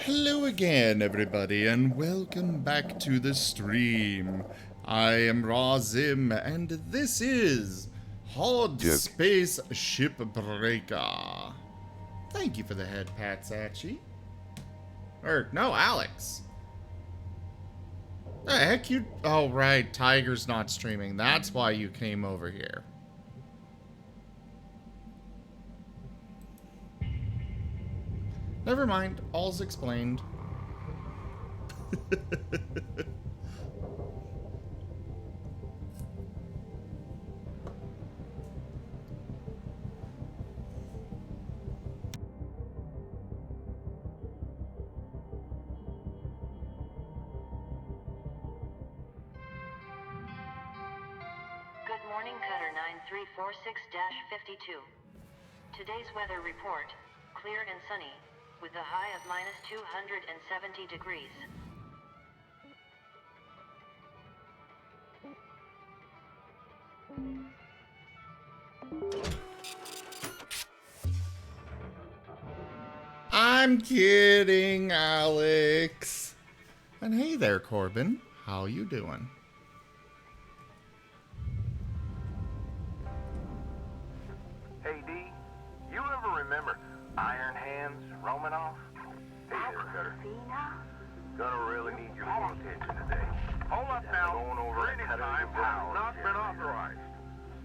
Hello again, everybody, and welcome back to the stream. I am Razim, and this is Hardspace Shipbreaker. Thank you for the head pat, Sachi. Or, no, Alex. The heck you... Oh, right, Tiger's not streaming. That's why you came over here. Never mind, all's explained. Good morning, Cutter 9346-52. Today's weather report, clear and sunny, with a high of minus 270 degrees. I'm kidding, Alex. And hey there, Corbin. How you doing? Hey, D, you ever remember Iron Hands Romanoff? Hey there, Cutter. Gonna really need your full attention today. Hold up now. Going over any time has not been authorized.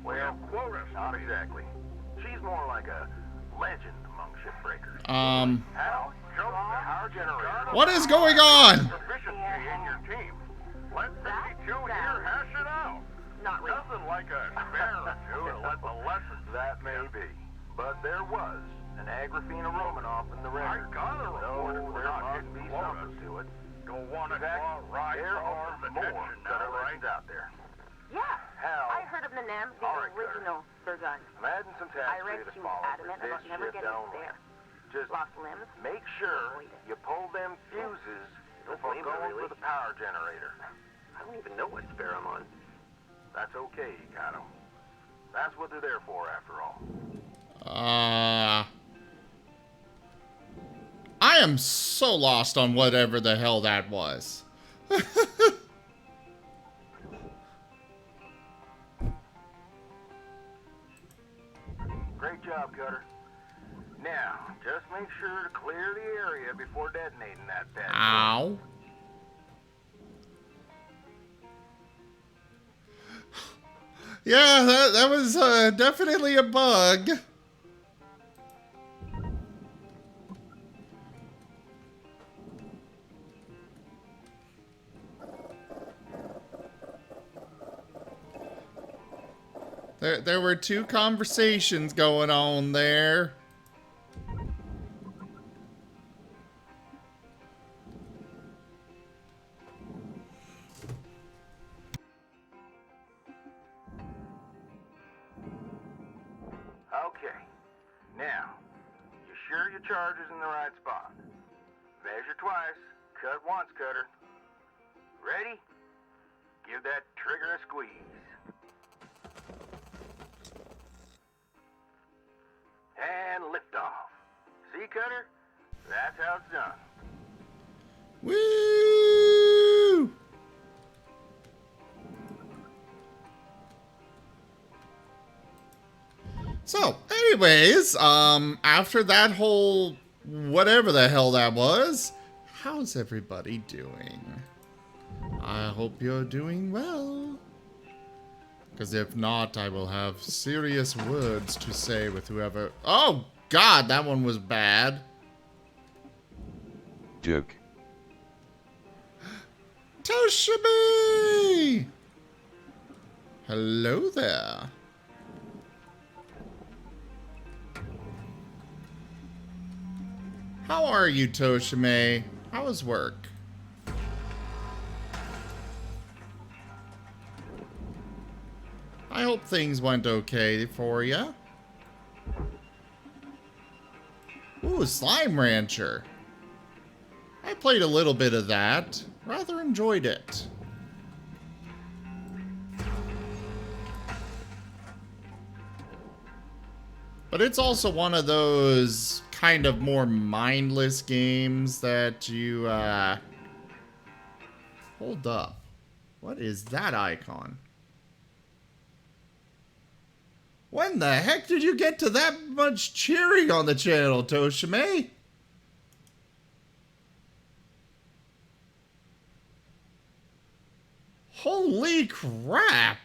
Well, quote us, not exactly. She's more like a legend among shipbreakers. How? Show the power generator. What is going on? Proficiency in your team. Let 52 here hash it out. Not really. Nothing like a spare or two to let the lessons. That may be, but there was an Agrafina Romanoff in the record. I got a report. So there must be something to it. Don't want to right. There are more Federalists out there. Yeah, Hell, I heard of the NAM, the all right, original Burgun. I'm adding some tasks I for read you to she was follow adamant for about this never shift getting only. there. Just Lost limbs. make sure Avoid it. you pull them fuses before going for the power generator. I don't even know what spare I'm on. That's okay, you got 'em. That's what they're there for, after all. I am so lost on whatever the hell that was. Great job, Cutter. Now, just make sure to clear the area before detonating that bad boy. Ow. Yeah, that was definitely a bug. There were two conversations going on there. Okay. Now, you sure your charge is in the right spot? Measure twice, cut once, Cutter. Ready? Give that trigger a squeeze. And lift off. See, Cutter? That's how it's done. Woo! So, anyways, after that whole whatever the hell that was, how's everybody doing? I hope you're doing well. Because if not, I will have serious words to say with whoever... Oh, God, that one was bad. Joke. Toshibi! Hello there. How are you, Toshime? How was work? I hope things went okay for you. Ooh, Slime Rancher. I played a little bit of that. Rather enjoyed it. But it's also one of those kind of more mindless games that you, hold up. What is that icon? When the heck did you get to that much cheering on the channel, Toshime? Holy crap!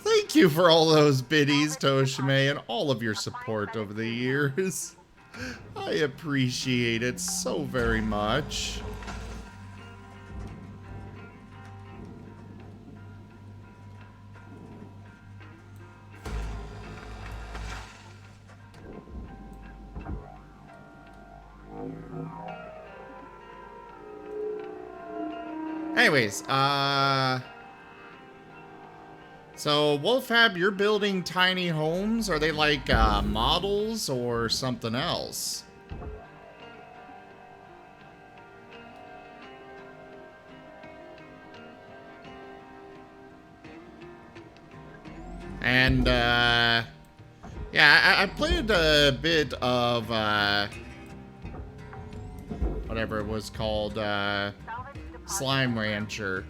Thank you for all those biddies, Toshime, and all of your support over the years. I appreciate it so very much. Anyways, so Wolfhab, you're building tiny homes? Are they like, models or something else? And, yeah, I played a bit of, whatever it was called, Slime Rancher.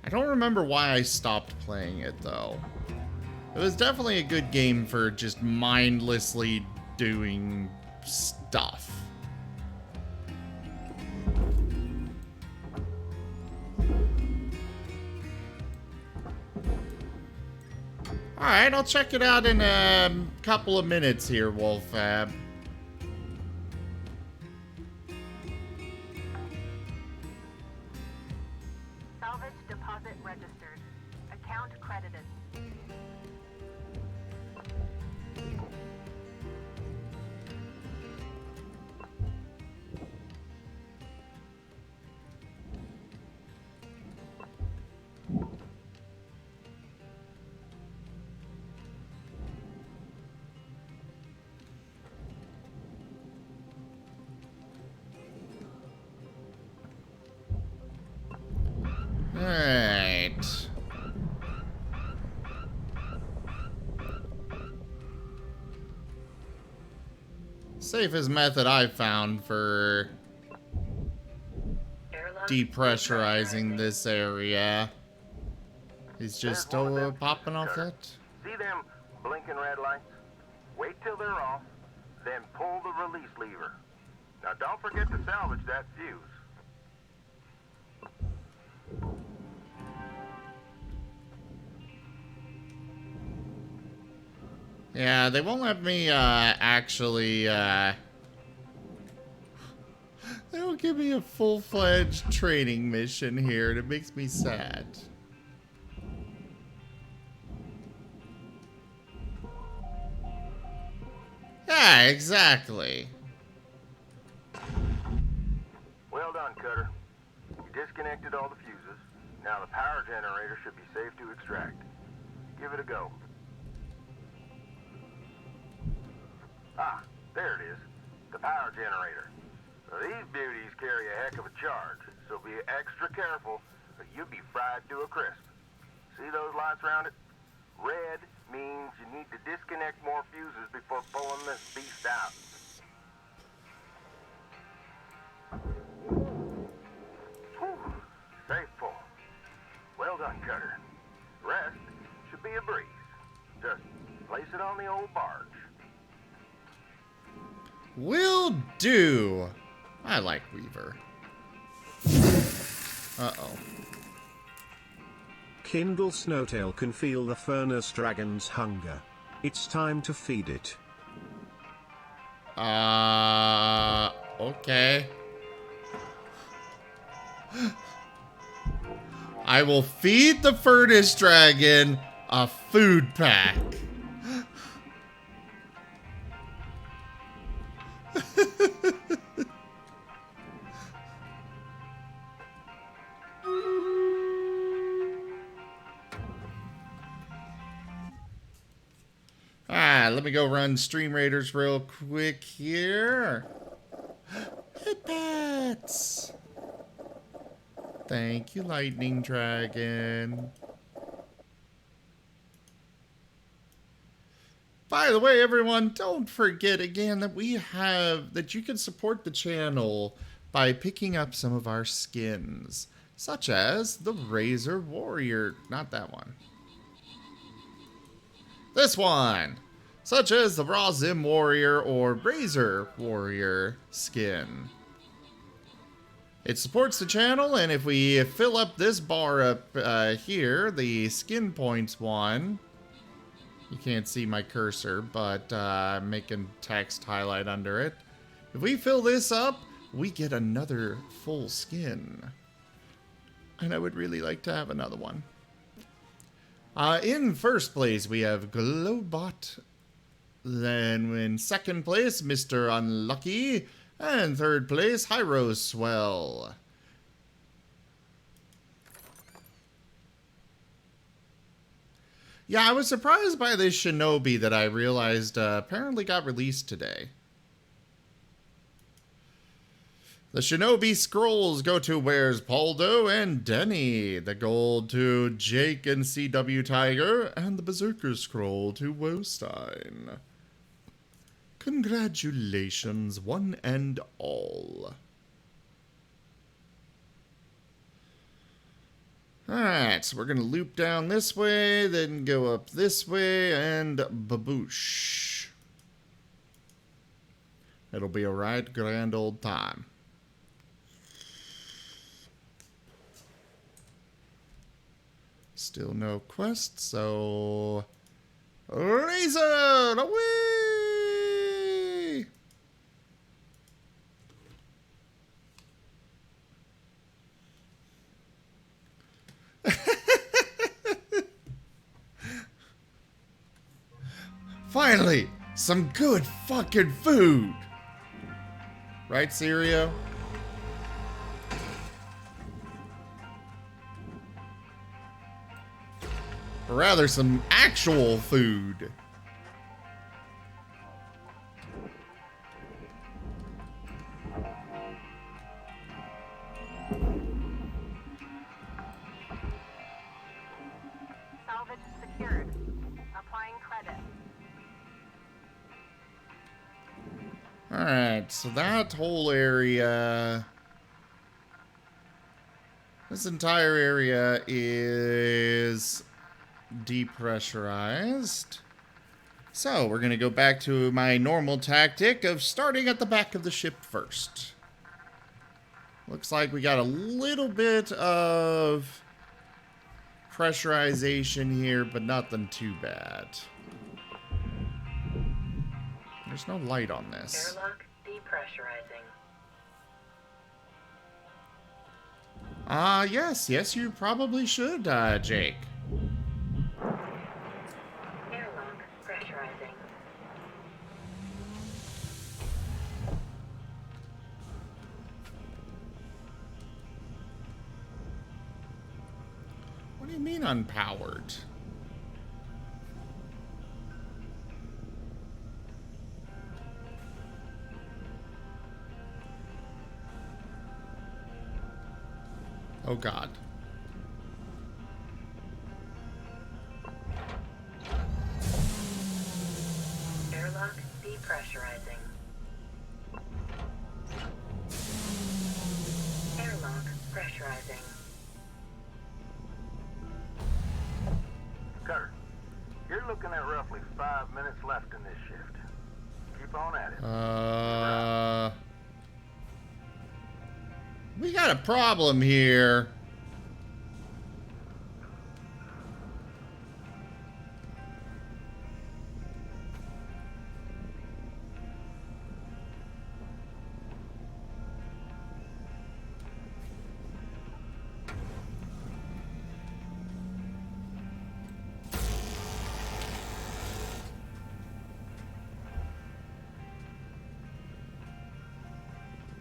I don't remember why I stopped playing it, though. It was definitely a good game for just mindlessly doing stuff. Alright, I'll check it out in a couple of minutes here, Wolfab. Salvage deposit registered. Account credited. Alright. Safest method I've found for depressurizing this area is just popping off that. See them blinking red lights? Wait till they're off, then pull the release lever. Now don't forget to salvage that fuse. Yeah, they won't let me, actually, they don't give me a full-fledged training mission here, and it makes me sad. Yeah, exactly. Well done, Cutter. You disconnected all the fuses. Now the power generator should be safe to extract. Give it a go. Ah, there it is. The power generator. Now, these beauties carry a heck of a charge, so be extra careful or you'll be fried to a crisp. See those lights around it? Red means you need to disconnect more fuses before pulling this beast out. Whew, safe pull. Well done, Cutter. Rest should be a breeze. Just place it on the old barge. Will do. I like Weaver. Uh-oh. Kindle Snowtail can feel the furnace dragon's hunger. It's time to feed it. Okay. I will feed the furnace dragon a food pack. Let me go run Stream Raiders real quick here. Hit bats. Thank you, Lightning Dragon. By the way, everyone, don't forget again that that you can support the channel by picking up some of our skins, such as the Razor Warrior, not that one. This one! Such as the Raw Zim Warrior or Razor Warrior skin. It supports the channel, and if we fill up this bar up here, the skin points one, you can't see my cursor, but I'm making text highlight under it. If we fill this up, we get another full skin. And I would really like to have another one. In first place, we have Glowbot. Then in second place, Mr. Unlucky. And third place, Hyro Swell. Yeah, I was surprised by this Shinobi that I realized apparently got released today. The Shinobi scrolls go to Where's Poldo and Denny. The gold to Jake and CW Tiger. And the Berserker scroll to Wostein. Congratulations, one and all. Alright, so we're going to loop down this way, then go up this way, and baboosh. It'll be a right grand old time. Still no quest, so... Razor! Away! Finally, some good fucking food. Right, Sirio? Or rather, some actual food. Salvage secured. Applying credit. Alright, so that whole area... This entire area is depressurized. So, we're going to go back to my normal tactic of starting at the back of the ship first. Looks like we got a little bit of pressurization here, but nothing too bad. There's no light on this. Airlock depressurizing. Yes, you probably should, Jake. Airlock pressurizing. What do you mean unpowered? Oh God. Airlock depressurizing. Airlock pressurizing. Cutter, you're looking at roughly 5 minutes left in this shift. Keep on at it. We got a problem here.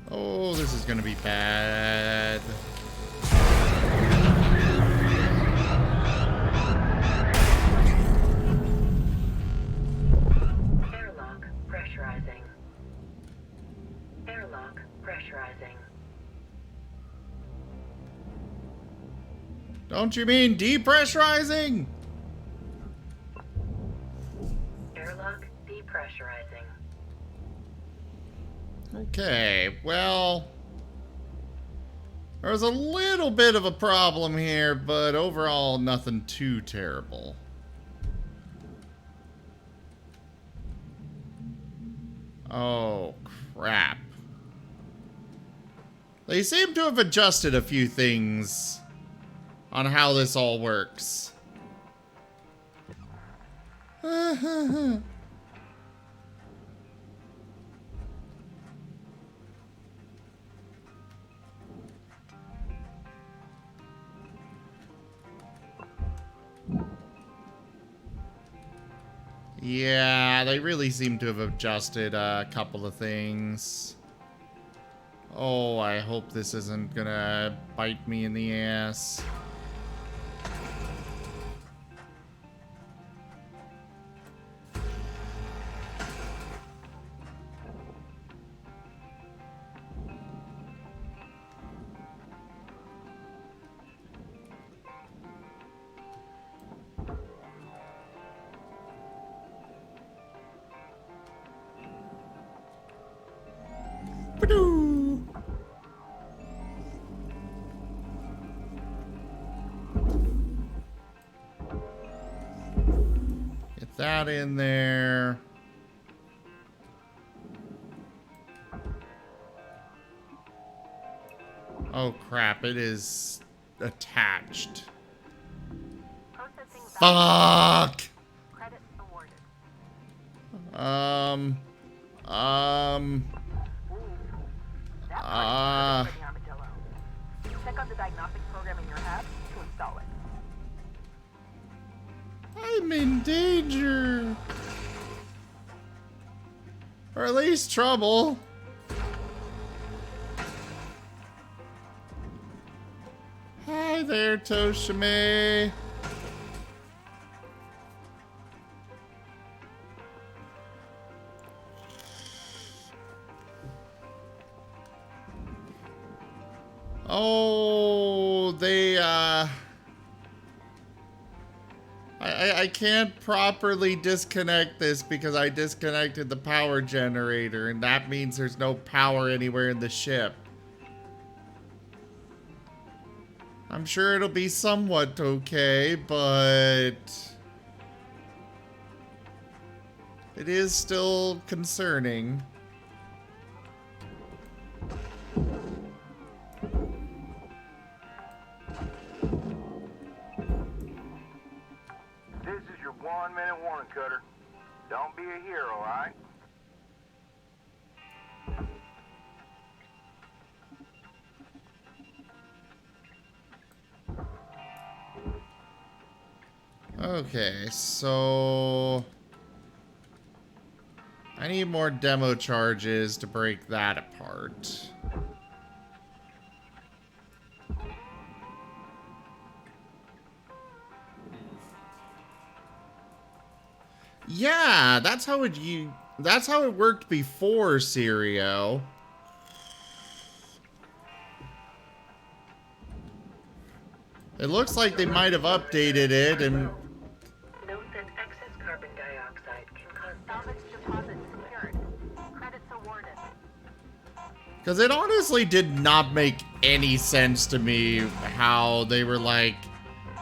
Oh, this is gonna be bad. Airlock pressurizing. Airlock pressurizing. Don't you mean depressurizing? Airlock airlock depressurizing. Okay, well, there's a little bit of a problem here, but overall nothing too terrible. Oh, crap. They seem to have adjusted a few things on how this all works. Yeah, they really seem to have adjusted a couple of things. Oh, I hope this isn't gonna bite me in the ass. Ba-doo! Get that in there. Oh crap, it is attached. Processing Fuck! credits awarded. That part is pretty armadillo. Check on the diagnostic program in your hub to install it. I'm in danger. Or at least trouble. Hi there, Toshime. Oh, they, I can't properly disconnect this because I disconnected the power generator, and that means there's no power anywhere in the ship. I'm sure it'll be somewhat okay, but it is still concerning. This is your 1-minute warning, Cutter. Don't be a hero, alright? Okay, so I need more demo charges to break that apart. Yeah, that's how it worked before, Sirio. It looks like they might have updated it and Note that excess carbon dioxide can cause salvage deposit secured. Credits awarded. because it honestly did not make any sense to me how they were like,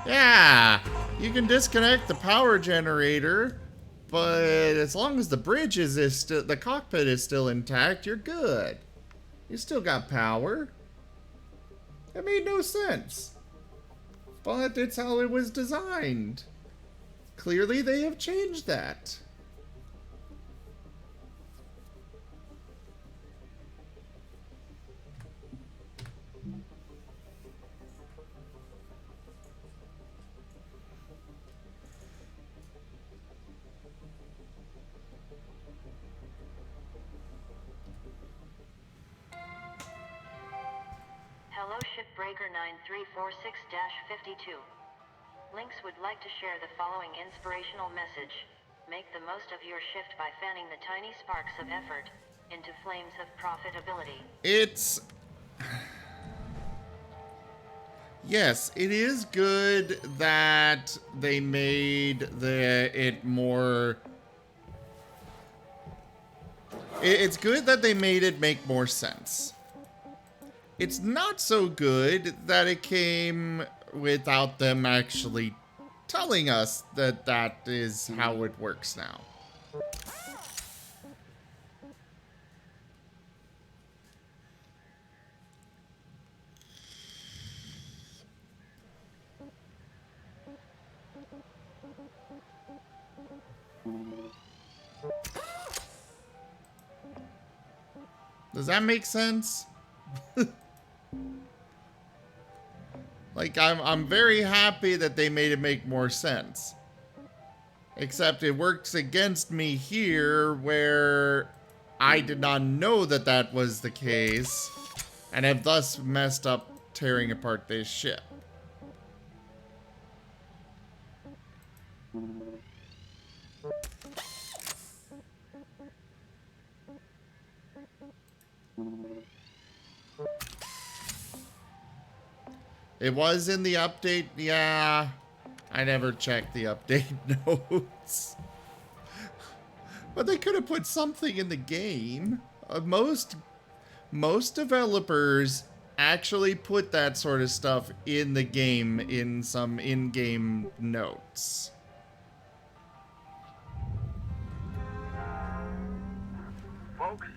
yeah, you can disconnect the power generator, but as long as the bridge is still, the cockpit is still intact, you're good. You still got power. That made no sense. But it's how it was designed. Clearly they have changed that. Hello Shipbreaker 9346-52. Lynx would like to share the following inspirational message. Make the most of your shift by fanning the tiny sparks of effort into flames of profitability. It's... Yes, it is good that they made it more It's good that they made it make more sense. It's not so good that it came without them actually telling us that that is how it works now. Does that make sense? Like, I'm very happy that they made it make more sense. Except it works against me here, where I did not know that that was the case, and have thus messed up tearing apart this ship. It was in the update, yeah. I never checked the update notes. But they could have put something in the game. Most developers actually put that sort of stuff in the game in some in-game notes. Folks,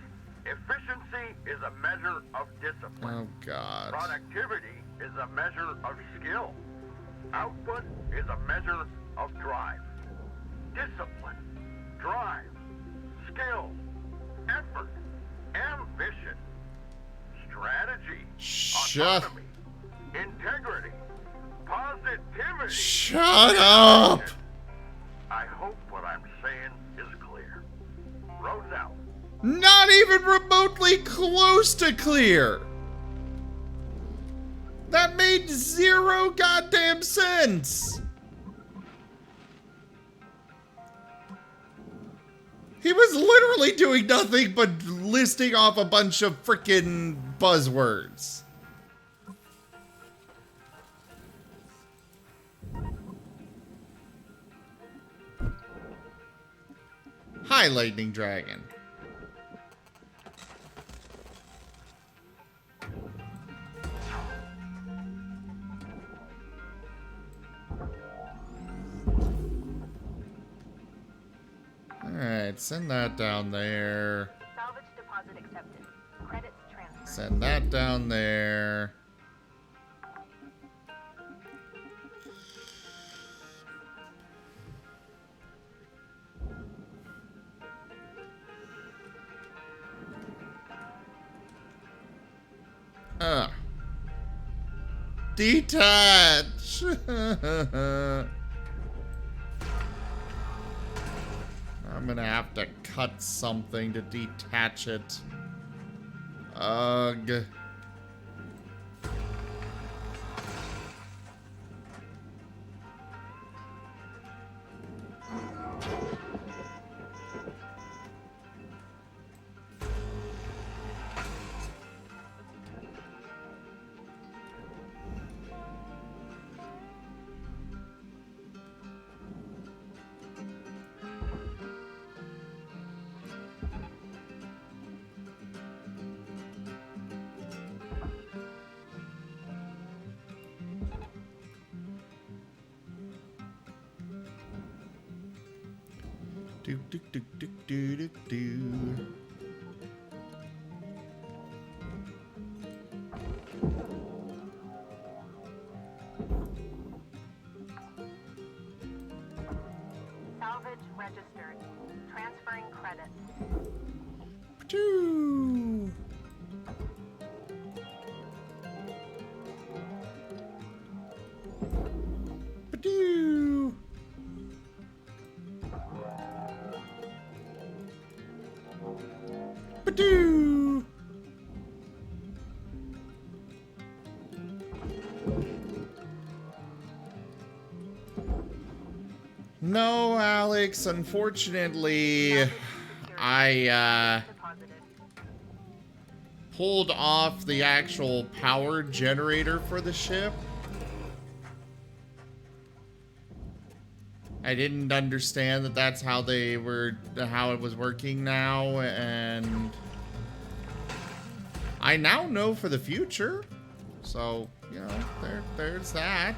efficiency is a measure of discipline. Oh, God. Productivity is a measure of skill. Output is a measure of drive. Discipline, drive, skill, effort, ambition, strategy, autonomy, integrity, positivity. Shut up! I hope what I'm saying is clear. Roads out. Not even remotely close to clear! That made zero goddamn sense! He was literally doing nothing but listing off a bunch of frickin' buzzwords. Hi, Lightning Dragon. Alright, send that down there. Salvage deposit accepted. Credits transferred. Send that down there. Detach! I'm gonna have to cut something to detach it. Ugh. Do do do do do do do. Salvage registered. Transferring credits. Choo. Ba-doo. Ba-doo. No, Alex, unfortunately, I Deposited. pulled off the actual power generator for the ship. I didn't understand that that's how how it was working now, and I now know for the future. So, you know, there's that.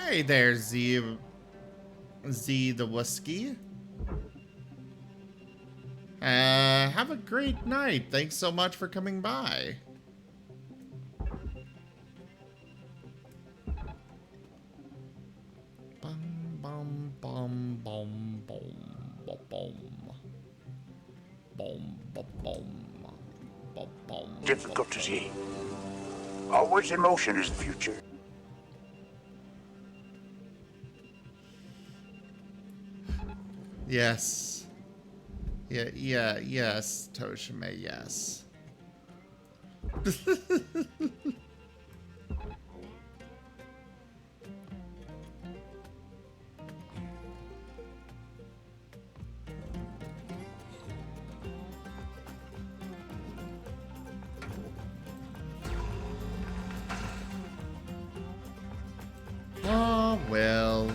Hey there, Z the Wusky. Have a great night. Thanks so much for coming by. Bum bum bum bum bum bum bum bum bum bum bum. Difficult to see. Always emotion is the future. Yes. Yes, Toshime, yes. Oh, well.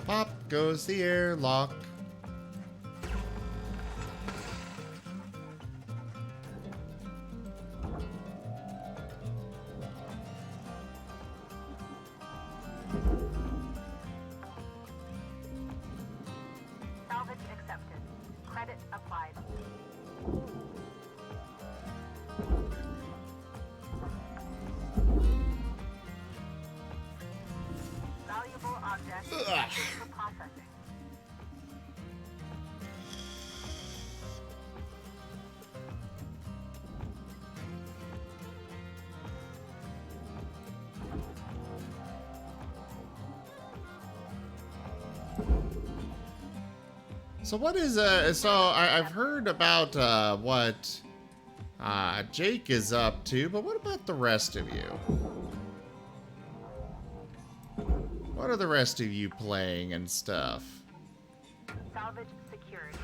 Pop goes the airlock. Salvage accepted. Credit applied. Valuable object for processing. So what is I've heard about what Jake is up to, but what about the rest of you? What are the rest of you playing and stuff? Salvage secured.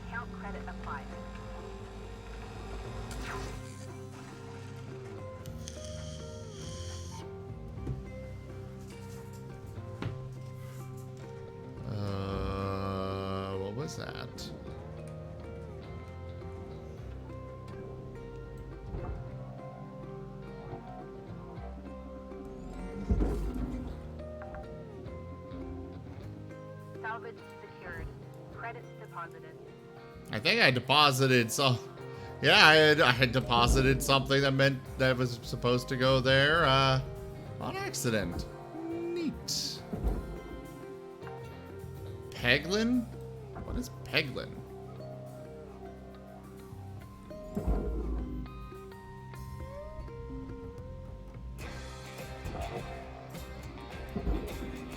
Account credit applied. What was that? Salvage secured. Credit deposited. I think I deposited yeah, I had deposited something that meant that was supposed to go there on accident. Neat. Peglin? What is Peglin?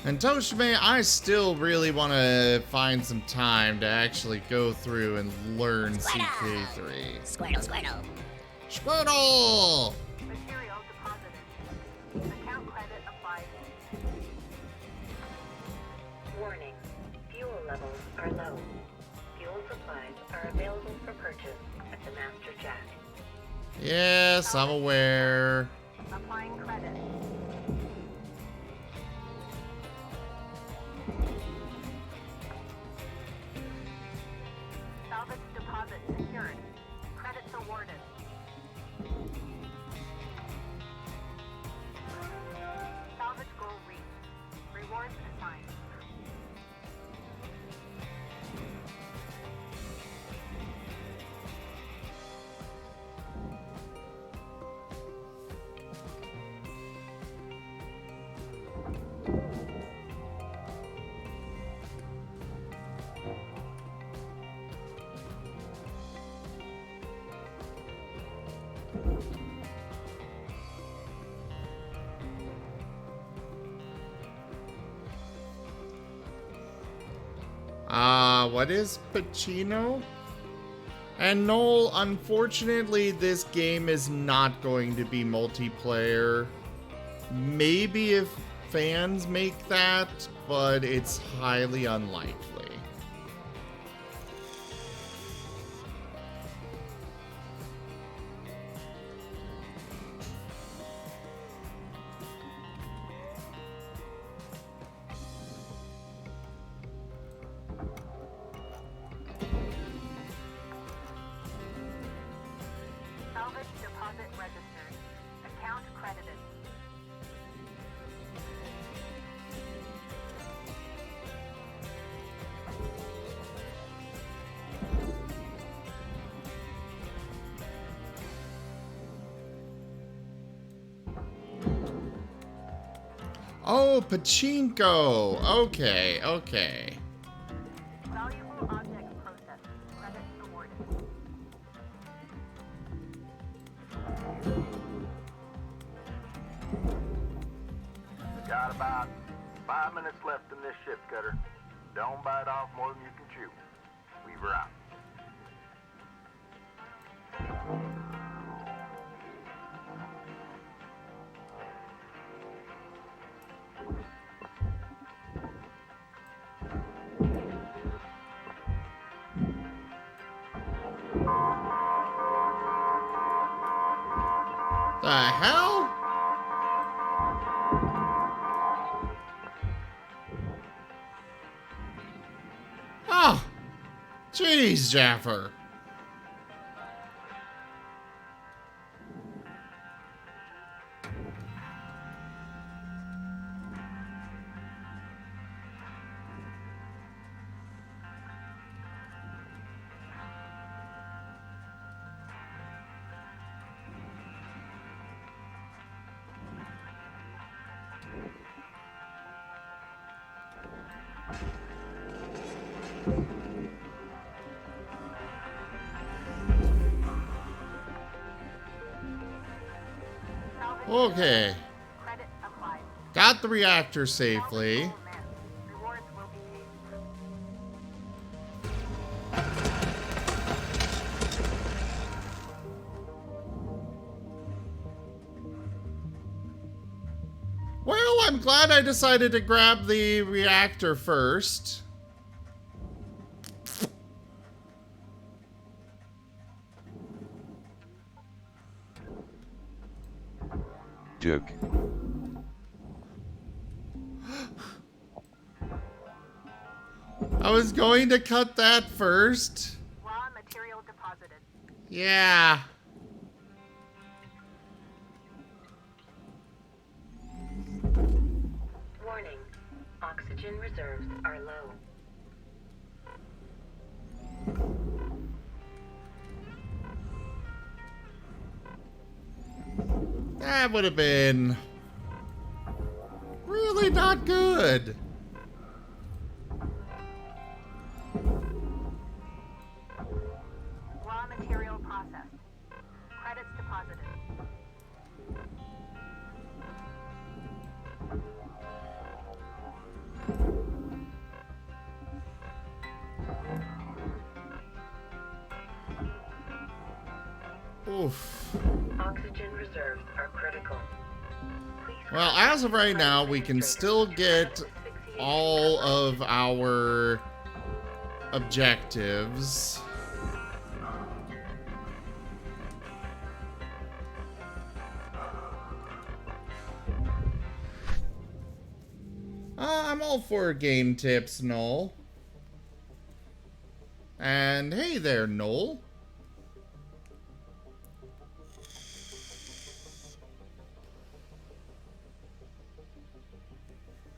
And Toshime, I still really want to find some time to actually go through and learn CK3. Squirtle, squirtle. Squirtle! Material deposited. Account credit applied. Warning. Fuel levels are low. Fuel supplies are available for purchase at the Master Jack. Yes, I'm aware. Applying credit. Salvage deposit secured. Credits awarded. Salvage goal reached. Rewards assigned. what is Pacino? And Noel, unfortunately, this game is not going to be multiplayer. Maybe if fans make that, but it's highly unlikely. Salvage deposit registered. Account credited. Oh, pachinko. Okay, okay. Valuable object processed. Credit awarded. Got about 5 minutes left in this ship, Cutter. Don't bite off more than you can chew. Weaver out. The hell? Oh, jeez, Jaffer. Okay. Credit applied. Got the reactor safely. Salvage all men. Rewards will be paid. Well, I'm glad I decided to grab the reactor first. Joke. I was going to cut that first. Raw material deposited. Yeah. Warning. Oxygen reserves are low. That would have been really not good. Raw material processed. Credits deposited. Oof. Oxygen reserves are critical. Please Well, as of right now, we can still get all of our objectives. I'm all for game tips, Noel. And hey there, Noel.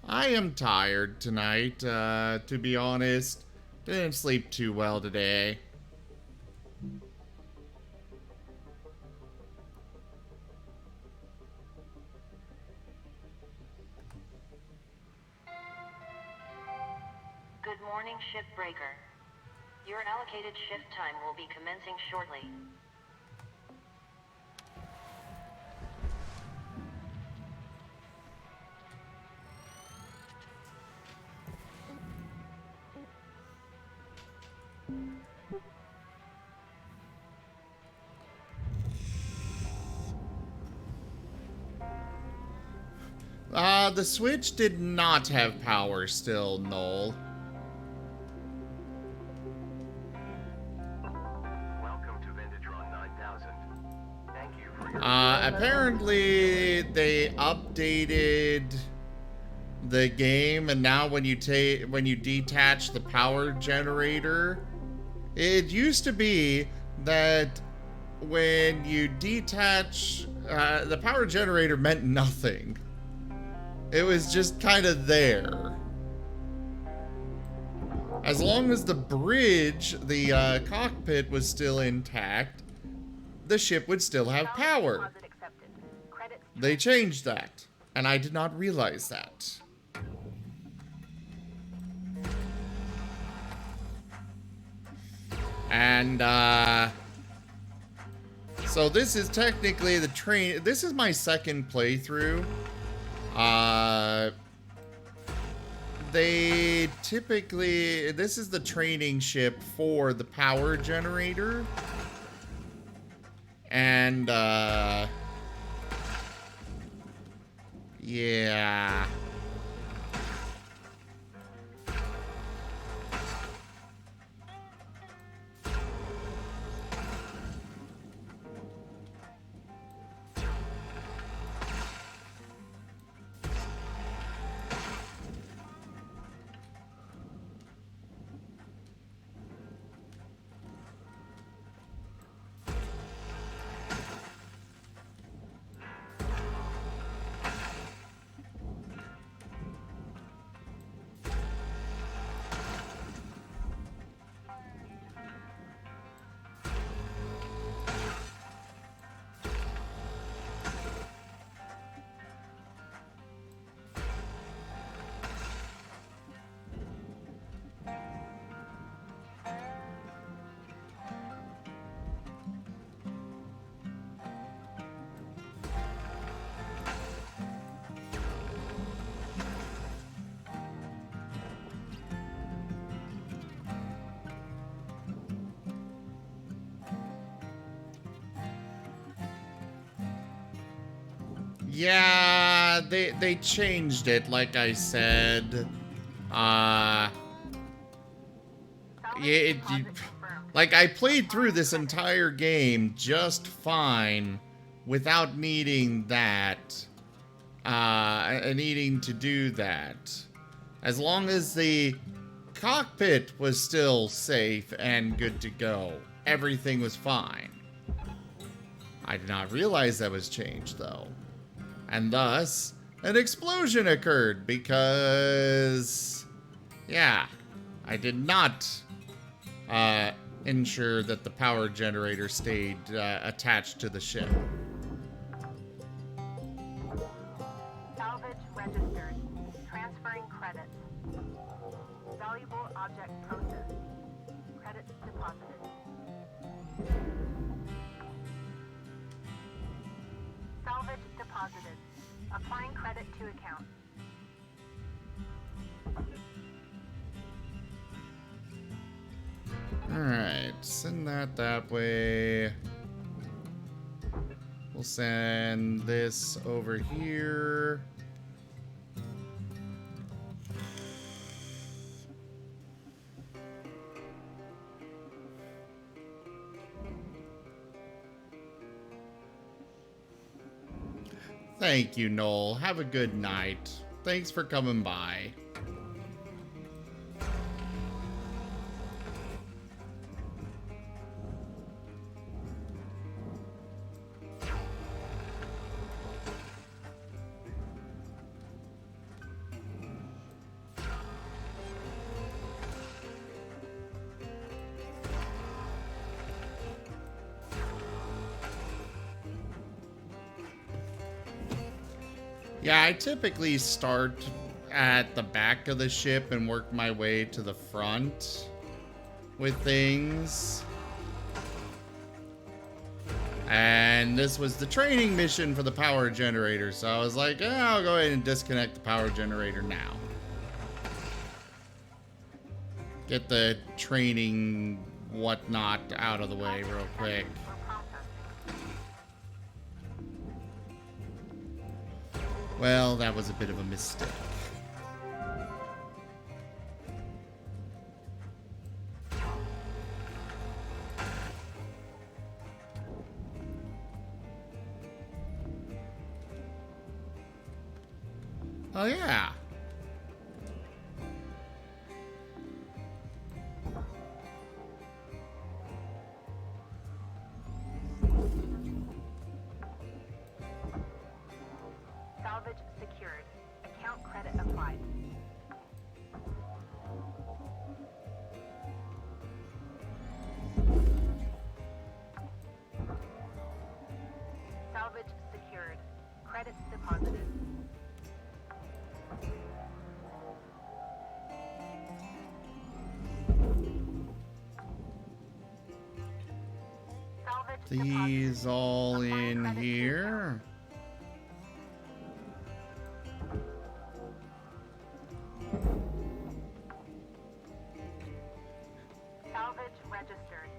I am tired tonight, to be honest. Didn't sleep too well today. Good morning, Shipbreaker. Your allocated shift time will be commencing shortly. The Switch did not have power still, Noel. Welcome to Vintatron 9000. Thank you for your... Apparently they updated the game, and now when you detach the power generator, it used to be that when you detach the power generator meant nothing. It was just kind of there. As long as the bridge, the cockpit was still intact, the ship would still have power. They changed that, and I did not realize that. And, so this is technically the train. This is my second playthrough. They typically, this is the training ship for the power generator. And, yeah. Yeah, they changed it, like I said. Like, I played through this entire game just fine without needing that, needing to do that. As long as the cockpit was still safe and good to go, everything was fine. I did not realize that was changed, though. And thus, an explosion occurred because, yeah, I did not ensure that the power generator stayed attached to the ship. Salvage registered. Transferring credits. Valuable object processed. Credits deposited. Salvage deposited. Applying credit to account. Alright, send that way. We'll send this over here. Thank you, Noel. Have a good night. Thanks for coming by. Yeah, I typically start at the back of the ship and work my way to the front with things. And this was the training mission for the power generator, so I was like, I'll go ahead and disconnect the power generator now. Get the training whatnot out of the way real quick. Well, that was a bit of a mistake. Oh, yeah. Salvage secured. Account credit applied. Salvage secured. Credits deposited. Salvage These deposited. all Applying in credit to here. Salvage registered.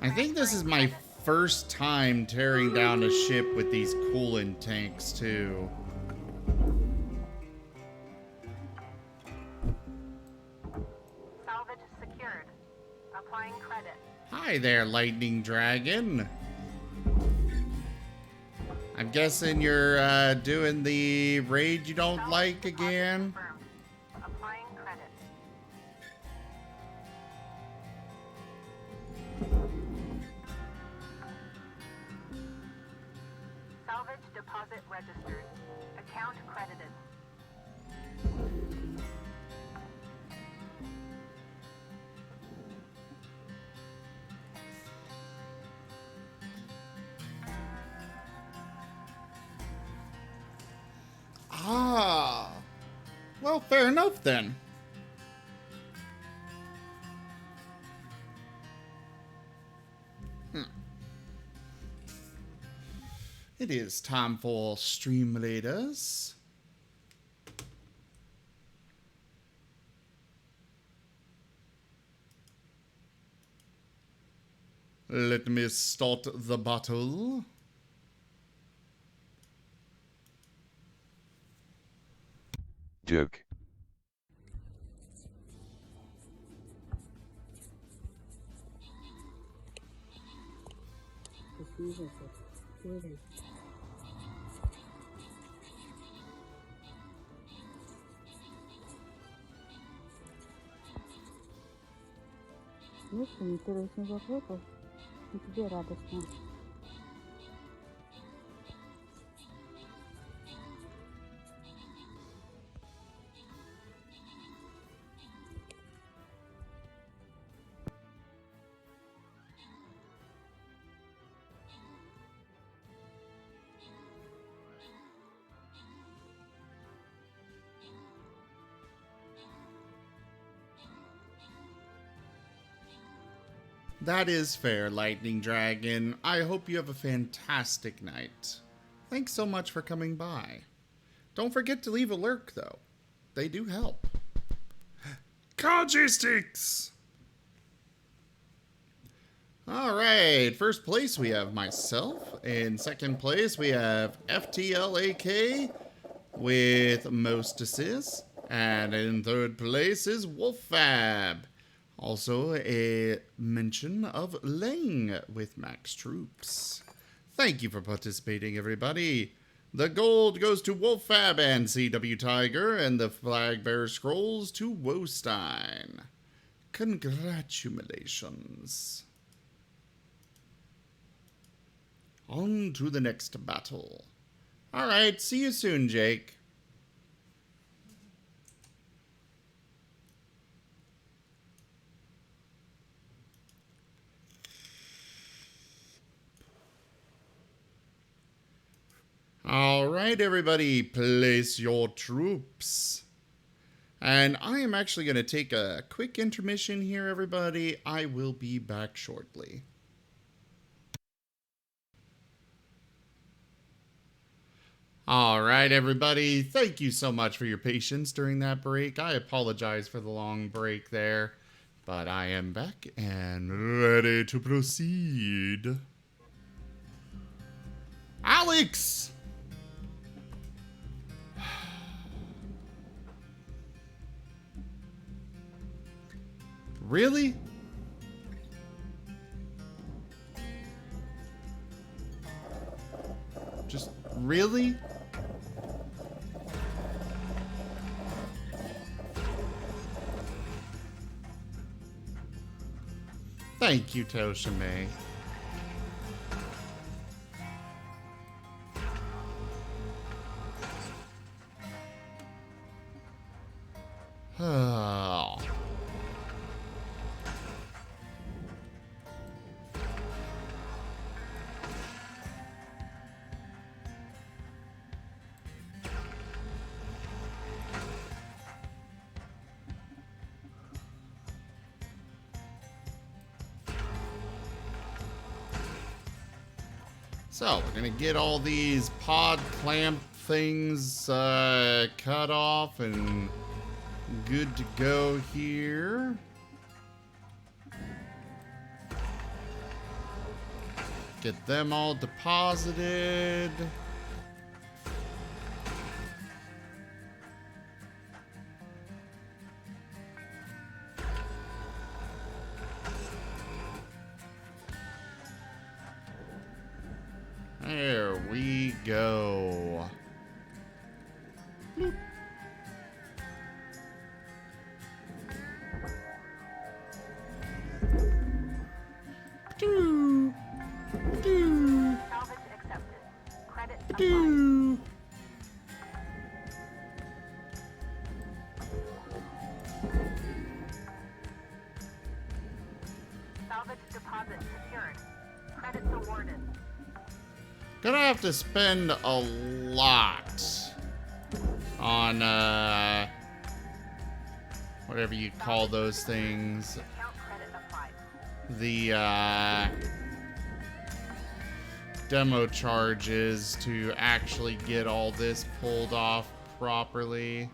I think this is my first time tearing down a ship with these coolant tanks, too. Salvage secured. Applying credit. Hi there, Lightning Dragon. I'm guessing you're doing the raid you don't Salvage like deposit again? confirmed. Applying credit. Salvage deposit registered. Account credited. Ah. Well, fair enough then. It is time for Stream Leaders. Let me start the battle. Joke. Слушай, интересный вопрос. И тебе радостно. That is fair, Lightning Dragon. I hope you have a fantastic night. Thanks so much for coming by. Don't forget to leave a lurk, though. They do help. Logistics! Alright, first place we have myself. In second place we have FTLAK with most assists. And in third place is WolfFab. Also a mention of Lang with max troops. Thank you for participating, everybody. The gold goes to WolfFab and CW Tiger, and the flag bearer scrolls to Wostein. Congratulations. On to the next battle. Alright, see you soon, Jake. Alright, everybody, place your troops. And I am actually going to take a quick intermission here, everybody. I will be back shortly. Alright, everybody, thank you so much for your patience during that break. I apologize for the long break there, but I am back and ready to proceed. Alex! Really? Just really? Thank you, Toshime. Oh. So, we're gonna get all these pod clamp things cut off and good to go here. Get them all deposited. There we go. Bloop. Doo. Doo. Salvage accepted. Credit applied. Doo. Salvage deposit secured. Credits awarded. Gonna have to spend a lot on whatever you call those things. Account credit applied. The demo charges to actually get all this pulled off properly.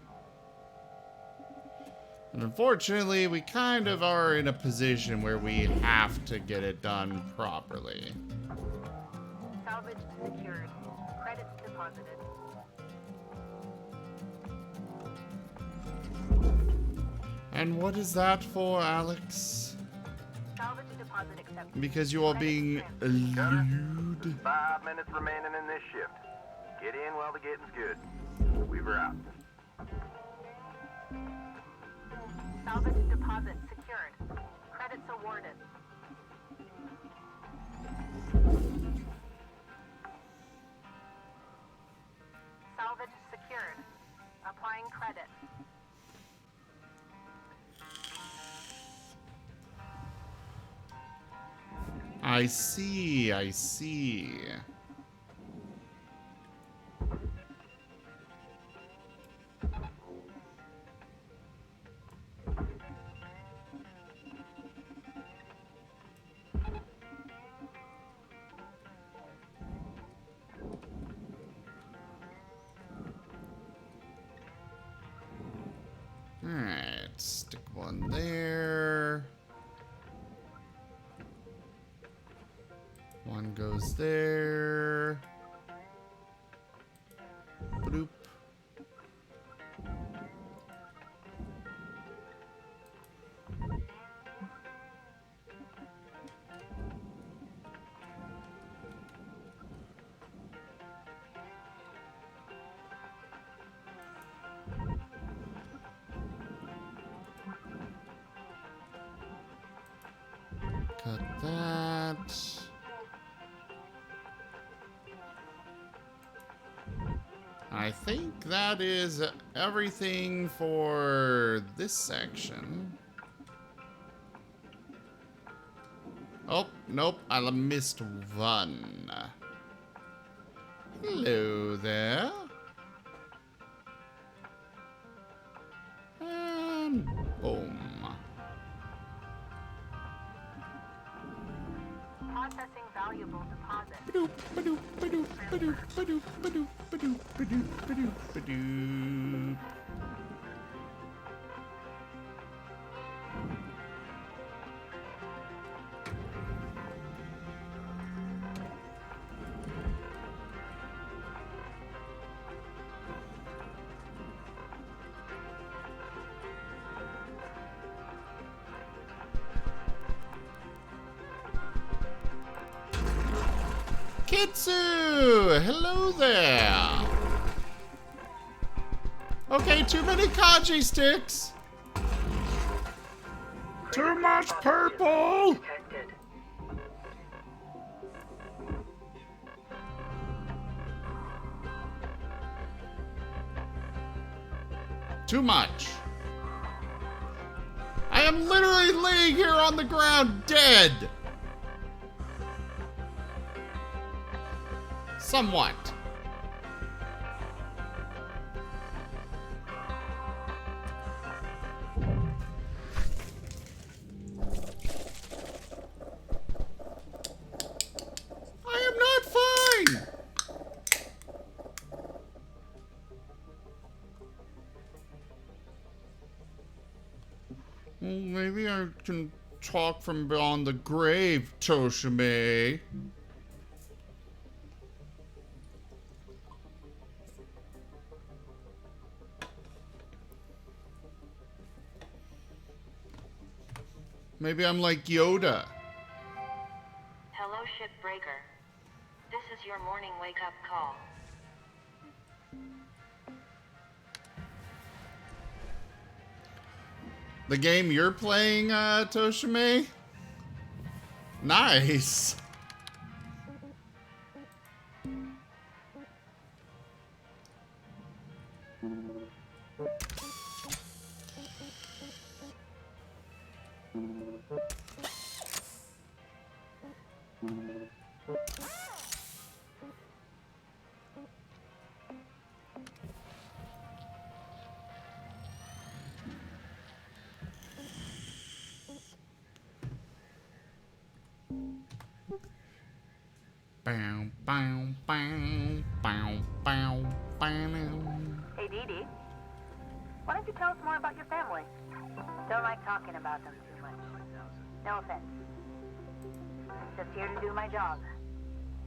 And unfortunately, we kind of are in a position where we have to get it done properly. Salvage secured. Credits deposited. And what is that for, Alex? Salvage deposit accepted. Because you are being lewd. 5 minutes remaining in this shift. Get in while the getting's good. Weaver out. Salvage deposit secured. Credits awarded. Salvage secured. Applying credit. I see, I see. Alright, stick one there. One goes there. Bloop. Cut that. I think that is everything for this section. Oh, nope, I missed one. Hello there. And boom. Processing valuable deposit. Ba-doop, ba-doop, ba-doop, ba-doop, ba-doop, ba-doop, ba-doop, ba-doop, ba-doop, ba-doop. Kitsu! Hello there! Okay, too many kanji sticks! Too much purple! Too much. I am literally laying here on the ground dead! Somewhat. I am not fine! Well, maybe I can talk from beyond the grave, Toshime. Maybe I'm like Yoda. Hello, Shipbreaker. This is your morning wake-up call. The game you're playing, Toshime? Nice. Bow, bow, bow, bow, bow, bow. Hey, Dee Dee. Why don't you tell us more about your family? Don't like talking about them too much. No offense. Just here to do my job.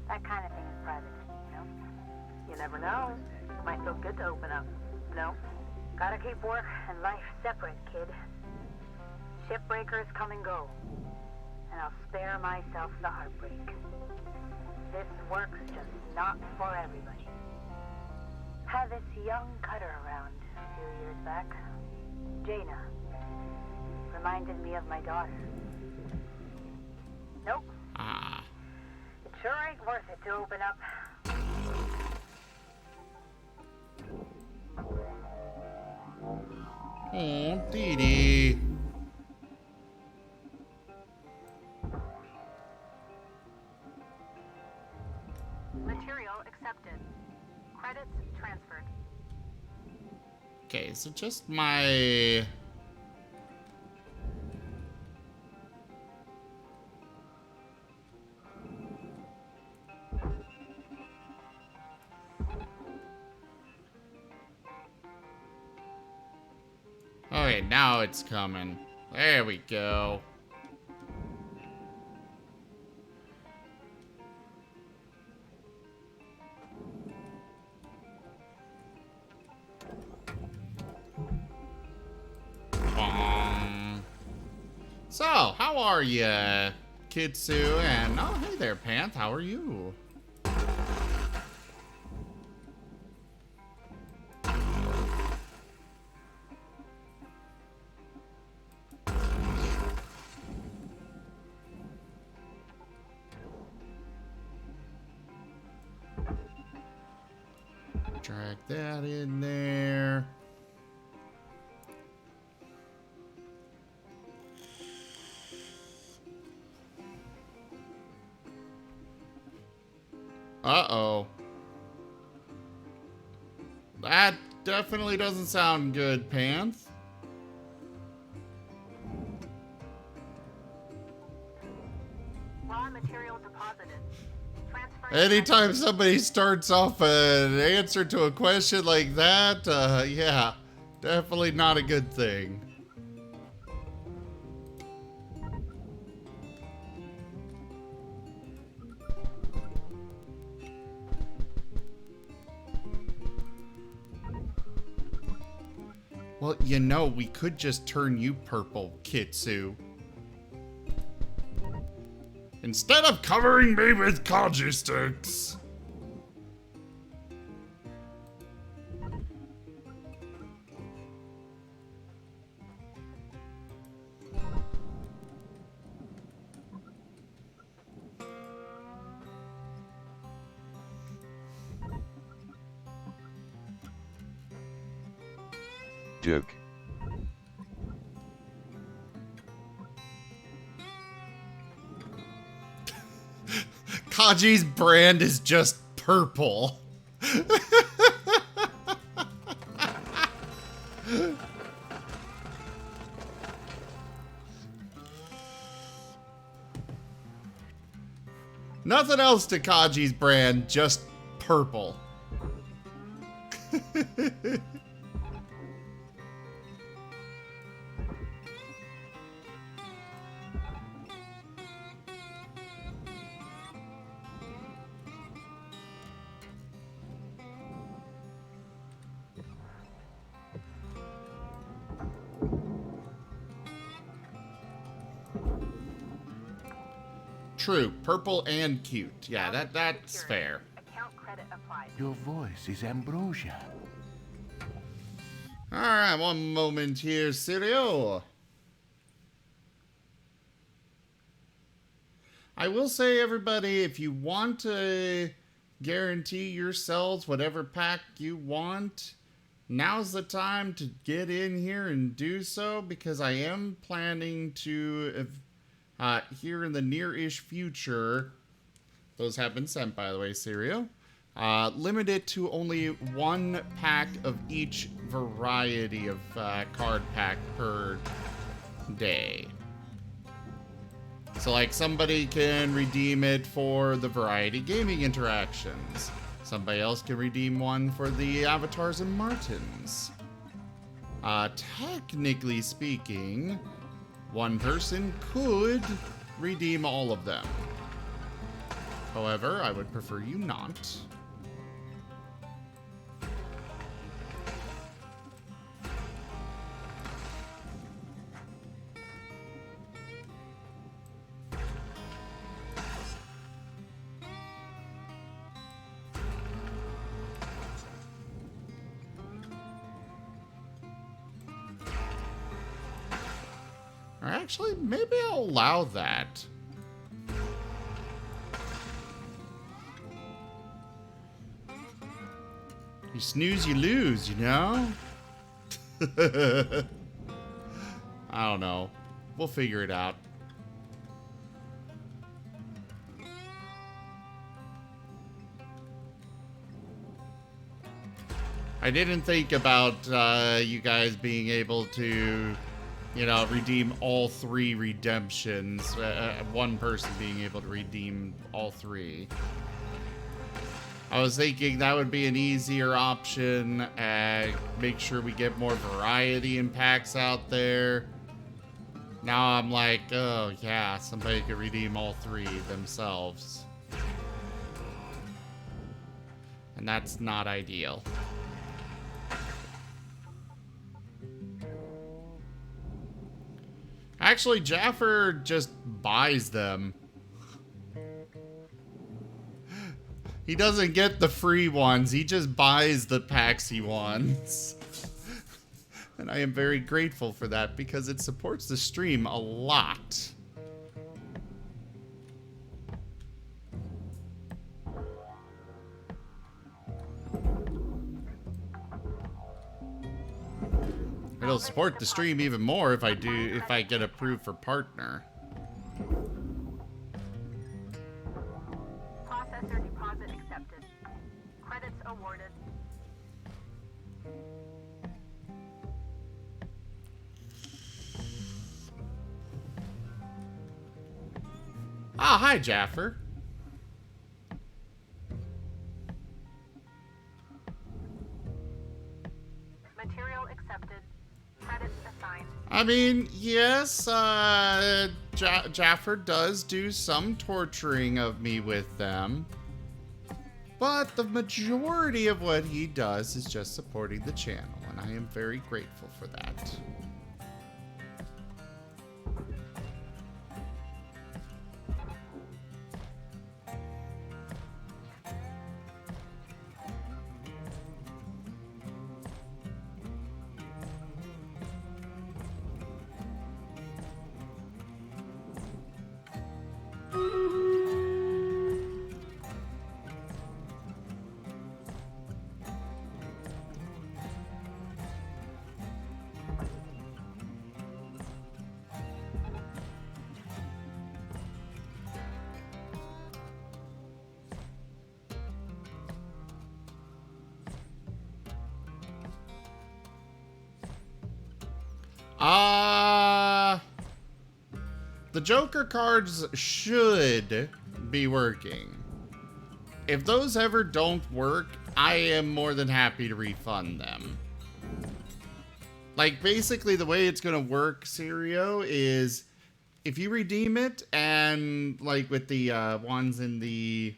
That kind of thing is private, you know? You never know. Might feel good to open up. No? Gotta keep work and life separate, kid. Shipbreakers come and go. And I'll spare myself the heartbreak. This work's just not for everybody. Had this young cutter around a few years back. Jaina. Reminded me of my daughter. Nope. It sure ain't worth it to open up. Oh, Dee Dee. Material accepted. Credits transferred. Okay, so just my... Okay, now it's coming. There we go. So, how are ya, Kitsu? And oh, hey there, Panth. How are you? Drag that in there. Uh-oh. That definitely doesn't sound good, Panth. Raw material deposited. Transferring. Anytime somebody starts off an answer to a question like that, yeah, definitely not a good thing. Well, you know, we could just turn you purple, Kitsu. Instead of covering me with Kaji sticks. Joke. Kaji's brand is just purple. Nothing else to Kaji's brand, just purple. True, purple and cute. Yeah, that's fair. Account credit applied. Your voice is ambrosia. Alright, one moment here, Sirio. I will say, everybody, if you want to guarantee yourselves whatever pack you want, now's the time to get in here and do so, because I am planning to, here in the near-ish future, those have been sent, by the way, Sirio, limit it to only one pack of each variety of card pack per day. So, like, somebody can redeem it for the variety gaming interactions. Somebody else can redeem one for the avatars and Martens. Technically speaking, one person could redeem all of them. However, I would prefer you not. Or actually, maybe I'll allow that. You snooze, you lose, you know? I don't know. We'll figure it out. I didn't think about you guys being able to, you know, redeem all three redemptions. One person being able to redeem all three. I was thinking that would be an easier option. Make sure we get more variety in packs out there. Now I'm like, oh yeah, somebody could redeem all three themselves. And that's not ideal. Actually, Jaffer just buys them. He doesn't get the free ones. He just buys the packs he wants. And I am very grateful for that because it supports the stream a lot. It'll support the stream even more if I get approved for partner. Processor deposit accepted. Credits awarded. Ah, hi, Jaffer. Material accepted. Credits assigned. I mean, yes, Jaffer does do some torturing of me with them. But the majority of what he does is just supporting the channel, and I am very grateful for that. The Joker cards should be working. If those ever don't work, I am more than happy to refund them. Like, basically the way it's gonna work, Serio, is if you redeem it and, like, with the ones in the...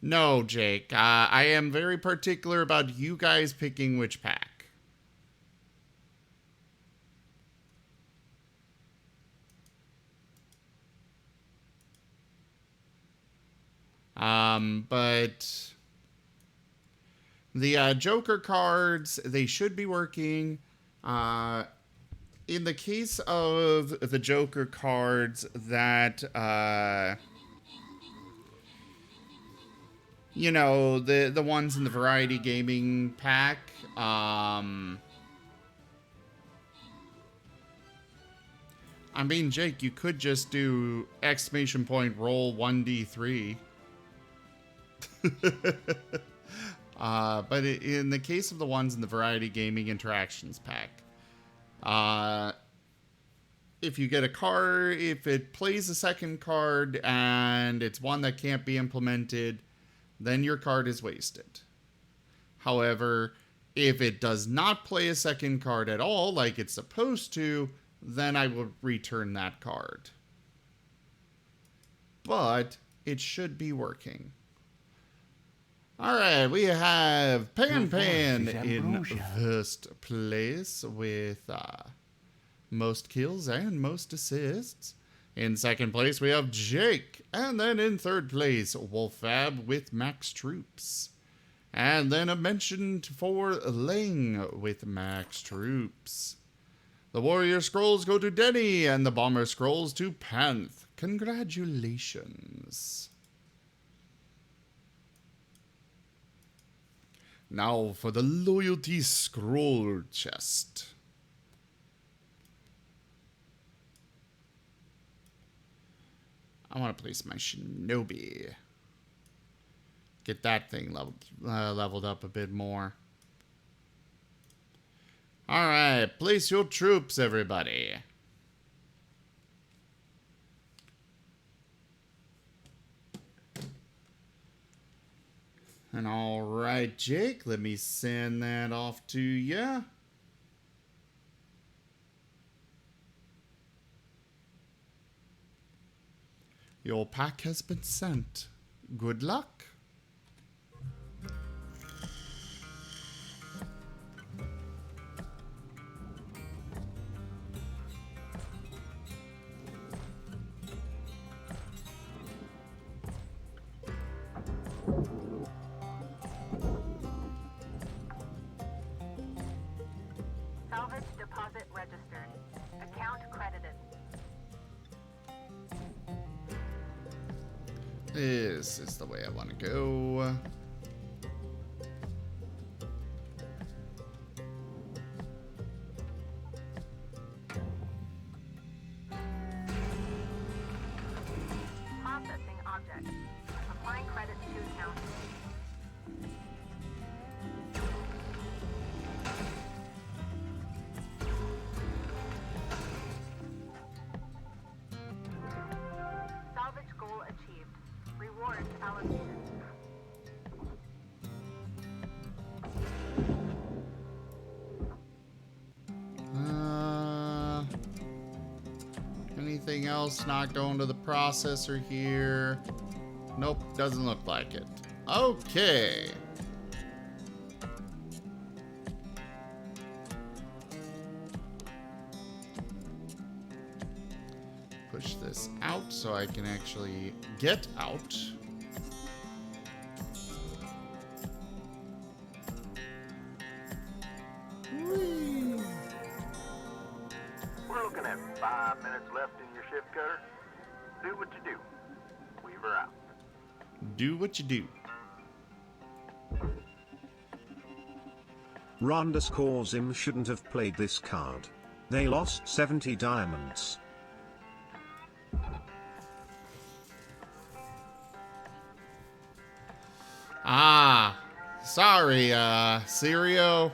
No, Jake, I am very particular about you guys picking which pack. But the Joker cards, they should be working. In the case of the Joker cards that, you know, the ones in the Variety Gaming pack, I mean, Jake, you could just do exclamation point roll 1d3. But in the case of the ones in the Variety Gaming Interactions pack, if you get a card, if it plays a second card and it's one that can't be implemented, then your card is wasted. However, if it does not play a second card at all, like it's supposed to, then I will return that card. But it should be working. Alright, we have Pan in first place with most kills and most assists. In second place, we have Jake. And then in third place, Wolfab with max troops. And then a mention for Ling with max troops. The Warrior Scrolls go to Denny, and the Bomber Scrolls to Panth. Congratulations. Now for the Loyalty Scroll chest. I want to place my Shinobi. Get that thing leveled up a bit more. Alright, place your troops, everybody. And alright, Jake, let me send that off to you. Your pack has been sent. Good luck. Salvage deposit registered. Account credited. This is the way I want to go. Processing object. Applying credits to account. Salvage goal achieved. Rewards allocated. Anything else not going to the processor here? Nope, doesn't look like it. Okay. Push this out so I can actually get out. Whee! We're looking at 5 minutes left in your shift cutter. Do what you do. Weaver out. Do what you do. Rhonda scores him shouldn't have played this card. They lost 70 diamonds. Ah, sorry, Serio.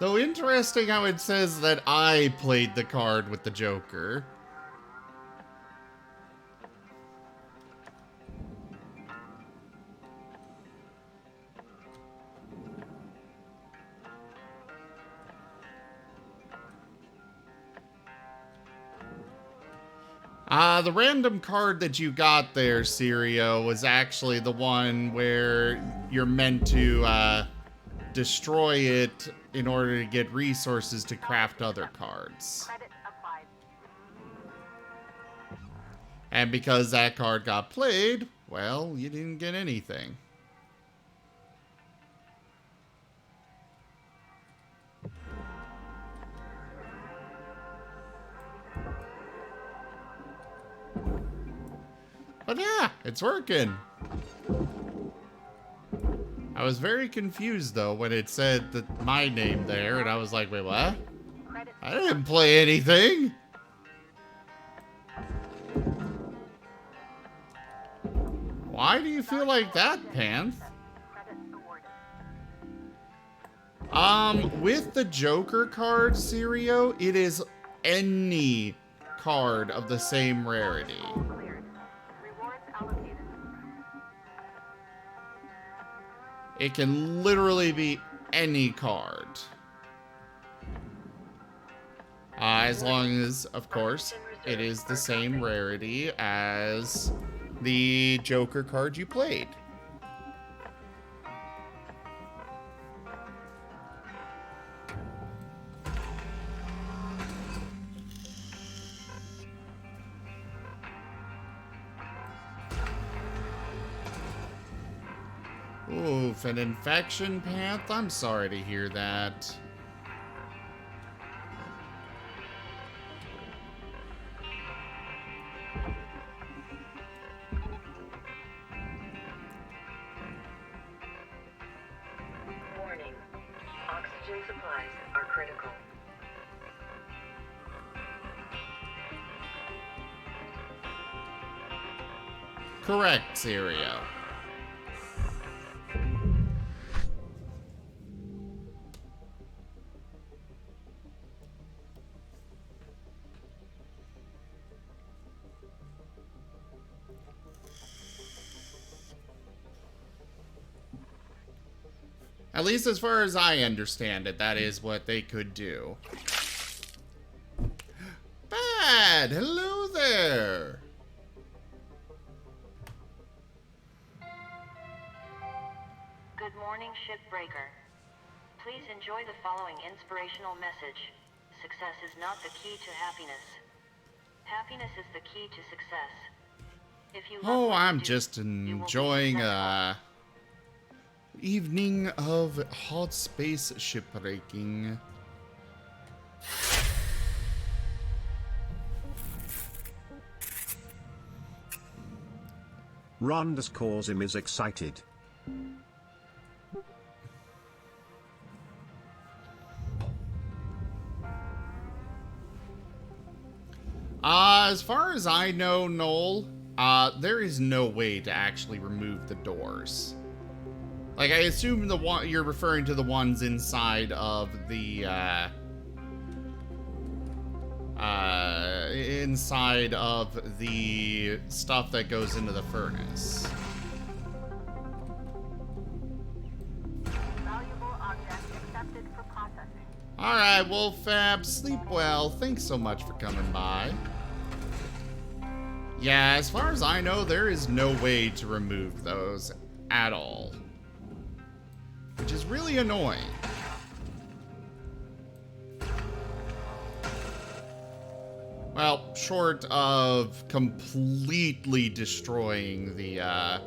Though interesting how it says that I played the card with the Joker. The random card that you got there, Sirio, was actually the one where you're meant to destroy it in order to get resources to craft other cards. Credit applied. And because that card got played, well, you didn't get anything. But yeah, it's working. I was very confused though when it said that my name there, and I was like, wait, what? I didn't play anything. Why do you feel like that, Panth? With the Joker card, Sirio, it is any card of the same rarity. It can literally be any card. As long as, of course, it is the same rarity as the Joker card you played. Oof, an infection, Panth? I'm sorry to hear that. Warning. Oxygen supplies are critical. Correct, Sirio. At least as far as I understand it, that is what they could do. Bad! Hello there! Good morning, Shipbreaker. Please enjoy the following inspirational message. Success is not the key to happiness. Happiness is the key to success. If you love Oh, what you I'm do, just you will be enjoying successful. evening of Hardspace shipbreaking. Ron_him is excited. As far as I know, Noel, there is no way to actually remove the doors. Like, I assume the one you're referring to the ones inside of the, inside of the stuff that goes into the furnace. Valuable object accepted for processing. Alright, well, Fab, sleep well. Thanks so much for coming by. Yeah, as far as I know, there is no way to remove those at all. Which is really annoying. Well, short of completely destroying the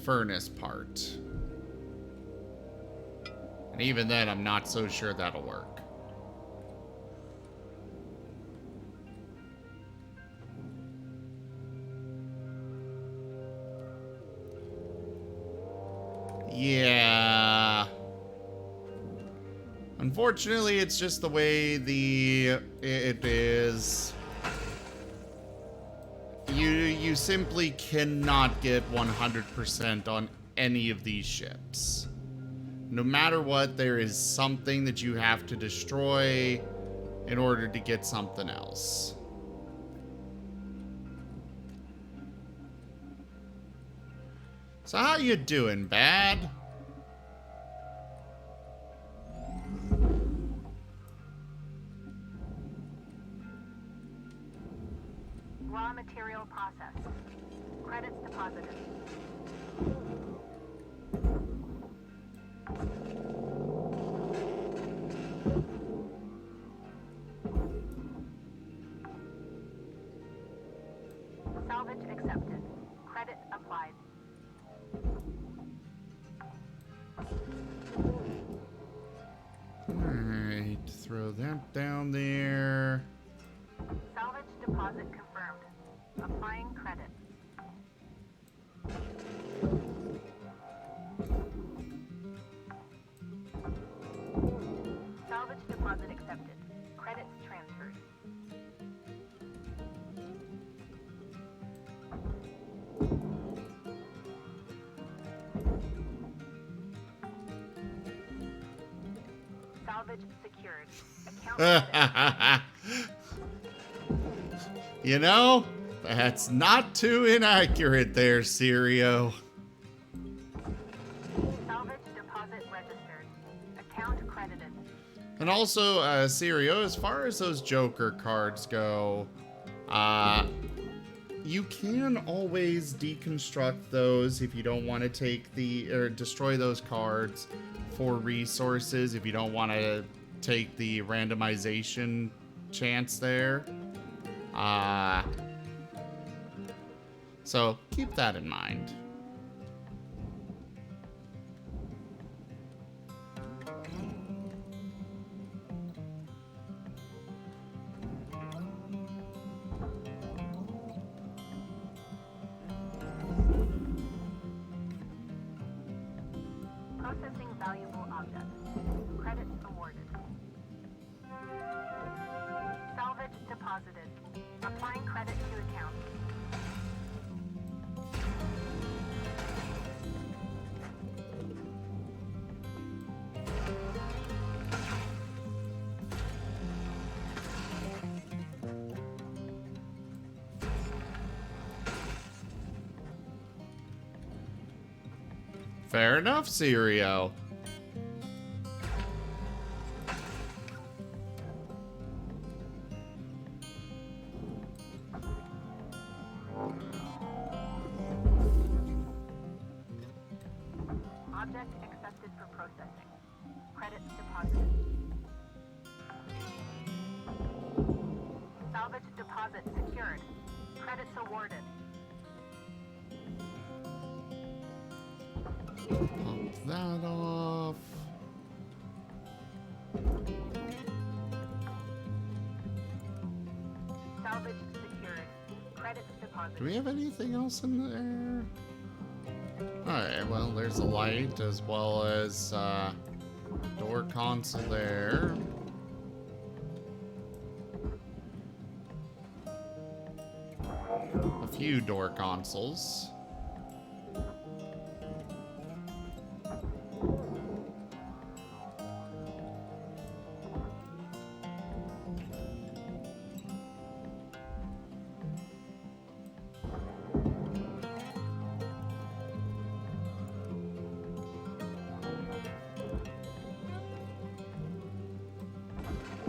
furnace part. And even then, I'm not so sure that'll work. Yeah. Unfortunately, it's just the way it is. You simply cannot get 100% on any of these ships. No matter what, there is something that you have to destroy in order to get something else. So how you doing, Bad? Raw material processed. Credits deposited. Salvage accepted. Credit applied. Alright, throw that down there. Salvage deposit confirmed. Applying credit. Salvage deposit accepted. Credits transferred. Salvage secured. Account credit. You know, that's not too inaccurate there, Sirio. Salvage deposit registered. Account credited. And also, Sirio, as far as those Joker cards go, you can always deconstruct those if you don't want to take or destroy those cards for resources, if you don't want to take the randomization chance there. So keep that in mind. Processing valuable objects. Credits awarded. Salvage deposited. Applying credit to account. Fair enough, Sirio. Object accepted for processing. Credits deposited. Salvage deposit secured. Credits awarded. Pop that off. Salvage secured. Credits deposited. Do we have anything else in there? Alright, well, there's a light as well as door console there. A few door consoles.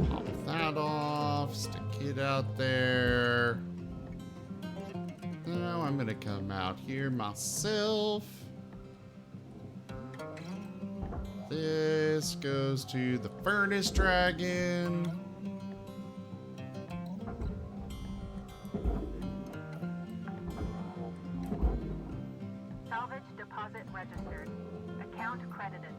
Pop that off, stick it out there. Now I'm gonna come out here myself. This goes to the furnace dragon. Salvage deposit registered. Account credited.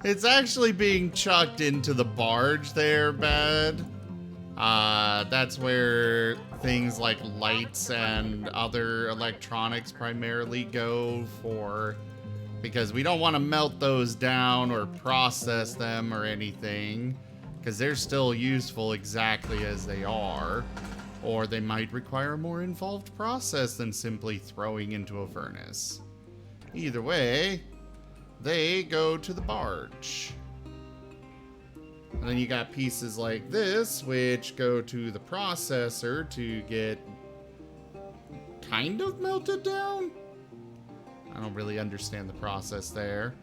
It's actually being chucked into the barge there, Bad. That's where things like lights and other electronics primarily go for, because we don't want to melt those down or process them or anything, because they're still useful exactly as they are, or they might require a more involved process than simply throwing into a furnace. Either way, they go to the barge. And then you got pieces like this, which go to the processor to get kind of melted down. I don't really understand the process there.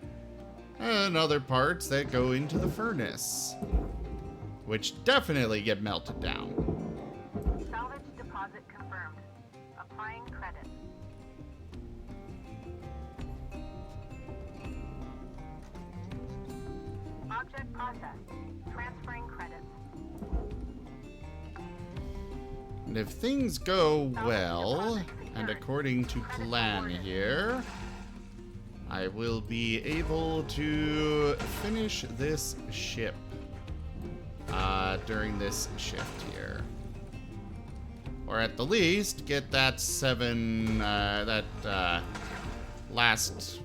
And other parts that go into the furnace, which definitely get melted down. Salvage deposit confirmed. Applying credit. Object processed. Transferring credits. And if things go well, and according to plan here, I will be able to finish this ship during this shift here. Or at the least, get that last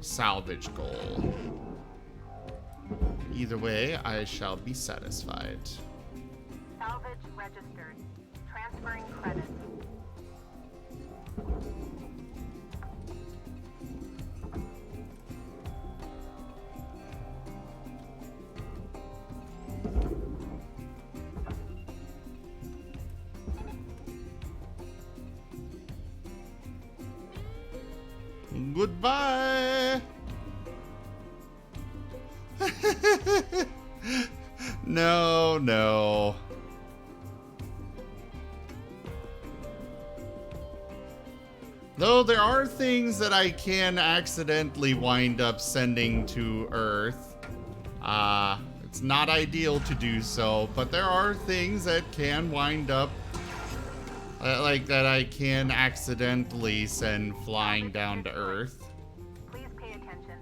salvage goal. Either way, I shall be satisfied. Salvage registered. Transferring credits. Goodbye. No, no. Though there are things that I can accidentally wind up sending to Earth. It's not ideal to do so, but there are things that can wind up like that I can accidentally send flying down to Earth. Please pay attention.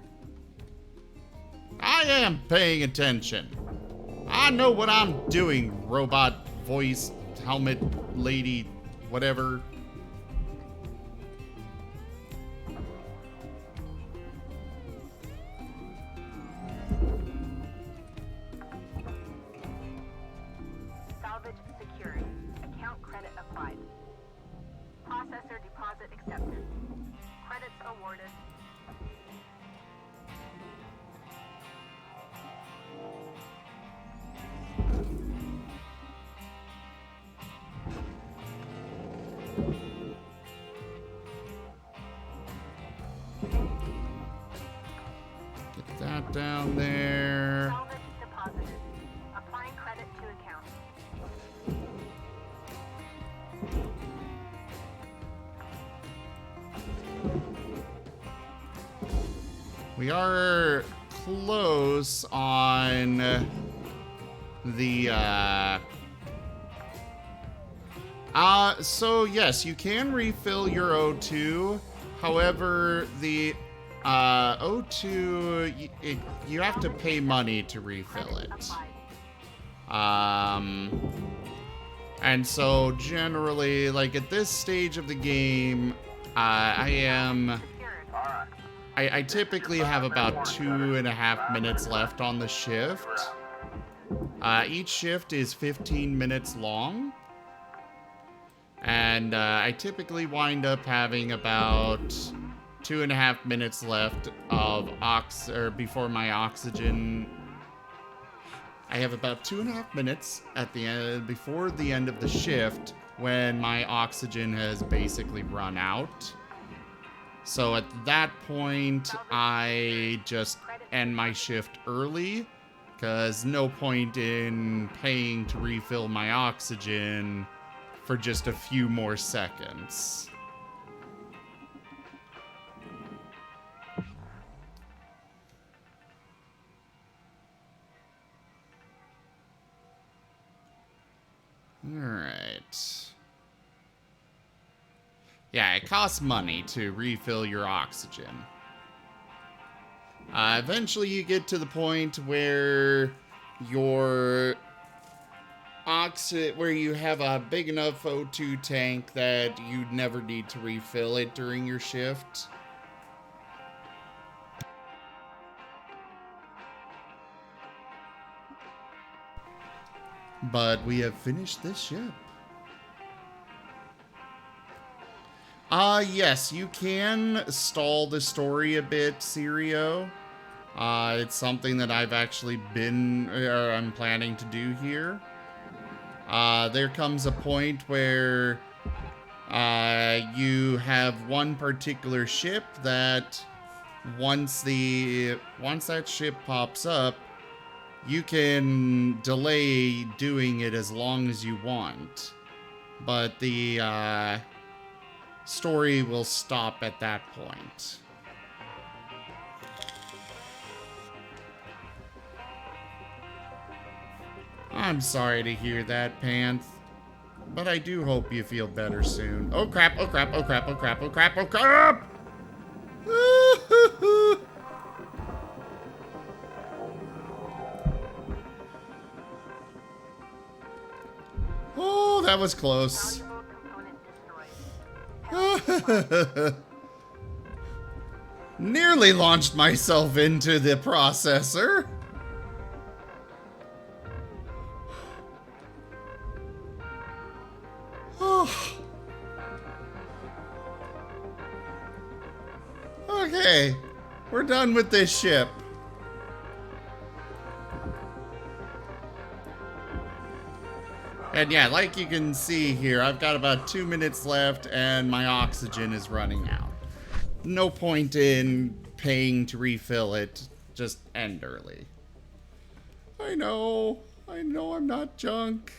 I am paying attention. I know what I'm doing, robot voice, helmet lady, whatever. Salvage secured. Account credit applied. Processor deposit accepted. Credits awarded. Get that down there. Salvage deposited. Applying credit to account. We are close on the, so yes, you can refill your O2. However, the, O2, you have to pay money to refill it. And so generally, like at this stage of the game, I typically have about 2.5 minutes left on the shift. Each shift is 15 minutes long. And I typically wind up having about 2.5 minutes left of before my oxygen. I have about 2.5 minutes at the end, before the end of the shift, when my oxygen has basically run out. So at that point, I just end my shift early, because no point in paying to refill my oxygen for just a few more seconds. Alright. Yeah, it costs money to refill your oxygen. Eventually you get to the point where your where you have a big enough O2 tank that you'd never need to refill it during your shift. But we have finished this ship. Yes, you can stall the story a bit, Sirio. It's something that I've actually I'm planning to do here. There comes a point where you have one particular ship that once that ship pops up, you can delay doing it as long as you want. But the story will stop at that point. I'm sorry to hear that, Panth. But I do hope you feel better soon. Oh crap, oh crap, oh crap, oh crap, oh crap, oh crap! Oh, that was close. Nearly launched myself into the processor. Oh. Okay, we're done with this ship. And yeah, like you can see here, I've got about 2 minutes left and my oxygen is running out. No point in paying to refill it. Just end early. I know I'm not junk.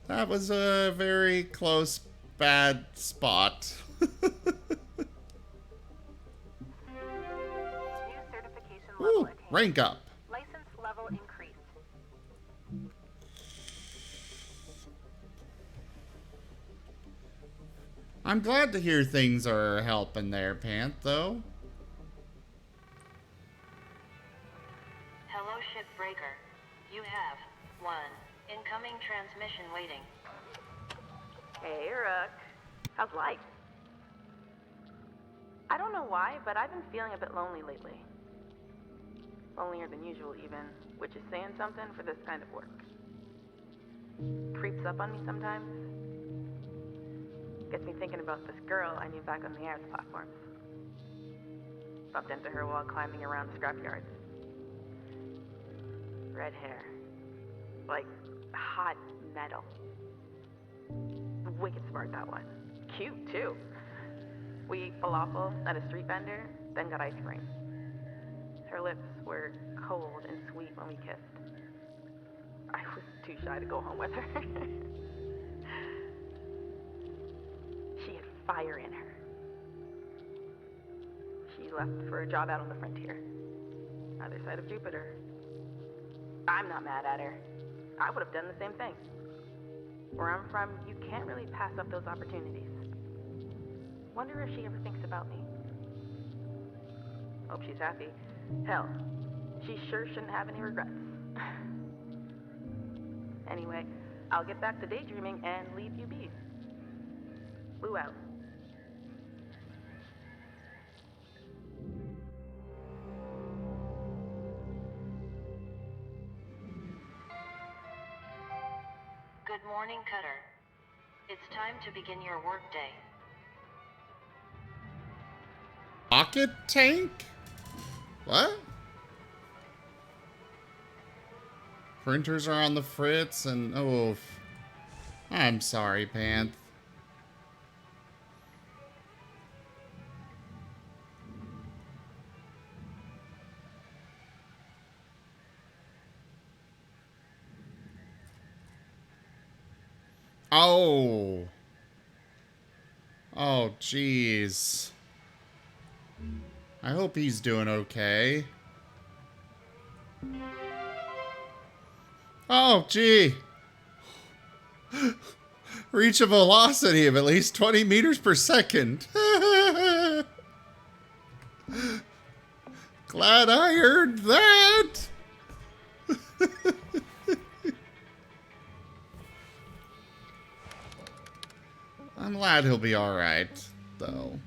That was a very close, bad spot. Ooh, rank up. License level increased. I'm glad to hear things are helping there, Pant, though. Hello, Shipbreaker. You have one incoming transmission waiting. Hey, Rook. How's life? I don't know why, but I've been feeling a bit lonely lately. Lonelier than usual, even, which is saying something for this kind of work. Creeps up on me sometimes. Gets me thinking about this girl I knew back on the Airs platforms. Bumped into her while climbing around the scrapyard. Red hair. Like hot metal. Wicked smart, that one. Cute, too. We ate falafel at a street vendor, then got ice cream. Her lips were cold and sweet when we kissed. I was too shy to go home with her. She had fire in her. She left for a job out on the frontier. Other side of Jupiter. I'm not mad at her. I would have done the same thing. Where I'm from, you can't really pass up those opportunities. Wonder if she ever thinks about me. Hope she's happy. Hell, she sure shouldn't have any regrets. Anyway, I'll get back to daydreaming and leave you be. Blue out. Good morning, Cutter. It's time to begin your workday. Rocket tank? What? Printers are on the fritz and oh, I'm sorry, Panth. Oh. Oh, jeez. I hope he's doing okay. Oh, gee. Reach a velocity of at least 20 meters per second. Glad I heard that. I'm glad he'll be alright, though.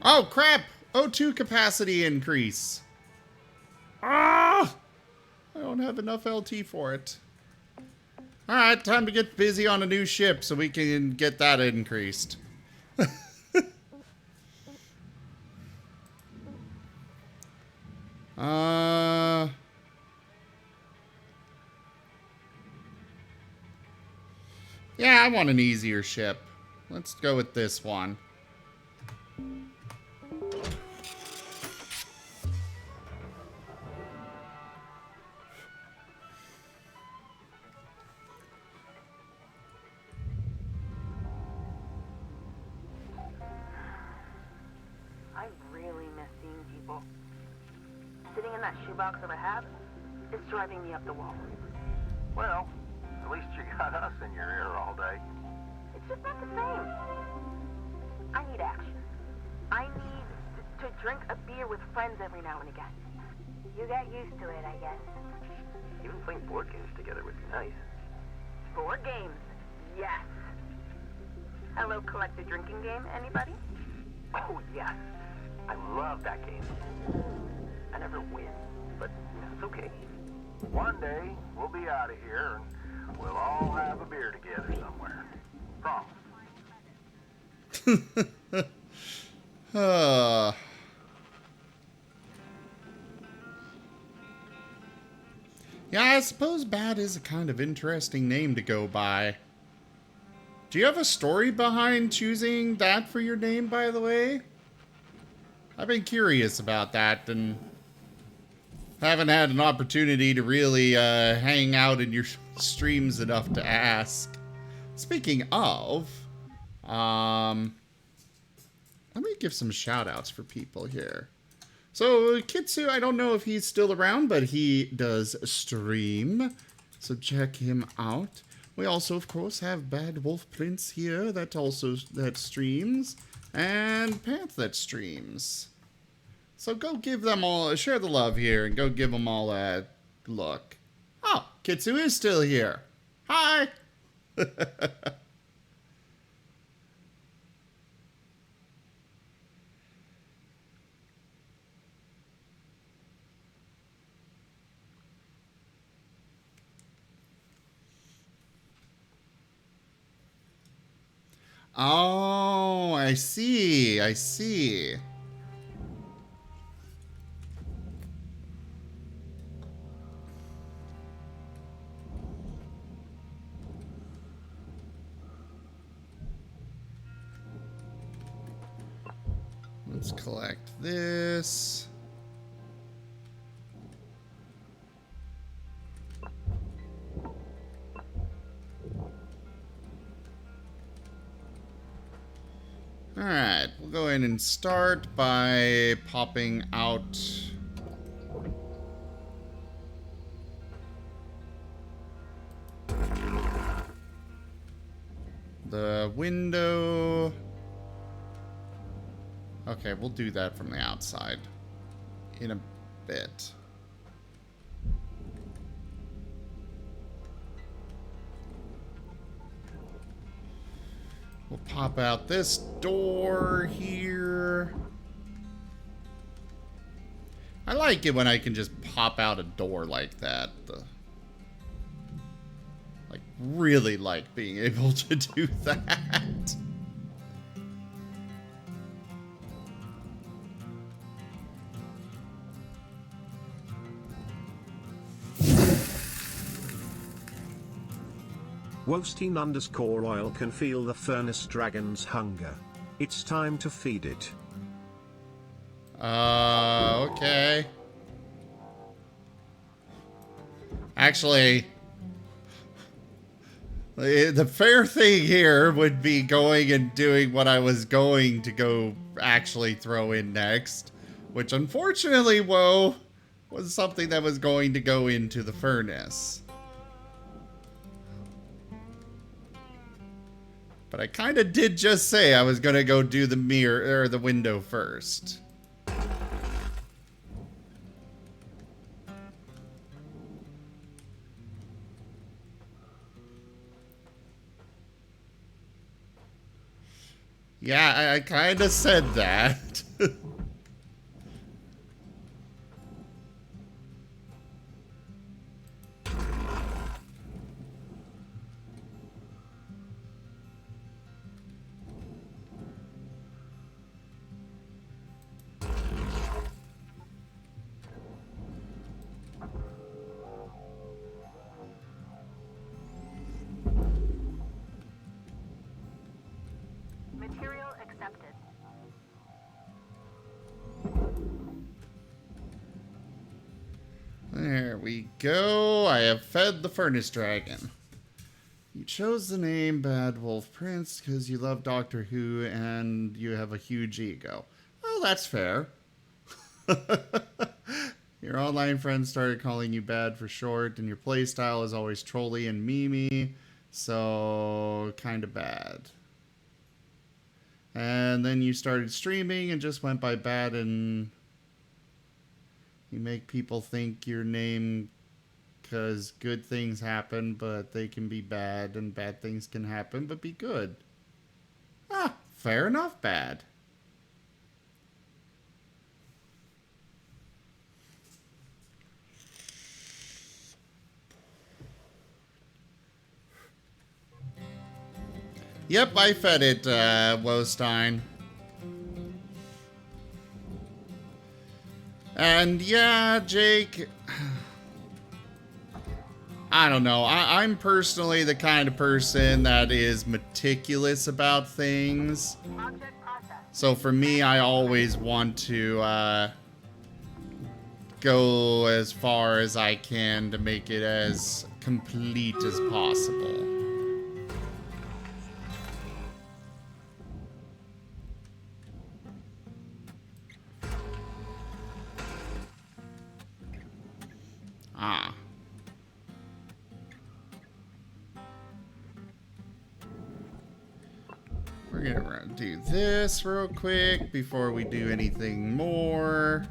Oh, crap! O2 capacity increase. Ah! I don't have enough LT for it. Alright, time to get busy on a new ship so we can get that increased. Yeah, I want an easier ship. Let's go with this one. I really miss seeing people. Sitting in that shoebox of a hab is driving me up the wall. Well, at least you got us in your ear all day. It's just not the same. I need action. I need to drink a beer with friends every now and again. You got used to it, I guess. Even playing board games together would be nice. Board games, yes. Hello, collective drinking game, anybody? Oh, yes. I love that game. I never win, but that's okay. One day, we'll be out of here, and we'll all have a beer together somewhere. Promise. Yeah, I suppose Bad is a kind of interesting name to go by. Do you have a story behind choosing that for your name, by the way? I've been curious about that, and haven't had an opportunity to really hang out in your streams enough to ask. Speaking of, let me give some shout outs for people here. So Kitsu, I don't know if he's still around, but he does stream, so check him out. We also, of course, have Bad Wolf Prince here that streams, and Panth that streams. So go give them all, share the love here, and go give them all a look. Oh, Kitsu is still here. Hi! Oh, I see. I see. Let's collect this. Alright, we'll go in and start by popping out the window. Okay, we'll do that from the outside in a bit. We'll pop out this door here. I like it when I can just pop out a door like that. Like, really like being able to do that. Wosteen_oil can feel the furnace dragon's hunger. It's time to feed it. Okay. Actually, the fair thing here would be going and doing what I was going to go actually throw in next, which unfortunately, whoa, was something that was going to go into the furnace. But I kind of did just say I was going to go do the mirror or the window first. Yeah, I kind of said that. Material accepted. There we go. I have fed the furnace dragon. You chose the name Bad Wolf Prince because you love Doctor Who and you have a huge ego. Oh, that's fair. Your online friends started calling you Bad for short, and your playstyle is always trolly and memey, so kinda bad. And then you started streaming and just went by Bad, and you make people think your name because good things happen, but they can be bad, and bad things can happen, but be good. Ah, fair enough, Bad. Yep, I fed it, Wostein. And yeah, Jake, I don't know. I'm personally the kind of person that is meticulous about things. Object processed. So for me, I always want to go as far as I can to make it as complete as possible. Ah. We're gonna do this real quick before we do anything more.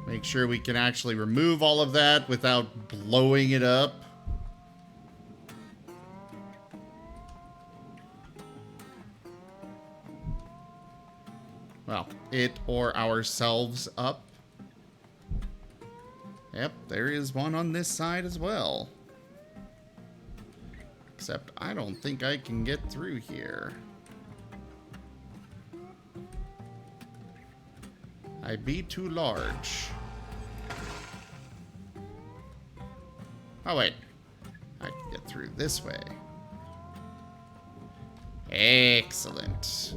Make sure we can actually remove all of that without blowing it up. Well, it or ourselves up. Yep, there is one on this side as well. Except I don't think I can get through here. I be too large. Oh wait, I can get through this way. Excellent.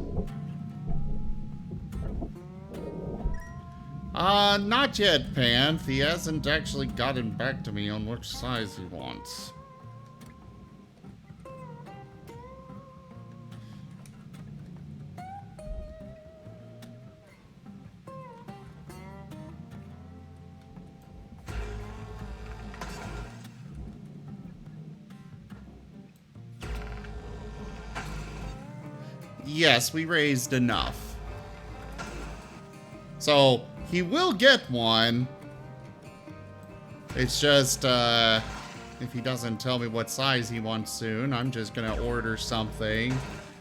Not yet, Panth. He hasn't actually gotten back to me on which size he wants. Yes, we raised enough. So, he will get one. It's just, if he doesn't tell me what size he wants soon, I'm just gonna order something,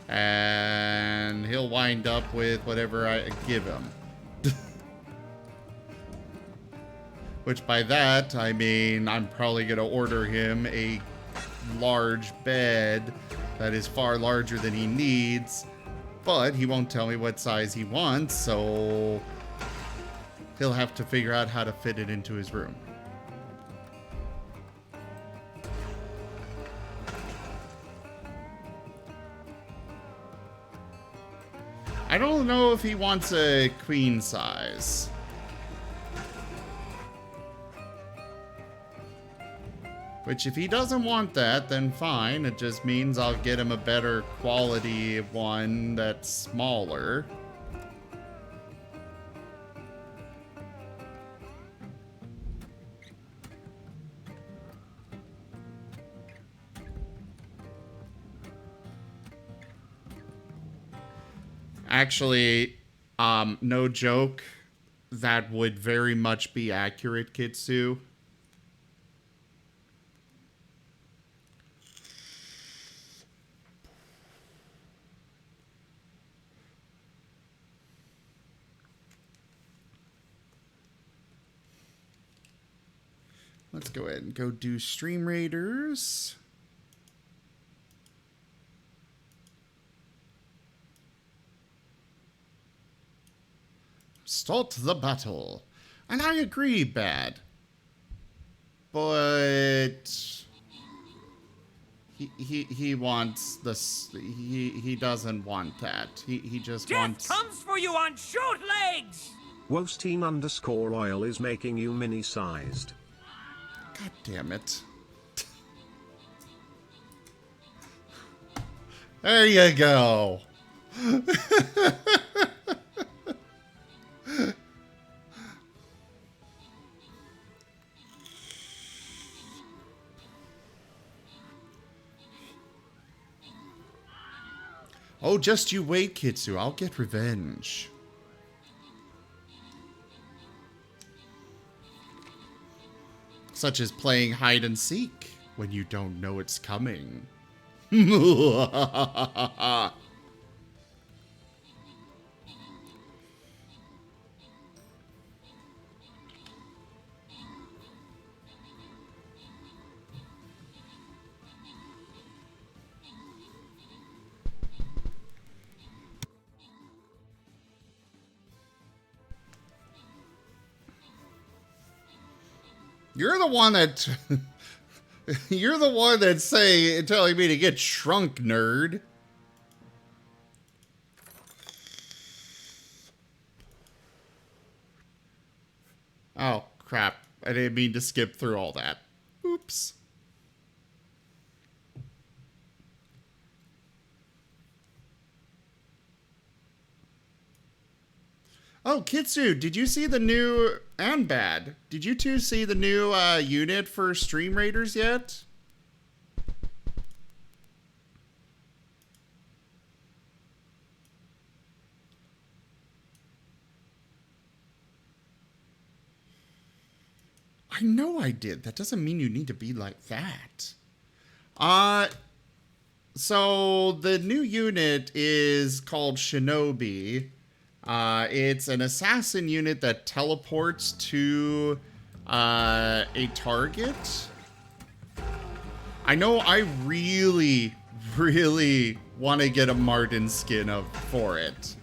and he'll wind up with whatever I give him. Which by that, I mean, I'm probably gonna order him a large bed that is far larger than he needs, but he won't tell me what size he wants, so he'll have to figure out how to fit it into his room. I don't know if he wants a queen size. Which, if he doesn't want that, then fine. It just means I'll get him a better quality one that's smaller. Actually, no joke, that would very much be accurate, Kitsu. Let's go ahead and go do Stream Raiders. Start the battle. And I agree, Bad. But he wants this. He doesn't want that. He just wants. Death comes for you on short legs. Wosteen_oil is making you mini-sized. God damn it. There you go. Oh, just you wait, Kitsu. I'll get revenge. Such as playing hide and seek when you don't know it's coming. You're the one that you're the one that's telling me to get shrunk, nerd. Oh, crap. I didn't mean to skip through all that. Oops. Oh, Kitsu, did you see the new, and Bad, did you two see the new unit for Stream Raiders yet? I know I did. That doesn't mean you need to be like that. So the new unit is called Shinobi. It's an assassin unit that teleports to a target. I know I really, really want to get a Marten skin for it.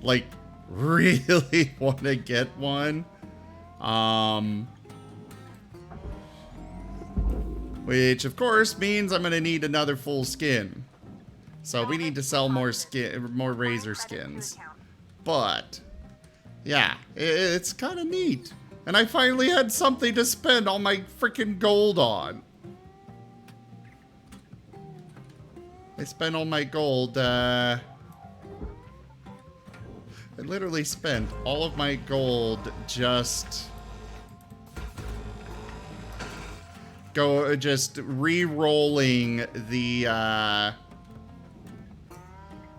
Like, really want to get one. Which, of course, means I'm going to need another full skin. So we need to sell more Razor skins. But, yeah, it's kind of neat. And I finally had something to spend all my freaking gold on. I spent all my gold, I literally spent all of my gold just re-rolling the,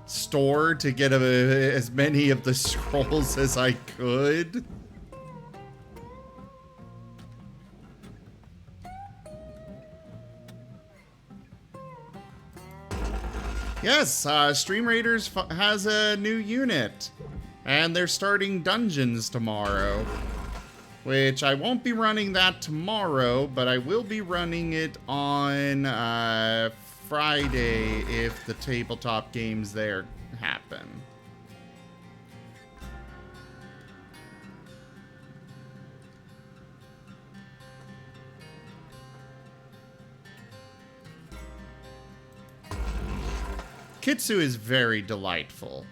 store to get as many of the scrolls as I could. Yes, Stream Raiders has a new unit, and they're starting dungeons tomorrow, which I won't be running that tomorrow, but I will be running it on Friday if the tabletop games there happen. Kitsu is very delightful.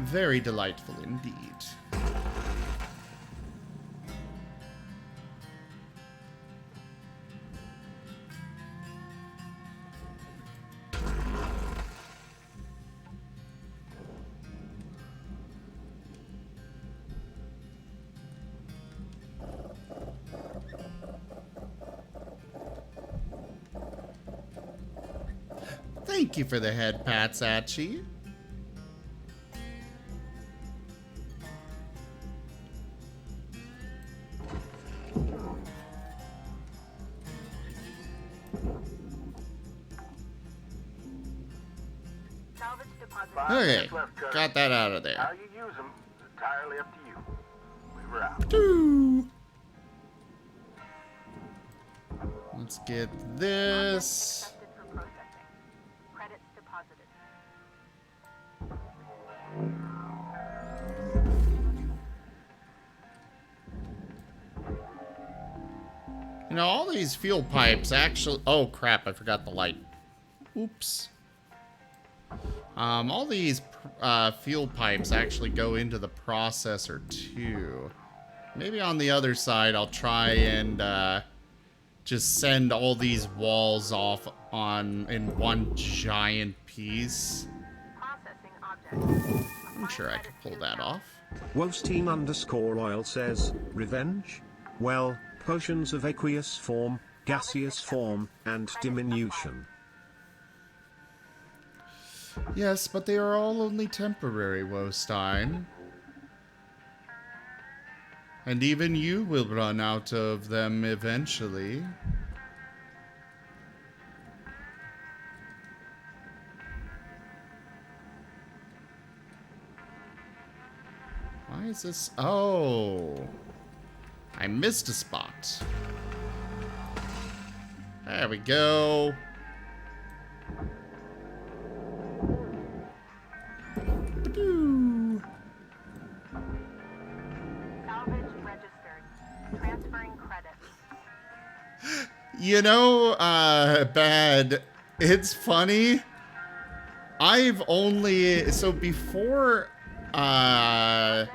Very delightful indeed. Thank you for the head pats, Achi. Okay, got that out of there. How you use them is entirely up to you. Doo. Let's get this. Accepted for processing. Credits deposited. You know, all these fuel pipes actually... Oh, crap, I forgot the light. Oops. All these fuel pipes actually go into the processor, too. Maybe on the other side, I'll try and just send all these walls off in one giant piece. Processing object. I'm sure I could pull that off. Wolstein_oil says, revenge? Well, potions of aqueous form, gaseous form, and diminution. Yes, but they are all only temporary, Wostein. And even you will run out of them eventually. Why is this? Oh, I missed a spot. There we go. Salvage registered. Transferring credits. You know, Bad, it's funny. I've only, so before, for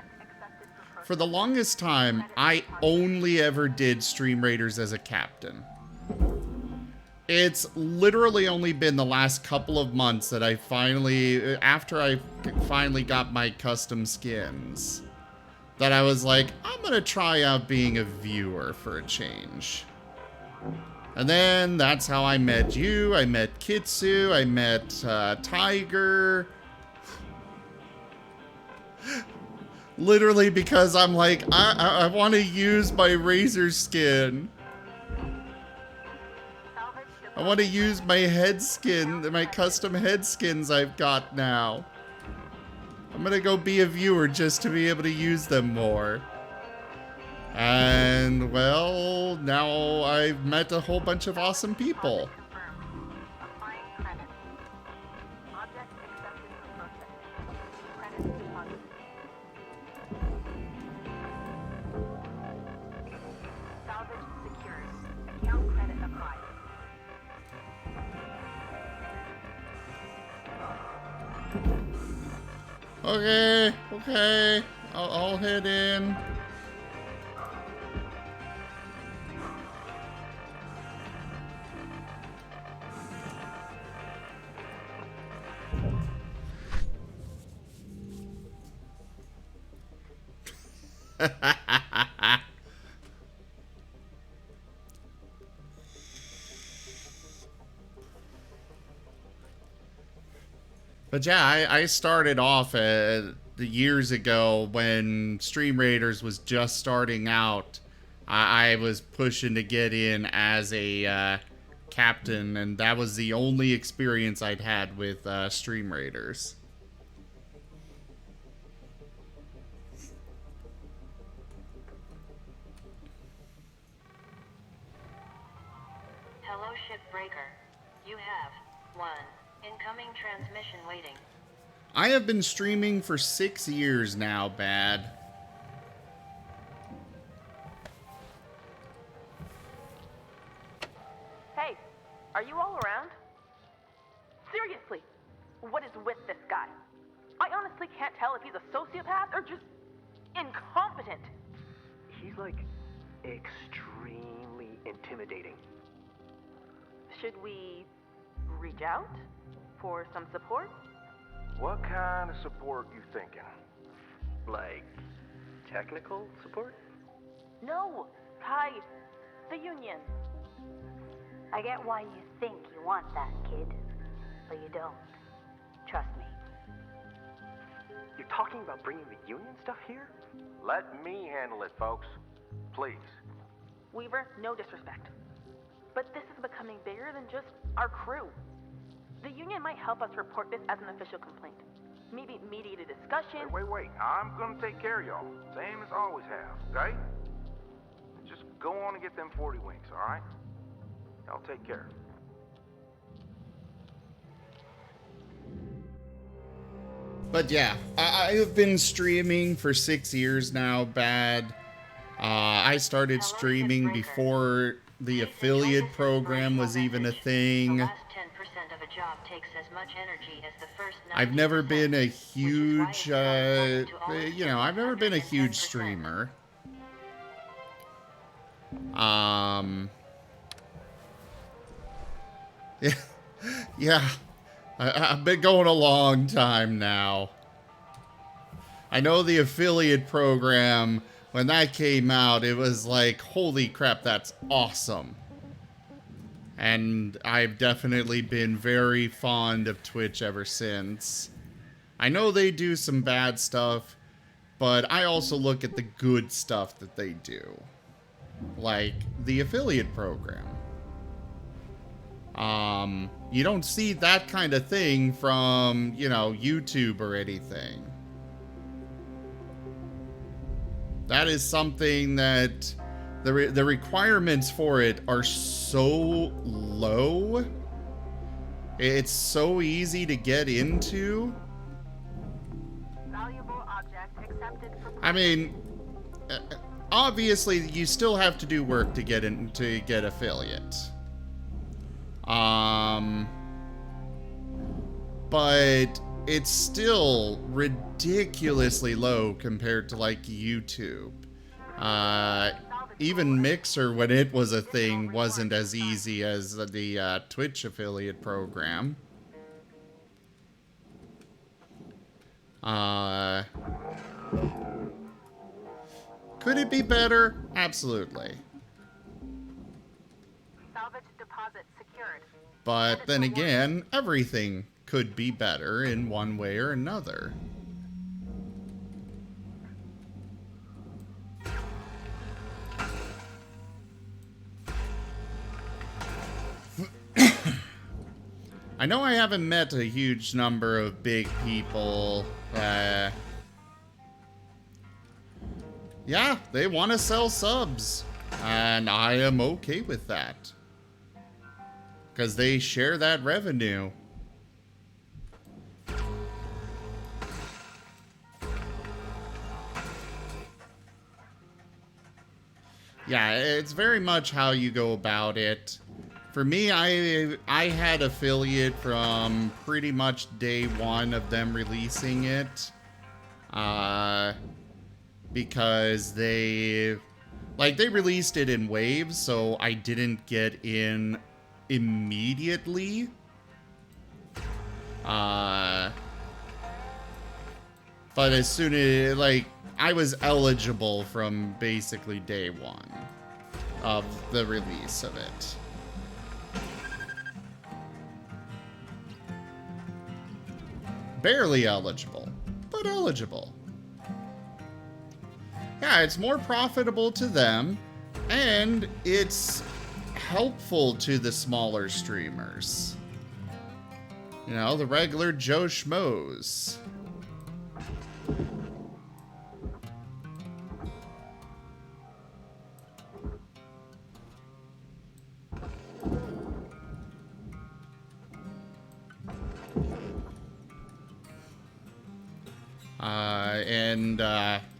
the longest time, I only ever did Stream Raiders as a captain. It's literally only been the last couple of months that I finally, after I finally got my custom skins, that I was like, I'm gonna try out being a viewer for a change. And then that's how I met you, I met Kitsu, I met Tiger. Literally because I'm like, I want to use my Razor skin. I want to use my head skin, my custom head skins I've got now. I'm gonna go be a viewer just to be able to use them more. And, well, now I've met a whole bunch of awesome people. Okay, okay, I'll head in. But yeah, I started off years ago when Stream Raiders was just starting out. I was pushing to get in as a captain, and that was the only experience I'd had with Stream Raiders. Hello, Shipbreaker. You have 1 incoming transmission waiting. I have been streaming for 6 years now, Bad. Hey, are you all around? Seriously, what is with this guy? I honestly can't tell if he's a sociopath or just incompetent. He's like extremely intimidating. Should we reach out for some support? What kind of support you thinking? Like technical support? No, Kai, the Union. I get why you think you want that, kid, but you don't. Trust me. You're talking about bringing the Union stuff here? Let me handle it, folks. Please. Weaver, no disrespect, but this is becoming bigger than just our crew. The Union might help us report this as an official complaint. Mediate a discussion. Wait. I'm gonna take care of y'all. Same as always have, okay? Just go on and get them 40 winks, alright? Y'all take care. But yeah, I've been streaming for 6 years now, bad. I started streaming before the affiliate program was even a thing. I've never been a huge, I've never been a huge streamer. Yeah, I've been going a long time now. I know the affiliate program, when that came out, it was like, holy crap, that's awesome. And I've definitely been very fond of Twitch ever since. I know they do some bad stuff, but I also look at the good stuff that they do. Like the affiliate program. You don't see that kind of thing from, YouTube or anything. That is something that the requirements for it are so low. It's so easy to get into. Valuable object accepted for... I mean, obviously you still have to do work to get affiliate. But it's still ridiculously low compared to like YouTube. Even Mixer, when it was a thing, wasn't as easy as the Twitch affiliate program. Could it be better? Absolutely. Salvage deposit secured. But then again, everything could be better in one way or another. I know I haven't met a huge number of big people. Yeah, they want to sell subs. And I am okay with that. Because they share that revenue. Yeah, it's very much how you go about it. For me, I had affiliate from pretty much day one of them releasing it. Because they released it in waves, so I didn't get in immediately. But as soon as, I was eligible from basically day one of the release of it. Barely eligible, but eligible. Yeah, it's more profitable to them, and it's helpful to the smaller streamers. You know, the regular Joe Schmoes.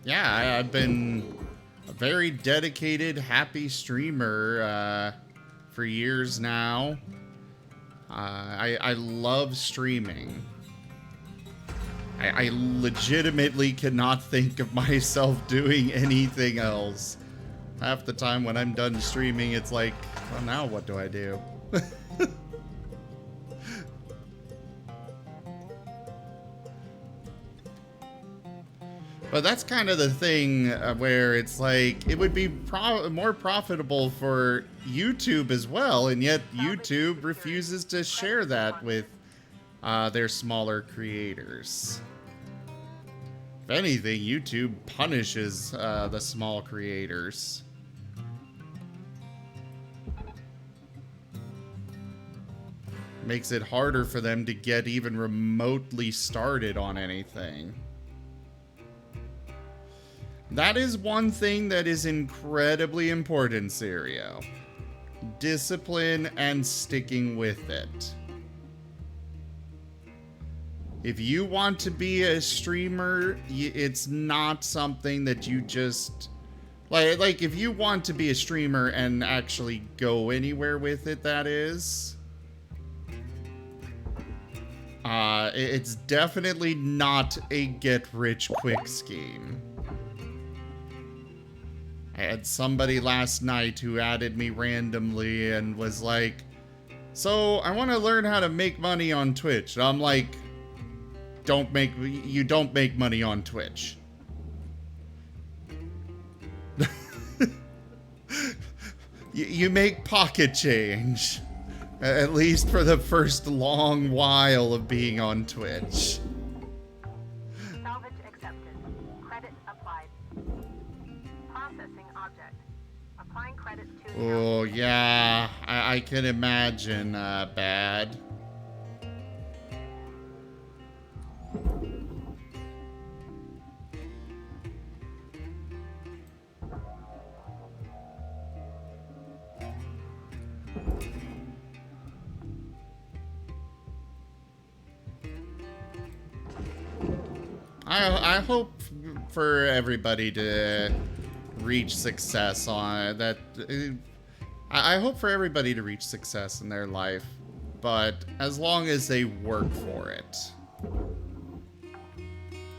Yeah, I've been a very dedicated, happy streamer for years now. I love streaming. I legitimately cannot think of myself doing anything else. Half the time when I'm done streaming, it's like, well, now what do I do? But that's kind of the thing where it's like, it would be more profitable for YouTube as well, and yet YouTube refuses to share that with their smaller creators. If anything, YouTube punishes the small creators. makes it harder for them to get even remotely started on anything. That is one thing that is incredibly important, Sirio. Discipline and sticking with it. If you want to be a streamer, it's not something that you just... Like, if you want to be a streamer and actually go anywhere with it, that is... it's definitely not a get-rich-quick scheme. I had somebody last night who added me randomly and was like, so, I want to learn how to make money on Twitch. And I'm like... You don't make money on Twitch. You make pocket change. At least for the first long while of being on Twitch. Salvage accepted. Credit applied. Processing object. Applying credits to... Oh, yeah. I can imagine, bad. I hope for everybody to reach success on that. I hope for everybody to reach success in their life, but as long as they work for it.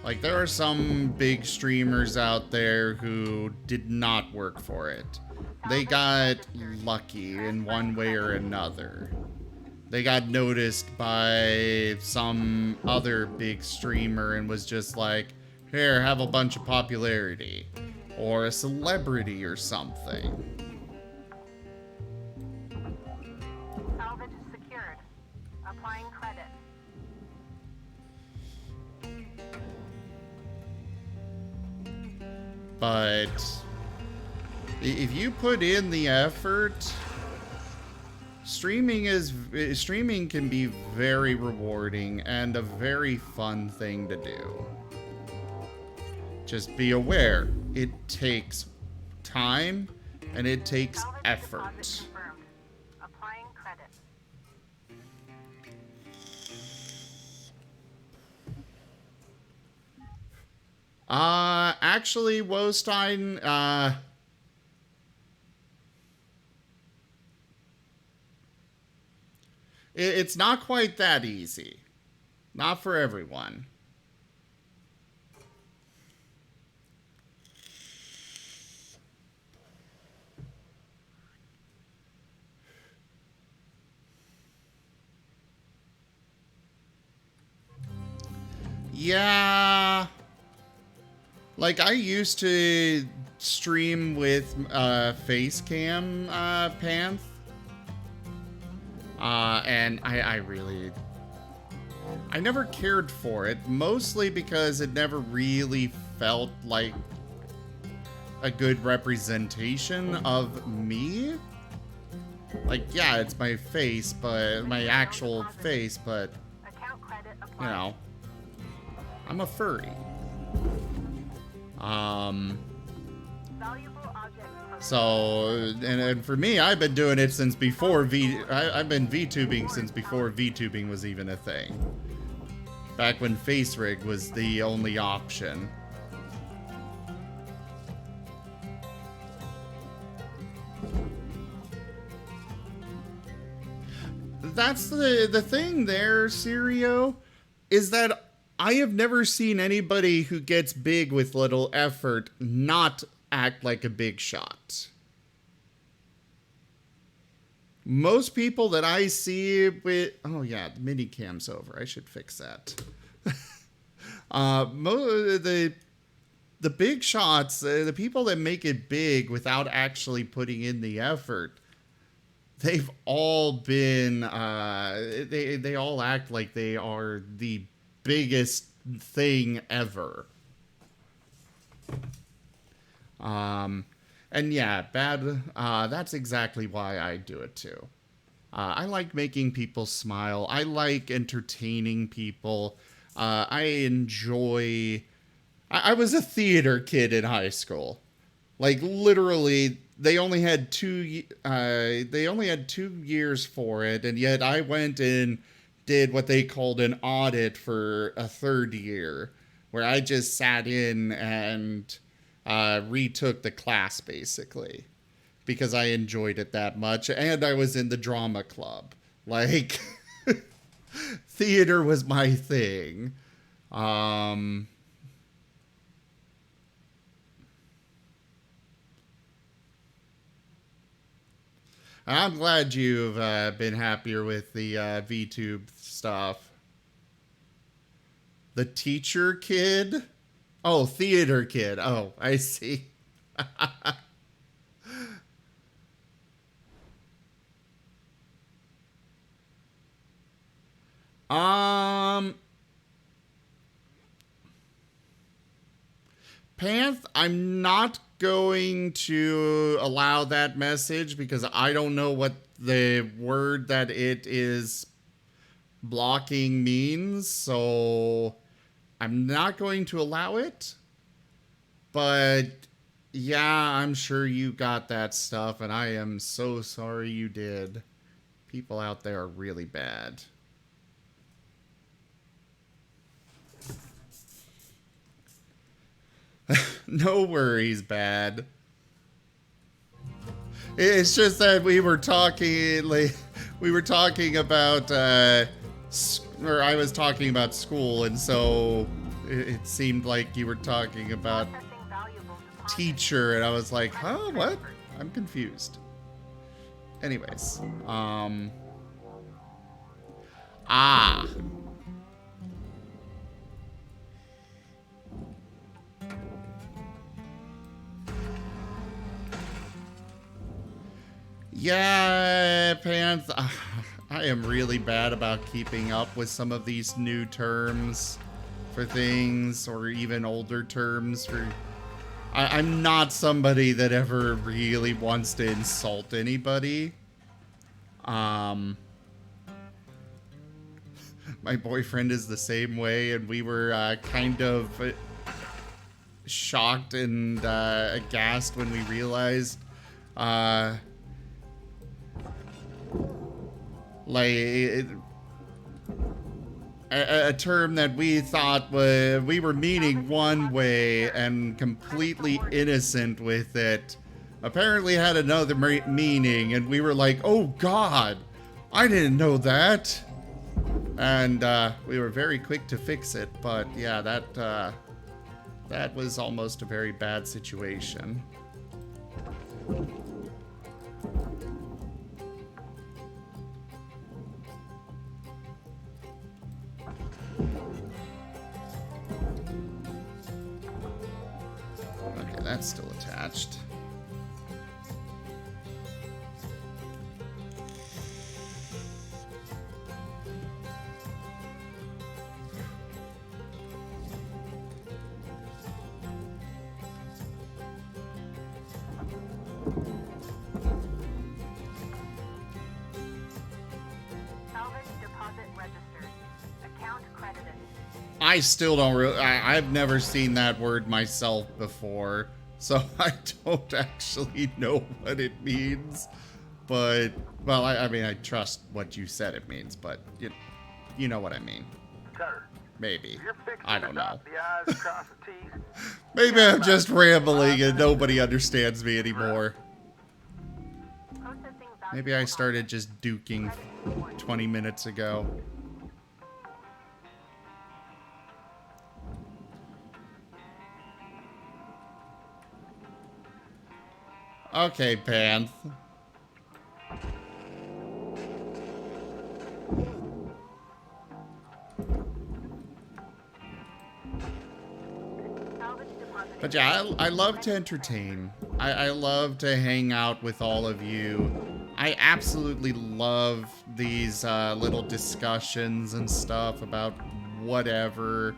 Like, there are some big streamers out there who did not work for it. They got lucky in one way or another. They got noticed by some other big streamer and was just like, here, have a bunch of popularity. Or a celebrity or something. Salvage secured. Applying credit. But if you put in the effort, streaming can be very rewarding and a very fun thing to do. Just be aware, it takes time and it takes effort. Applying credit. Actually, Wostein, it's not quite that easy. Not for everyone. Yeah. Like, I used to stream with face cam Panth. And I never cared for it, mostly because it never really felt like a good representation of me. Like, yeah, it's my face, but my actual face, but, you know, I'm a furry. So, and for me, I've been doing it since before I've been VTubing since before VTubing was even a thing. Back when face rig was the only option. That's the thing there, Sirio, is that I have never seen anybody who gets big with little effort not act like a big shot. Most people that I see with... Oh yeah, the mini cam's over. I should fix that. The big shots, the people that make it big without actually putting in the effort, they've all been... they all act like they are the biggest thing ever. And yeah, bad, that's exactly why I do it too. I like making people smile. I like entertaining people. I enjoy... I was a theater kid in high school. Like, literally, they only had 2 years for it, and yet I went and did what they called an audit for a third year, where I just sat in and retook the class, basically, because I enjoyed it that much, and I was in the drama club. Like, theater was my thing. I'm glad you've been happier with the VTube stuff. The teacher kid? Oh, theater kid. Oh, I see. Panth, I'm not going to allow that message because I don't know what the word that it is blocking means, so I'm not going to allow it. But yeah, I'm sure you got that stuff, and I am so sorry you did. People out there are really bad. No worries, bad. It's just that we were talking, like, about, or I was talking about school, and so it seemed like you were talking about teacher, and I was like, huh, what? I'm confused. Anyways, yeah, Pants, I am really bad about keeping up with some of these new terms for things, or even older terms for... I'm not somebody that ever really wants to insult anybody. My boyfriend is the same way, and we were kind of shocked and aghast when we realized like a term that we thought we were meaning one way and completely innocent with it apparently had another meaning, and we were like, oh god, I didn't know that. And we were very quick to fix it, but yeah, that was almost a very bad situation. Okay, that's still attached. I still don't really... I've never seen that word myself before, so I don't actually know what it means. But, well, I mean, I trust what you said it means, but you know what I mean. Sir, maybe. You're fixing I don't know. The I's, cross the T's. Maybe I'm just rambling and nobody understands me anymore. Maybe I started just duking 20 minutes ago. Okay, Panth. But yeah, I love to entertain. I love to hang out with all of you. I absolutely love these little discussions and stuff about whatever.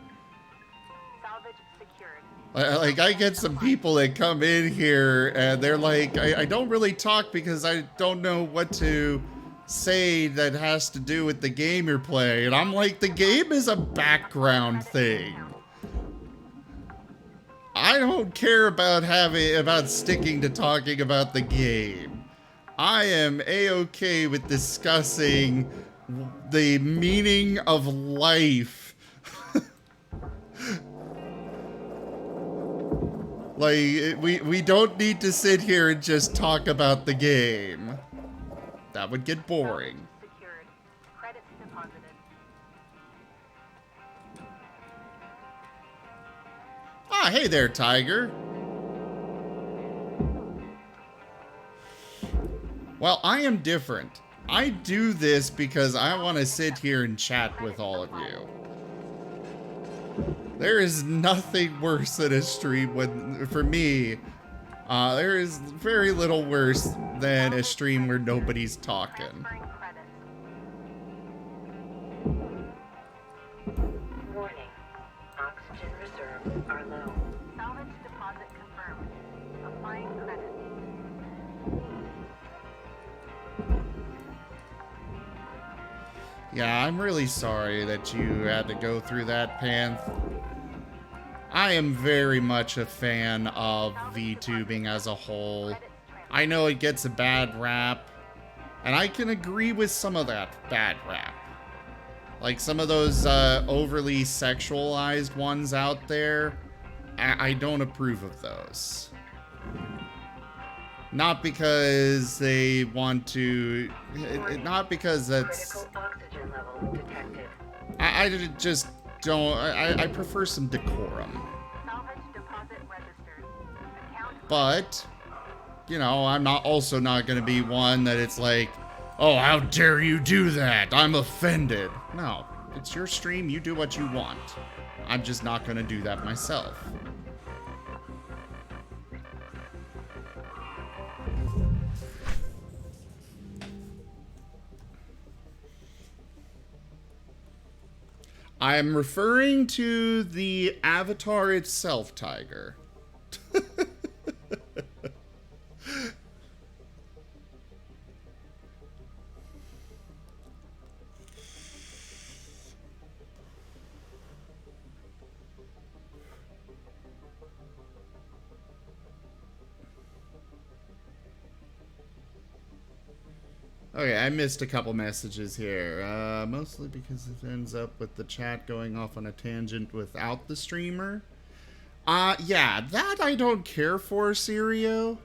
Like, I get some people that come in here and they're like, I don't really talk because I don't know what to say that has to do with the game you're playing. And I'm like, the game is a background thing. I don't care about sticking to talking about the game. I am a-okay with discussing the meaning of life. Like, we don't need to sit here and just talk about the game. That would get boring. Secured. Credits deposited. Ah, hey there, Tiger. Well, I am different. I do this because I want to sit here and chat with all of you. There is nothing worse than a stream when, for me, there is very little worse than a stream where nobody's talking. Warning. Oxygen reserves are low. Salvage deposit confirmed. Applying credits. Yeah, I'm really sorry that you had to go through that, Panth. I am very much a fan of VTubing as a whole. I know it gets a bad rap, and I can agree with some of that bad rap. Like some of those overly sexualized ones out there, I don't approve of those. Not because they want to, not because that's, Critical oxygen level detected. I just don't, I prefer some decorum. Salvage deposit registered. Account. But, you know, I'm also not going to be one that it's like, oh, how dare you do that? I'm offended. No, it's your stream. You do what you want. I'm just not going to do that myself. I'm referring to the avatar itself, Tiger. Okay, I missed a couple messages here. Mostly because it ends up with the chat going off on a tangent without the streamer. Yeah, that I don't care for, Sirio.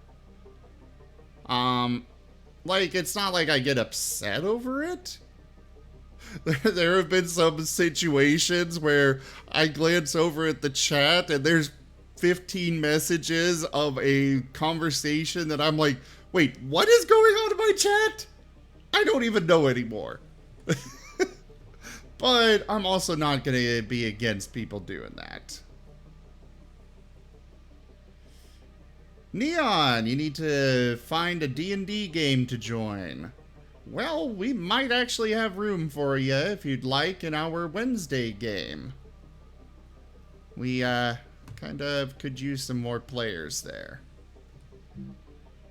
Like, it's not like I get upset over it. There have been some situations where I glance over at the chat and there's 15 messages of a conversation that I'm like, wait, what is going on in my chat? I don't even know anymore. But I'm also not going to be against people doing that. Neon, you need to find a D&D game to join. Well, we might actually have room for you if you'd like in our Wednesday game. We kind of could use some more players there.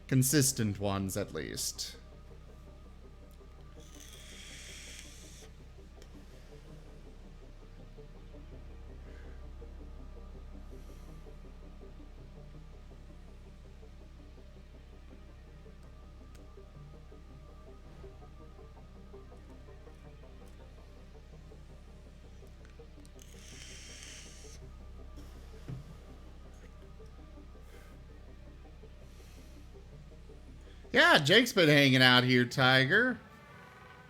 Consistent ones, at least. Yeah, Jake's been hanging out here, Tiger.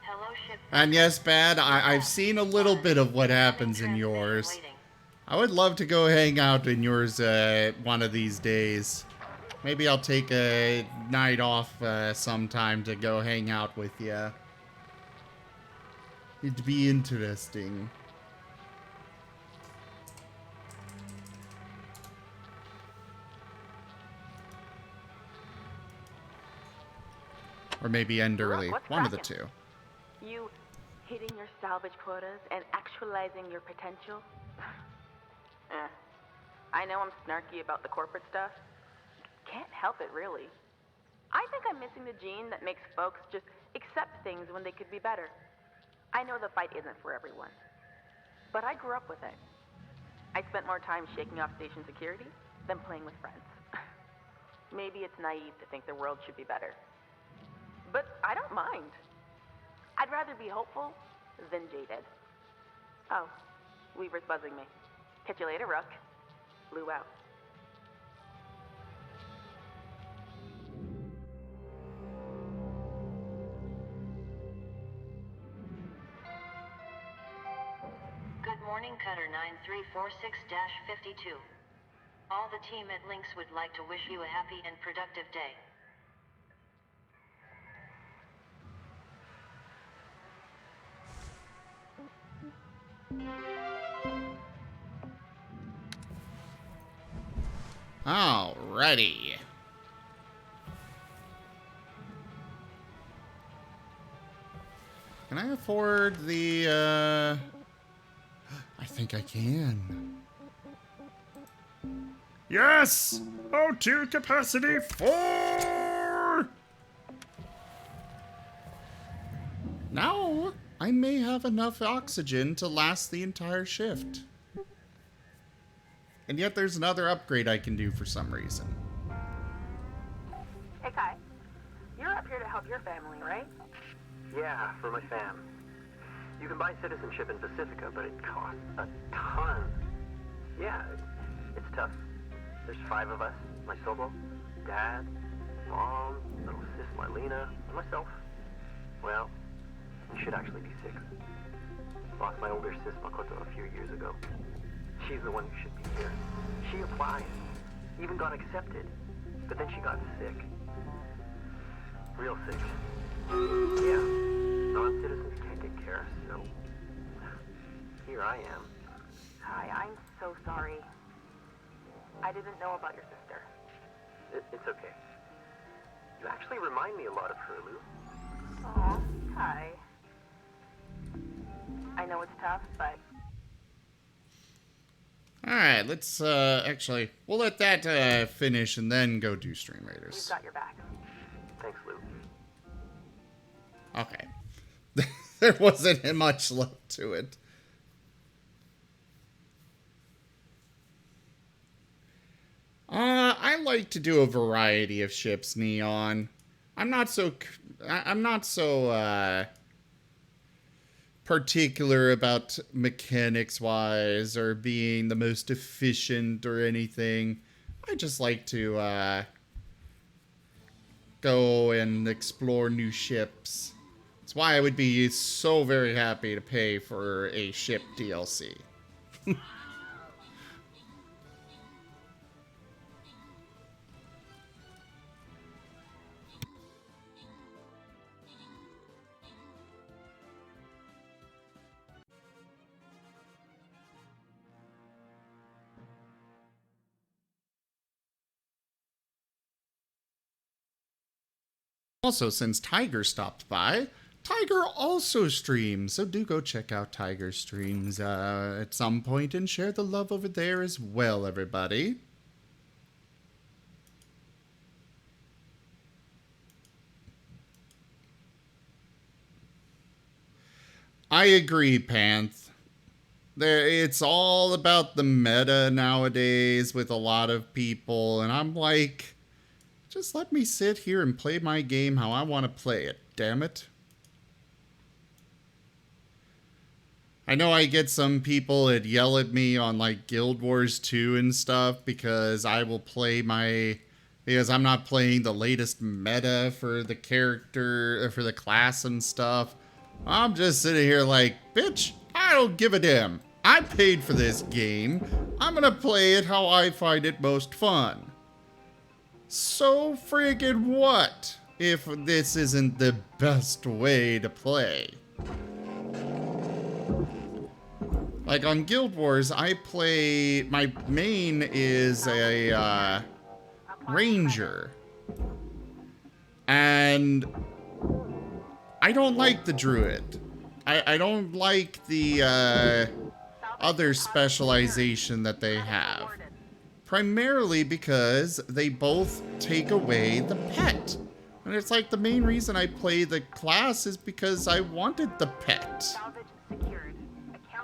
Hello, ship. And yes, Bad, I've seen a little bit of what happens in yours. I would love to go hang out in yours one of these days. Maybe I'll take a night off sometime to go hang out with you. It'd be interesting. Or maybe end early. One of the two. You hitting your salvage quotas and actualizing your potential? I know I'm snarky about the corporate stuff. Can't help it, really. I think I'm missing the gene that makes folks just accept accept things when they could be better. I know the fight isn't for everyone, but I grew up with it. I spent more time shaking off station security than playing with friends. Maybe it's naive to think the world should be better, but I don't mind. I'd rather be hopeful than jaded. Oh, Weaver's buzzing me. Catch you later, Rook. Lou out. Good morning, Cutter 9346-52. All the team at Lynx would like to wish you a happy and productive day. Alrighty. Can I afford the, I think I can. Yes! O2 capacity 4! Now, I may have enough oxygen to last the entire shift. And yet there's another upgrade I can do for some reason. Hey, Kai. You're up here to help your family, right? Yeah, for my fam. You can buy citizenship in Pacifica, but it costs a ton. Yeah, it's tough. There's 5 of us. My solo, Dad, Mom, little sis Marlena, and myself. Well, I should actually be 6. Lost my older sis Makoto a few years ago. She's the one who should be here. She applied, even got accepted, but then she got sick. Real sick. Yeah, non-citizens can't get care, so here I am. Hi, I'm so sorry. I didn't know about your sister. It's okay. You actually remind me a lot of her, Lou. Aw, hi. I know it's tough, but... Alright, let's, actually, we'll let that, finish and then go do Stream We've Raiders. got your back. Thanks, Lou. Okay. There wasn't much left to it. I like to do a variety of ships, Neon. I'm not so particular about mechanics-wise or being the most efficient or anything. I just like to go and explore new ships. That's why I would be so very happy to pay for a ship DLC. Also, since Tiger stopped by, Tiger also streams, so do go check out Tiger's streams at some point and share the love over there as well, everybody. I agree, Panth. It's all about the meta nowadays with a lot of people, and I'm like... just let me sit here and play my game how I want to play it, damn it. I know I get some people that yell at me on like Guild Wars 2 and stuff because I will play because I'm not playing the latest meta for the character, for the class and stuff. I'm just sitting here like, bitch, I don't give a damn. I paid for this game. I'm gonna play it how I find it most fun. So friggin' what if this isn't the best way to play? Like on Guild Wars, I play, my main is a ranger. And I don't like the druid. I don't like the other specialization that they have. Primarily because they both take away the pet. And it's like the main reason I play the class is because I wanted the pet.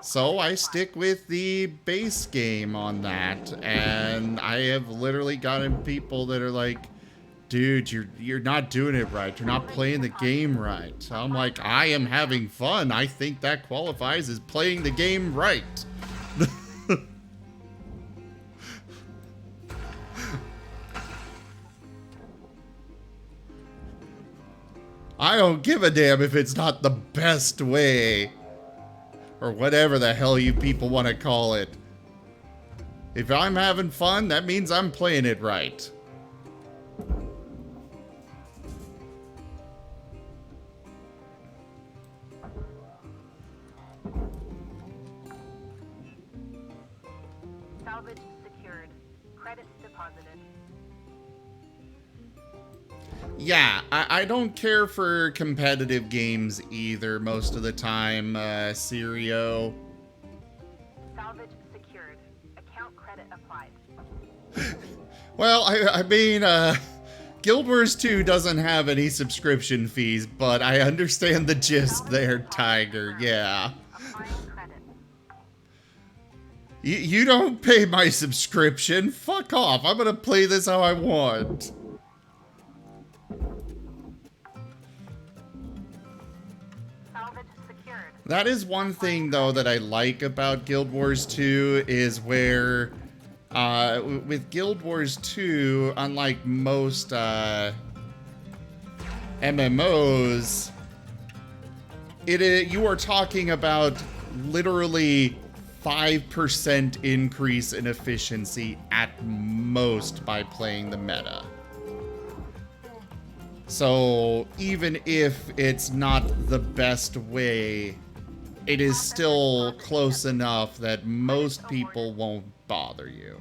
So I stick with the base game on that. And I have literally gotten people that are like, dude, you're not doing it right. You're not playing the game right. So I'm like, I am having fun. I think that qualifies as playing the game right. I don't give a damn if it's not the best way. Or whatever the hell you people want to call it. If I'm having fun, that means I'm playing it right. Salvage secured. Credits deposited. Yeah, I don't care for competitive games either most of the time, Sirio. Salvage secured. Account credit applied. Well, I mean, Guild Wars 2 doesn't have any subscription fees, but I understand the gist there, Tiger, yeah. You don't pay my subscription. Fuck off. I'm gonna play this how I want. That is one thing, though, that I like about Guild Wars 2 is where, with Guild Wars 2, unlike most MMOs, you are talking about literally 5% increase in efficiency at most by playing the meta. So even if it's not the best way, it is still close enough that most people won't bother you.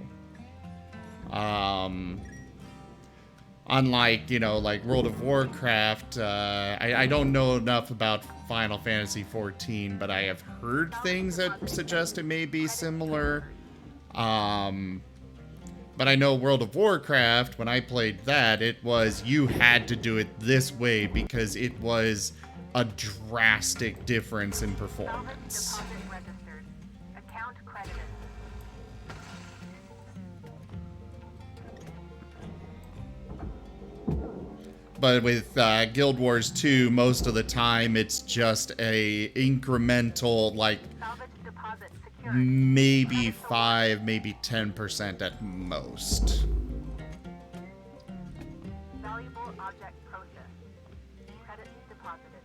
Unlike, you know, like World of Warcraft, I don't know enough about Final Fantasy XIV, but I have heard things that suggest it may be similar. But I know World of Warcraft, when I played that, it was you had to do it this way because it was a drastic difference in performance. But with Guild Wars 2, most of the time it's just a incremental, like, maybe 5, maybe 10% at most. Valuable object processed. Credits deposited.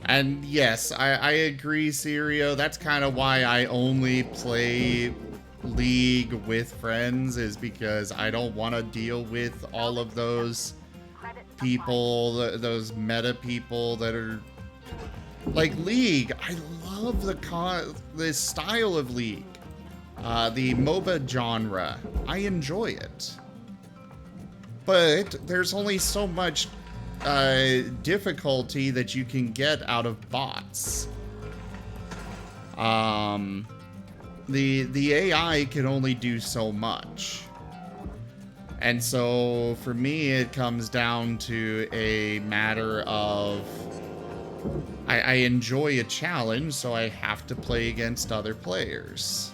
And yes, I agree, Sirio. That's kind of why I only play League with friends, is because I don't want to deal with all of those people, those meta people that are like League. I love the style of League, the MOBA genre. I enjoy it, but there's only so much difficulty that you can get out of bots. The AI can only do so much. And so for me, it comes down to a matter of I enjoy a challenge, so I have to play against other players.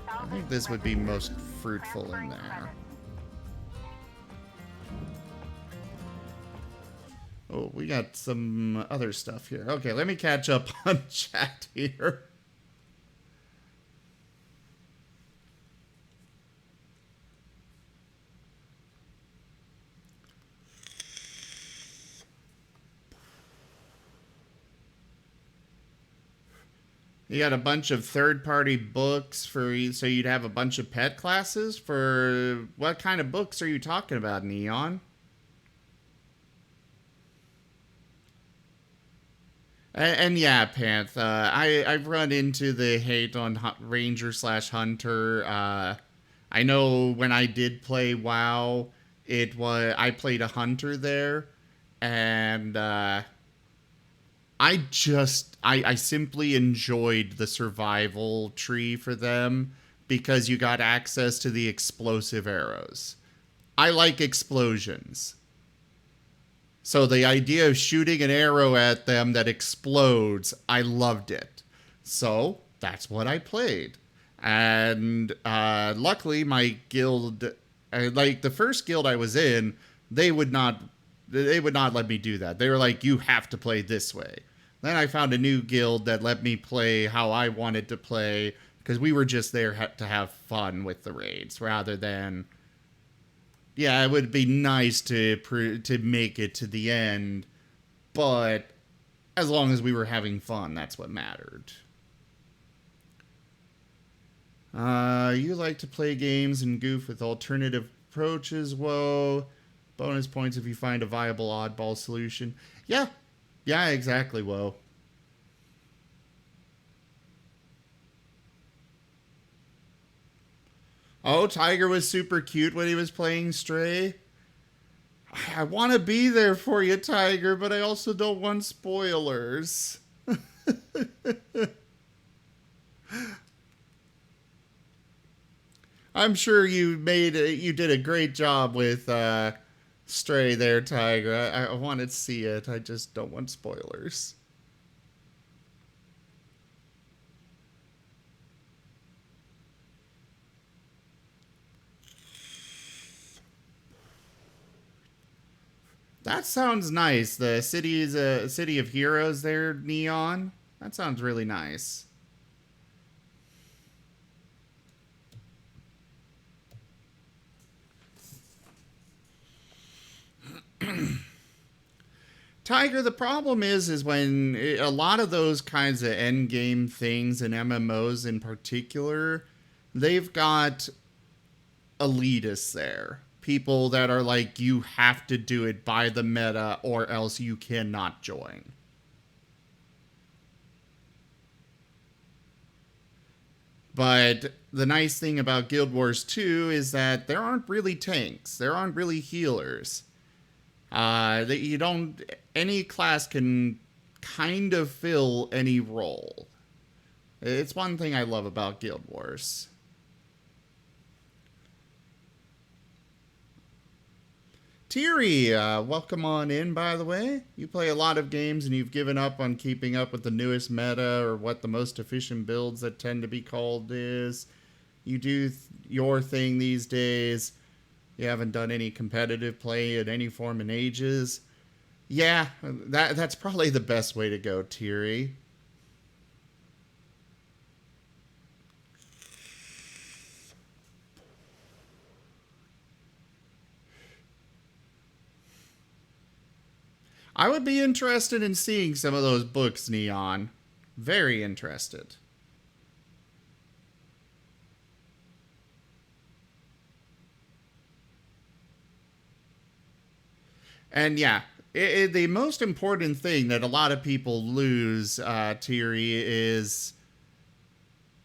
I think this would be most fruitful in there. Oh, we got some other stuff here. Okay, let me catch up on chat here. You got a bunch of third-party books for, so you'd have a bunch of pet classes? For what kind of books are you talking about, Neon? And yeah, Panth, I've run into the hate on Ranger/Hunter. I know when I did play WoW, I played a Hunter there, and I simply enjoyed the survival tree for them because you got access to the explosive arrows. I like explosions. So the idea of shooting an arrow at them that explodes, I loved it. So that's what I played. And luckily my guild, like the first guild I was in, they would not let me do that. They were like, you have to play this way. Then I found a new guild that let me play how I wanted to play, because we were just there to have fun with the raids rather than... Yeah, it would be nice to make it to the end, but as long as we were having fun, that's what mattered. You like to play games and goof with alternative approaches. Whoa. Bonus points if you find a viable oddball solution. Yeah. Yeah, exactly, whoa. Oh, Tiger was super cute when he was playing Stray. I want to be there for you, Tiger, but I also don't want spoilers. I'm sure you did a great job with Stray there, Tiger. I wanted to see it. I just don't want spoilers. That sounds nice. The city is a city of heroes there, Neon. That sounds really nice. Tiger, the problem is when a lot of those kinds of end game things and MMOs in particular, they've got elitists there. People that are like, you have to do it by the meta or else you cannot join. But the nice thing about Guild Wars 2 is that there aren't really tanks. There aren't really healers. Any class can kind of fill any role. It's one thing I love about Guild Wars. Tiri, welcome on in, by the way. You play a lot of games and you've given up on keeping up with the newest meta or what the most efficient builds that tend to be called is. You do your thing these days. You haven't done any competitive play in any form in ages. Yeah, that's probably the best way to go, Tiri. I would be interested in seeing some of those books, Neon. Very interested. And yeah, the most important thing that a lot of people lose, Thierry, is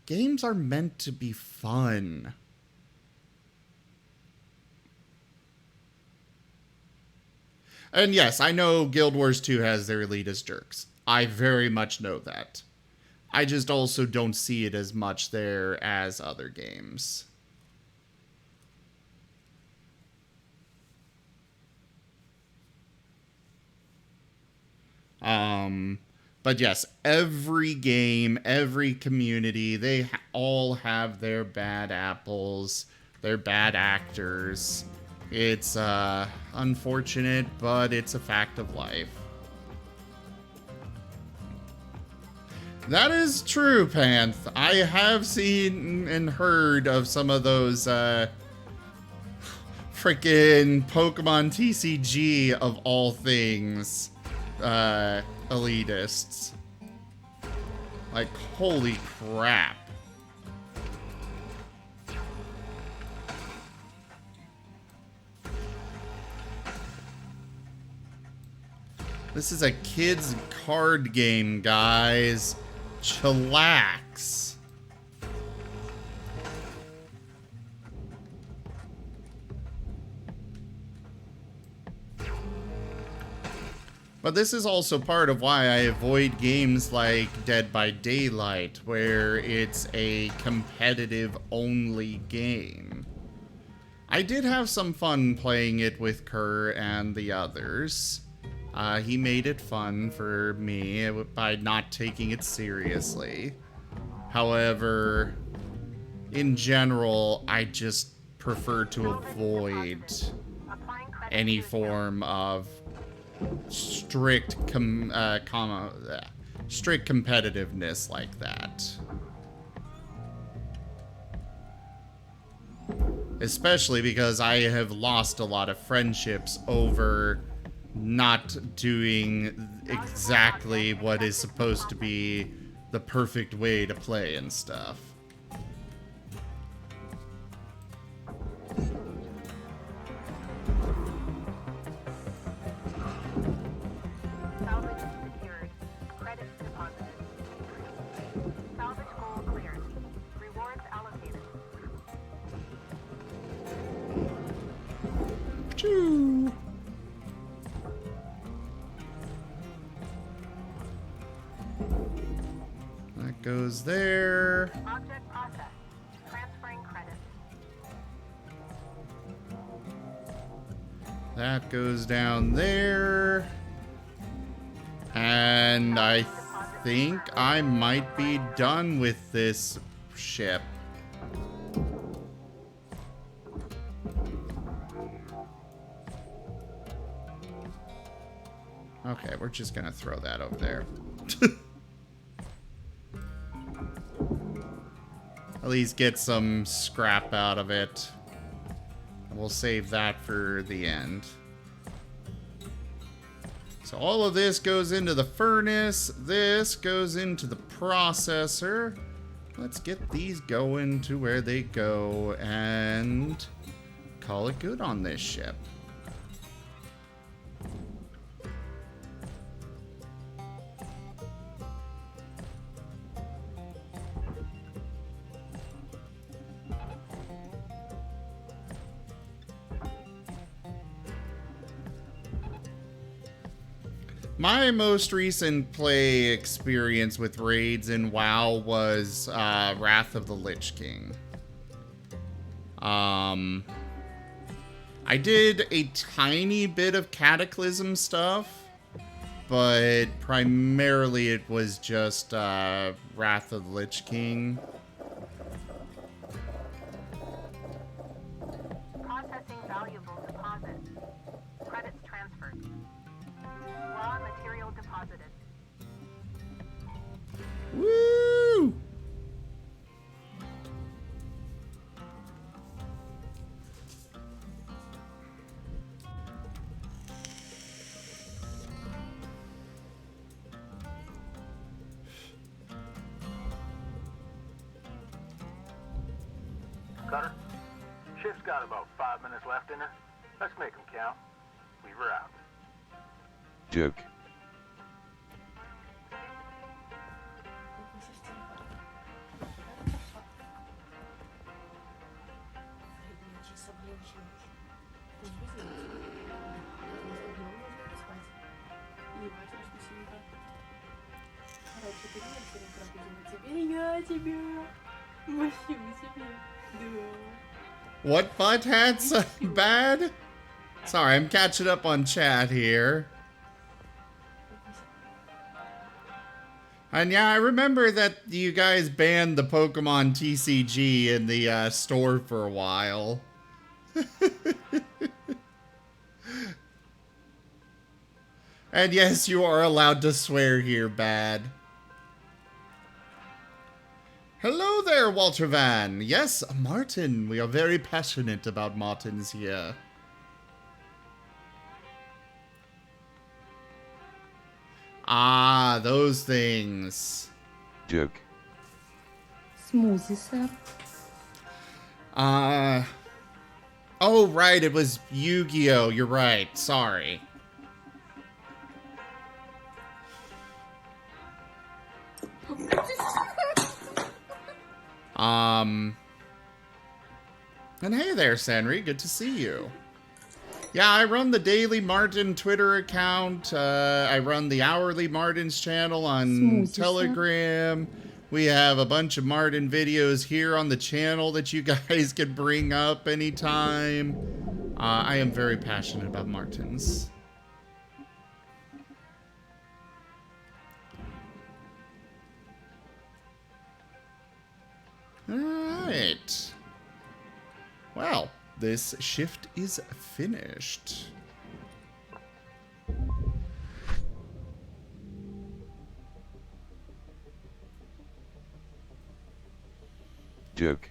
games are meant to be fun. And yes, I know Guild Wars 2 has their elitist jerks. I very much know that. I just also don't see it as much there as other games. But yes, every game, every community, they all have their bad apples, their bad actors. It's unfortunate, but it's a fact of life. That is true, Panth. I have seen and heard of some of those freaking Pokemon TCG of all things elitists. Like, holy crap. This is a kid's card game, guys. Chillax. But this is also part of why I avoid games like Dead by Daylight, where it's a competitive-only game. I did have some fun playing it with Kerr and the others. He made it fun for me by not taking it seriously. However, in general, I just prefer to avoid any form of strict competitiveness like that. Especially because I have lost a lot of friendships over not doing exactly what is supposed to be the perfect way to play and stuff. Salvage secured. Credits deposited. Salvage goal cleared. Rewards allocated. Choo. That goes there. Object processed. Transferring credits. That goes down there. And I think I might be done with this ship. Okay, we're just gonna throw that over there. At least get some scrap out of it. We'll save that for the end. So all of this goes into the furnace. This goes into the processor. Let's get these going to where they go and call it good on this ship. My most recent play experience with raids in WoW was Wrath of the Lich King. I did a tiny bit of Cataclysm stuff, but primarily it was just Wrath of the Lich King. Processing valuable deposit. Credits transferred. Raw material deposited. Woo! Cutter, shift's got about 5 minutes left in her. Let's make them count. Leave her out. Joke. What butt hats bad? Sorry, I'm catching up on chat here. And yeah, I remember that you guys banned the Pokemon TCG in the store for a while. And yes, you are allowed to swear here, bad. Hello there, Walter Van. Yes, Marten. We are very passionate about Martens here. Ah, those things. Joke. Smoothie, sir. Oh, right, it was Yu-Gi-Oh! You're right, sorry. And hey there, Sanri, good to see you. Yeah, I run the Daily Marten Twitter account. I run the Hourly Martens channel on Telegram. We have a bunch of Marten videos here on the channel that you guys can bring up anytime. I am very passionate about Martens. Alright. Well, this shift is finished. Joke.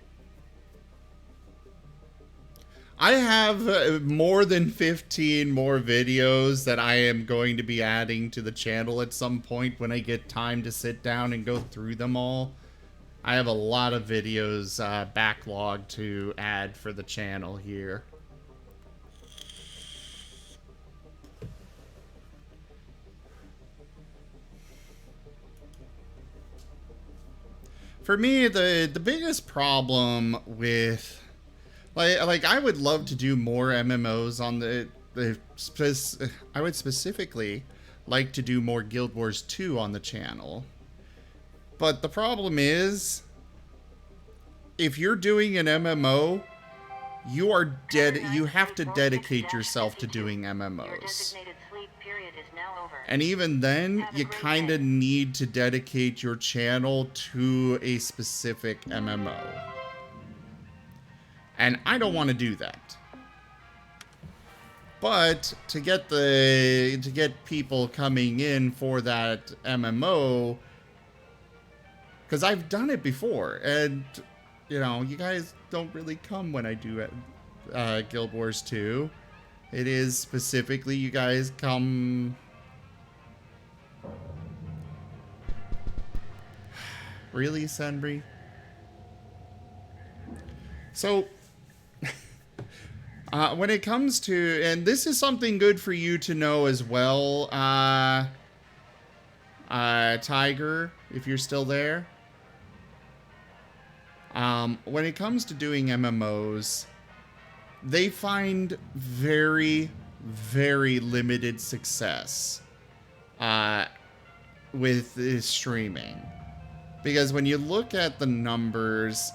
I have more than 15 more videos that I am going to be adding to the channel at some point when I get time to sit down and go through them all. I have a lot of videos backlogged to add for the channel here. For me, the biggest problem with like I would love to do more MMOs on I would specifically like to do more Guild Wars 2 on the channel. But the problem is, if you're doing an MMO, you have to dedicate yourself to doing MMOs. And even then, you kind of need to dedicate your channel to a specific MMO. And I don't want to do that. But to get people coming in for that MMO, because I've done it before, and you know, you guys don't really come when I do Guild Wars 2. It is specifically you guys come. Really, Sunbury? So, when it comes to, and this is something good for you to know as well, Tiger, if you're still there. When it comes to doing MMOs, they find very, very limited success with streaming. Because when you look at the numbers,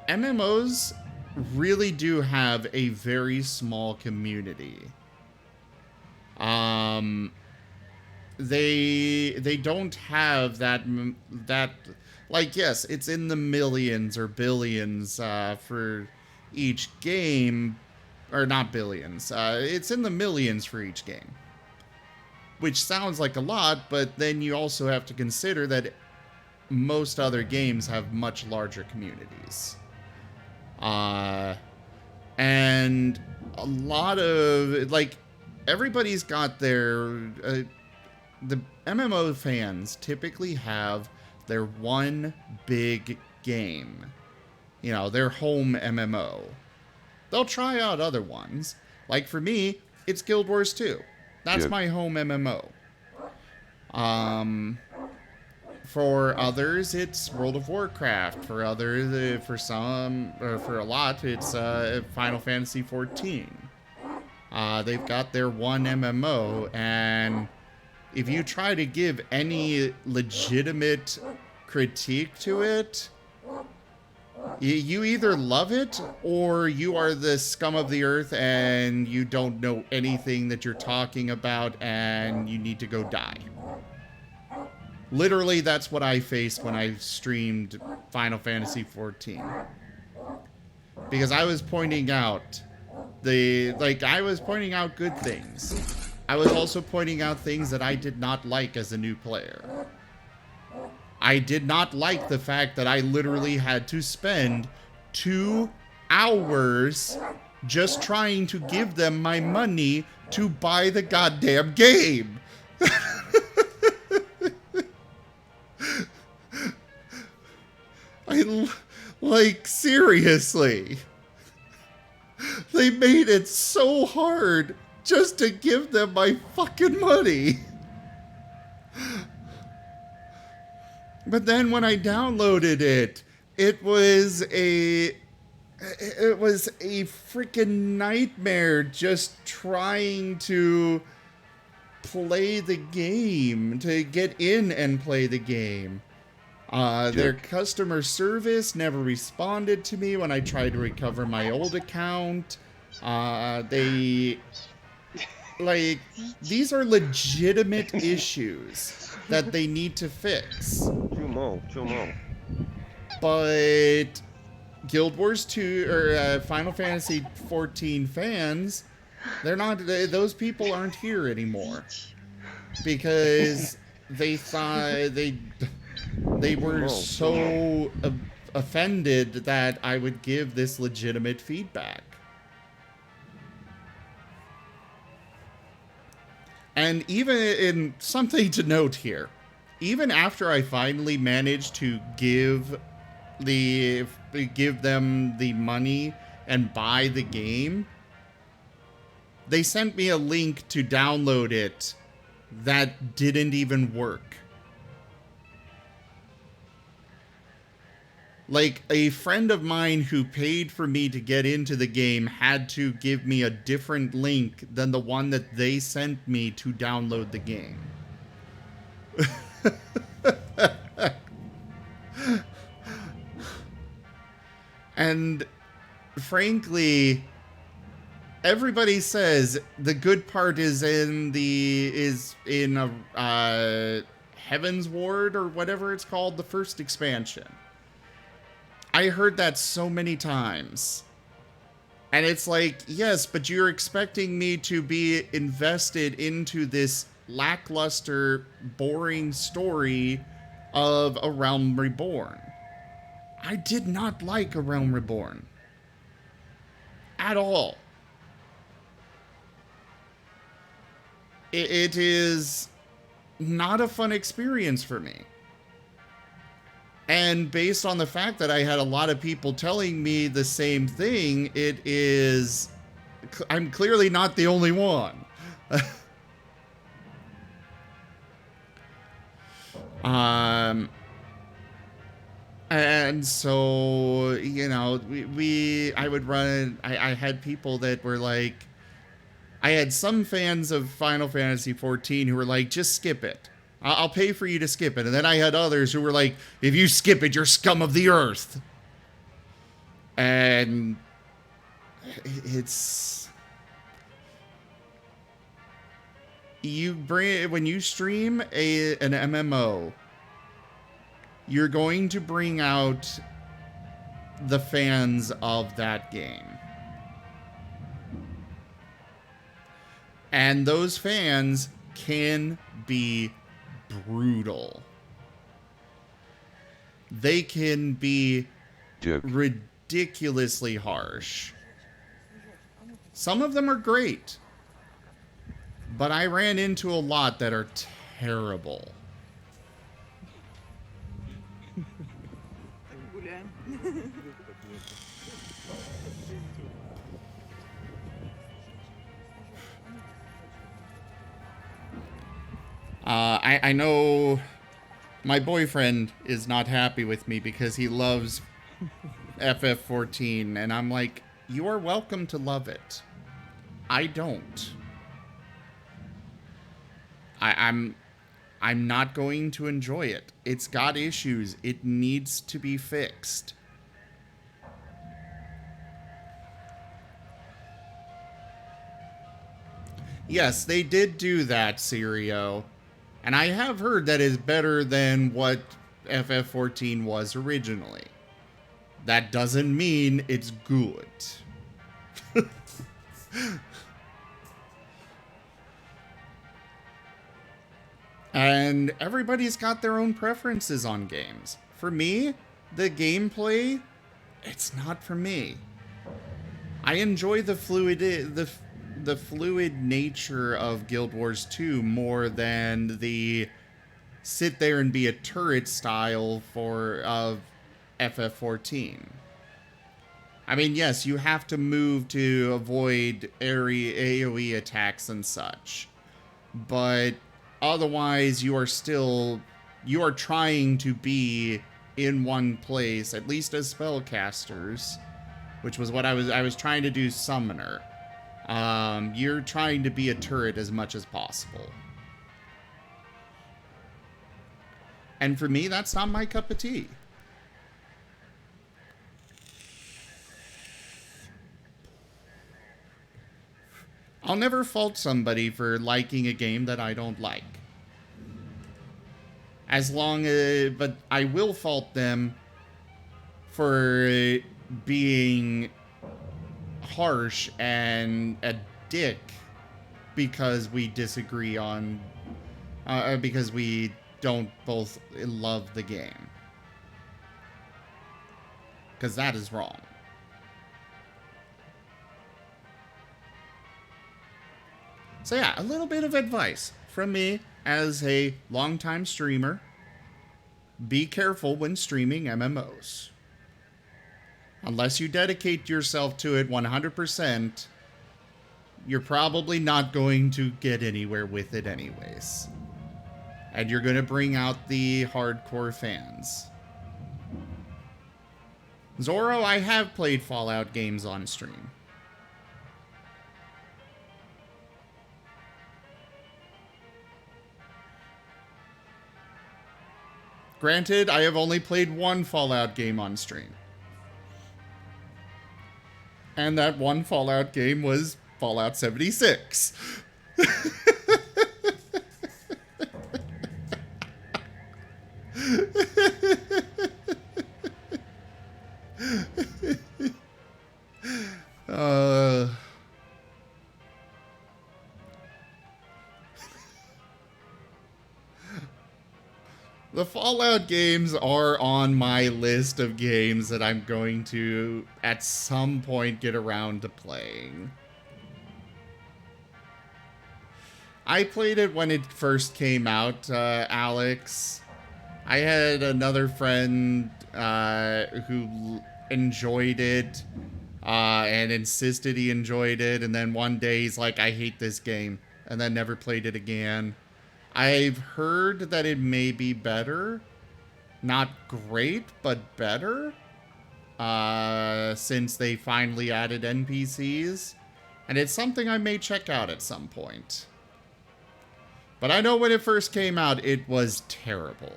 MMOs really do have a very small community. They don't have that like, yes, it's in the millions or billions for each game, or not billions. It's in the millions for each game, which sounds like a lot, but then you also have to consider that most other games have much larger communities. And a lot of, like, everybody's got their, the MMO fans typically have their one big game. You know, their home MMO. They'll try out other ones. Like for me, it's Guild Wars 2. That's my home MMO. For others, it's World of Warcraft. For others, for some, or for a lot, it's Final Fantasy 14. They've got their one MMO, and if you try to give any legitimate critique to it, you either love it or you are the scum of the earth and you don't know anything that you're talking about and you need to go die. Literally, that's what I faced when I streamed Final Fantasy 14. Because I was pointing out I was pointing out good things. I was also pointing out things that I did not like as a new player. I did not like the fact that I literally had to spend 2 hours just trying to give them my money to buy the goddamn game. Like, seriously. They made it so hard just to give them my fucking money. But then when I downloaded it, it was a freaking nightmare just trying to play the game, to get in and play the game. Their customer service never responded to me when I tried to recover my old account. These are legitimate issues that they need to fix. But Guild Wars 2 or Final Fantasy 14 fans, they're not. Those people aren't here anymore because they thought they were so offended that I would give this legitimate feedback. And even in something to note here, even after I finally managed to give them the money and buy the game, they sent me a link to download it that didn't even work. Like, a friend of mine who paid for me to get into the game had to give me a different link than the one that they sent me to download the game. And frankly, everybody says the good part is in Heaven's Ward or whatever it's called, the first expansion. I heard that so many times. And it's like, yes, but you're expecting me to be invested into this lackluster, boring story of A Realm Reborn. I did not like A Realm Reborn. At all. It is not a fun experience for me. And based on the fact that I had a lot of people telling me the same thing, I'm clearly not the only one. And so, you know, I would run, I had people that were like, I had some fans of Final Fantasy 14 who were like, just skip it. I'll pay for you to skip it. And then I had others who were like, if you skip it, you're scum of the earth. And it's... when you stream an MMO, you're going to bring out the fans of that game. And those fans can be brutal. They can be ridiculously harsh. Some of them are great, but I ran into a lot that are terrible. I know my boyfriend is not happy with me because he loves FF14, and I'm like, you are welcome to love it. I don't. I'm not going to enjoy it. It's got issues. It needs to be fixed. Yes, they did do that, Sirio. And I have heard that is better than what FF14 was originally. That doesn't mean it's good. And everybody's got their own preferences on games. For me, the gameplay, it's not for me. I enjoy the fluid nature of Guild Wars 2 more than the sit there and be a turret style of FF14. I mean, yes, you have to move to avoid AoE attacks and such, but otherwise you are trying to be in one place, at least as spellcasters, which was what I was trying to do summoner. You're trying to be a turret as much as possible. And for me, that's not my cup of tea. I'll never fault somebody for liking a game that I don't like. As long as, but I will fault them for being harsh and a dick because we disagree on, because we don't both love the game. Because that is wrong. So yeah, a little bit of advice from me as a longtime streamer. Be careful when streaming MMOs. Unless you dedicate yourself to it 100%, you're probably not going to get anywhere with it anyways. And you're going to bring out the hardcore fans. Zoro, I have played Fallout games on stream. Granted, I have only played one Fallout game on stream. And that one Fallout game was Fallout 76. The Fallout games are on my list of games that I'm going to, at some point, get around to playing. I played it when it first came out, Alex. I had another friend who enjoyed it and insisted he enjoyed it, and then one day he's like, I hate this game, and then never played it again. I've heard that it may be better. Not great, but better. Since they finally added NPCs. And it's something I may check out at some point. But I know when it first came out, it was terrible.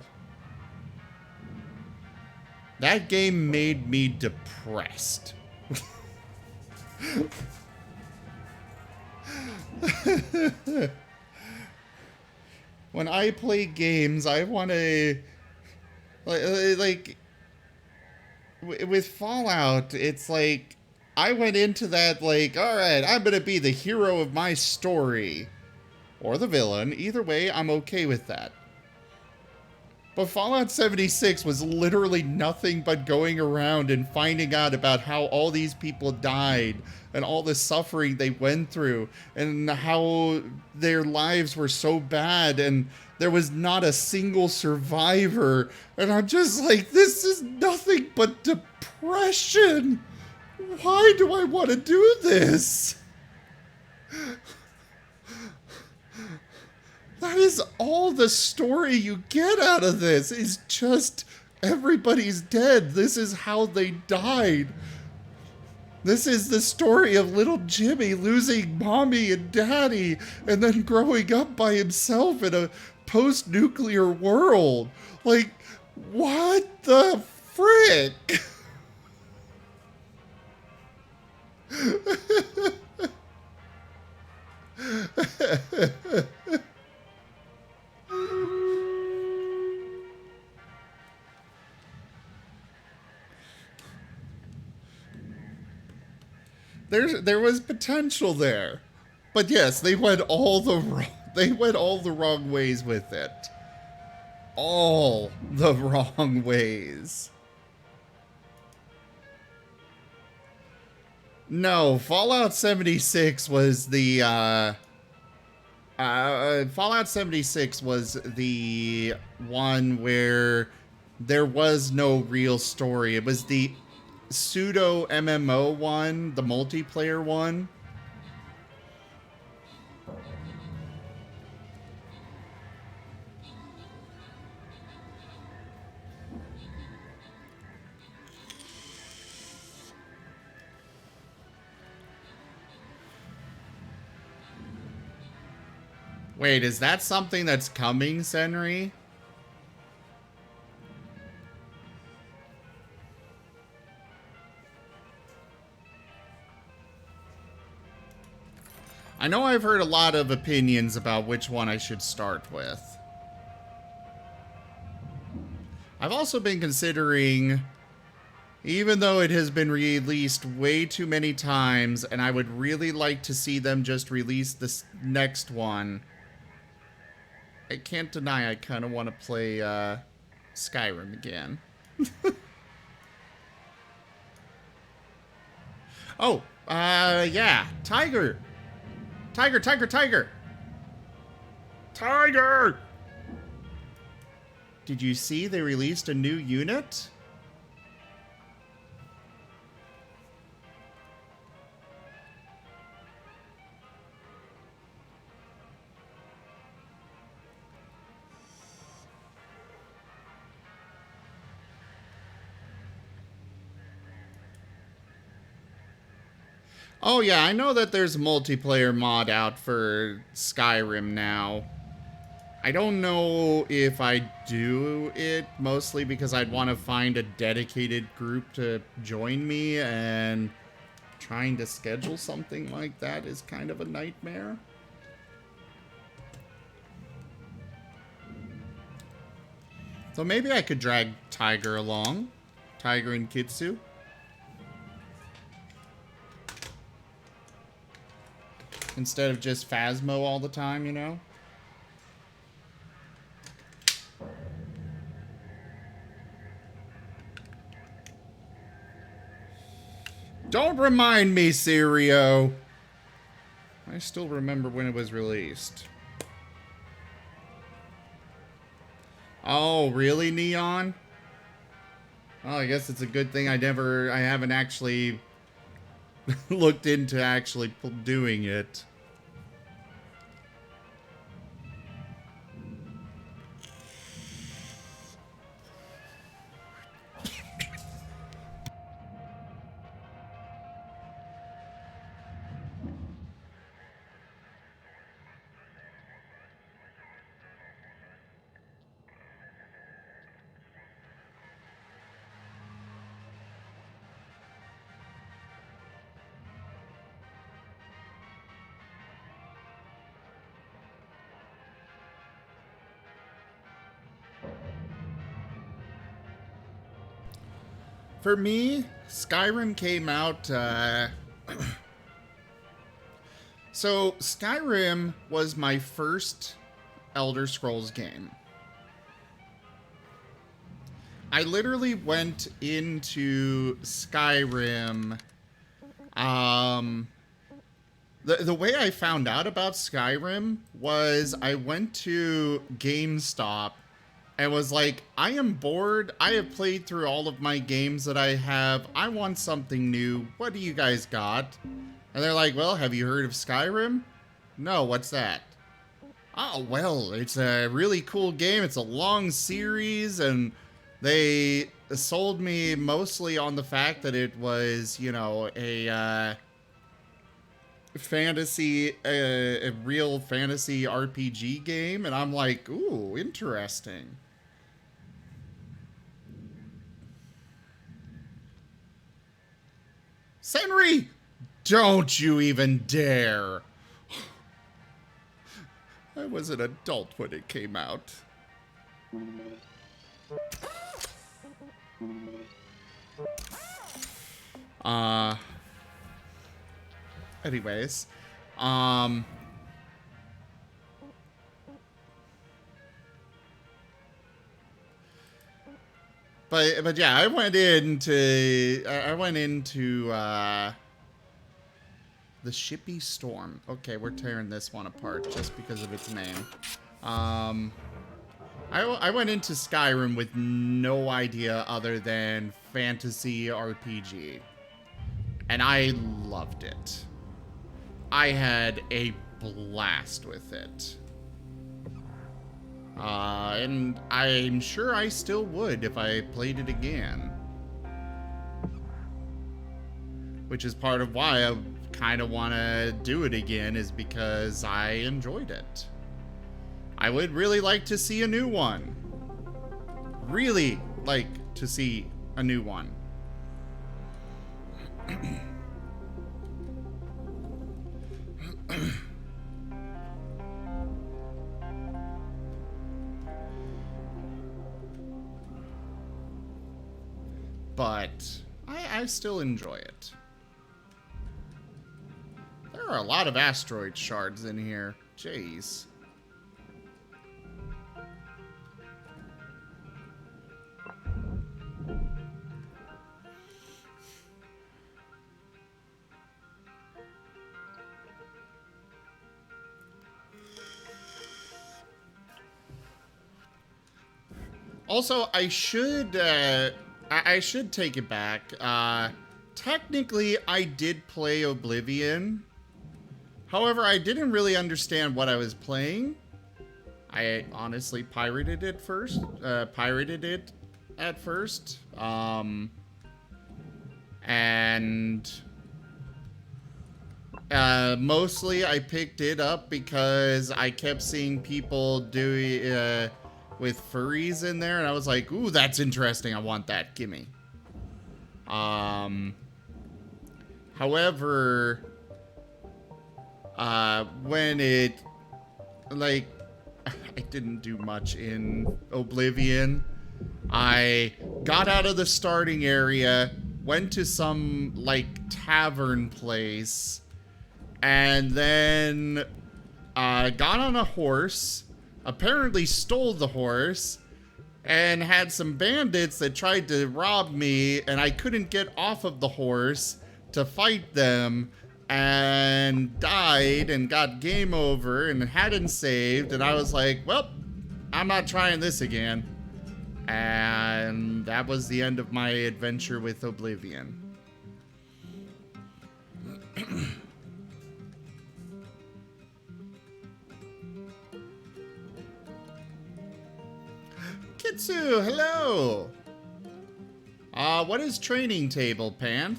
That game made me depressed. When I play games, I want to, like, with Fallout, it's like, I went into that like, alright, I'm going to be the hero of my story. Or the villain. Either way, I'm okay with that. But Fallout 76 was literally nothing but going around and finding out about how all these people died and all the suffering they went through and how their lives were so bad and there was not a single survivor. And I'm just like, this is nothing but depression. Why do I want to do this? That is all the story you get out of this, is just everybody's dead. This is how they died. This is the story of little Jimmy losing mommy and daddy and then growing up by himself in a post-nuclear world. Like, what the frick? There was potential there, but yes, they went all the wrong ways with it. All the wrong ways. No, Fallout 76 was the Fallout 76 was the one where there was no real story. It was the pseudo MMO one, the multiplayer one. Wait, is that something that's coming, Senri? I know I've heard a lot of opinions about which one I should start with. I've also been considering, even though it has been released way too many times, and I would really like to see them just release this next one, I can't deny I kind of want to play Skyrim again. Oh, yeah, Tiger! Tiger, Tiger, Tiger! Tiger! Did you see they released a new unit? Oh yeah, I know that there's a multiplayer mod out for Skyrim now. I don't know if I do it, mostly because I'd want to find a dedicated group to join me, and trying to schedule something like that is kind of a nightmare. So maybe I could drag Tiger along. Tiger and Kitsu. Instead of just Phasmo all the time, you know? Don't remind me, Sirio. I still remember when it was released. Oh, really, Neon? Oh, I guess it's a good thing I haven't actually looked into actually doing it. For me, Skyrim came out, so Skyrim was my first Elder Scrolls game. I literally went into Skyrim, the way I found out about Skyrim was I went to GameStop and was like, I am bored. I have played through all of my games that I have. I want something new. What do you guys got? And they're like, well, have you heard of Skyrim? No, what's that? Oh, well, it's a really cool game. It's a long series, and they sold me mostly on the fact that it was, you know, a real fantasy RPG game. And I'm like, ooh, interesting. Senri, don't you even dare. I was an adult when it came out. Anyways, but yeah, I went into the Shippy Storm. Okay, we're tearing this one apart just because of its name. I went into Skyrim with no idea other than fantasy RPG, and I loved it. I had a blast with it. And I'm sure I still would if I played it again. Which is part of why I kind of want to do it again, is because I enjoyed it. I would really like to see a new one. Really like to see a new one. but I still enjoy it. There are a lot of asteroid shards in here. Jeez. Also, I should take it back. Technically, I did play Oblivion. However, I didn't really understand what I was playing. I honestly pirated it at first. Mostly I picked it up because I kept seeing people do with furries in there, and I was like, ooh, that's interesting. I want that. Gimme. However, when it, like, I didn't do much in Oblivion. I got out of the starting area, went to some, like, tavern place, and then got on a horse, apparently stole the horse, and had some bandits that tried to rob me, and I couldn't get off of the horse to fight them, and died and got game over and hadn't saved, and I was like, well, I'm not trying this again. And that was the end of my adventure with Oblivion. Kitsu, hello! What is training table, Panth?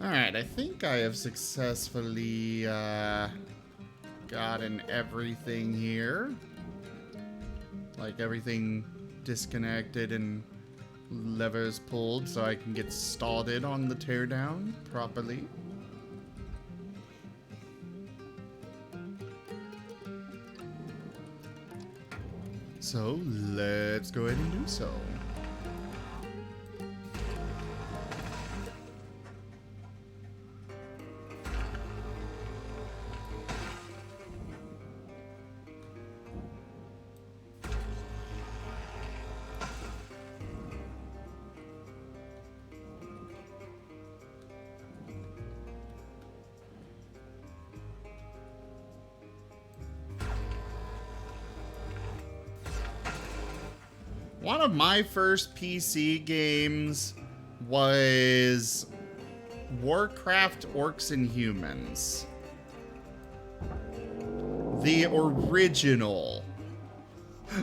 Alright, I think I have successfully gotten everything here. Like everything disconnected and levers pulled so I can get started on the teardown properly. So let's go ahead and do so. One of my first PC games was Warcraft Orcs and Humans. The original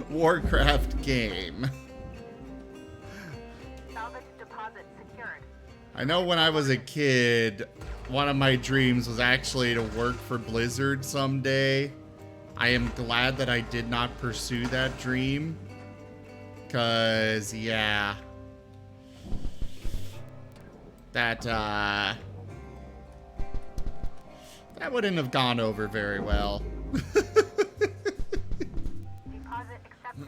Warcraft game. Salvage deposit secured. I know when I was a kid, one of my dreams was actually to work for Blizzard someday. I am glad that I did not pursue that dream. 'Cause, yeah. That wouldn't have gone over very well. Deposit accepted.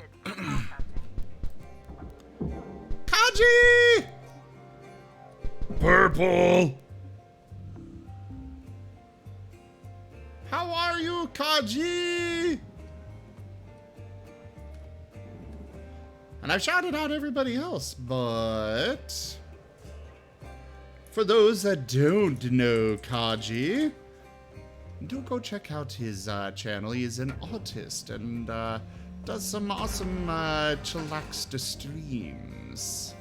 Kaji! Purple! How are you, Kaji? And I've shouted out everybody else, but for those that don't know Kaji, do go check out his channel. He is an artist and does some awesome chillaxed streams.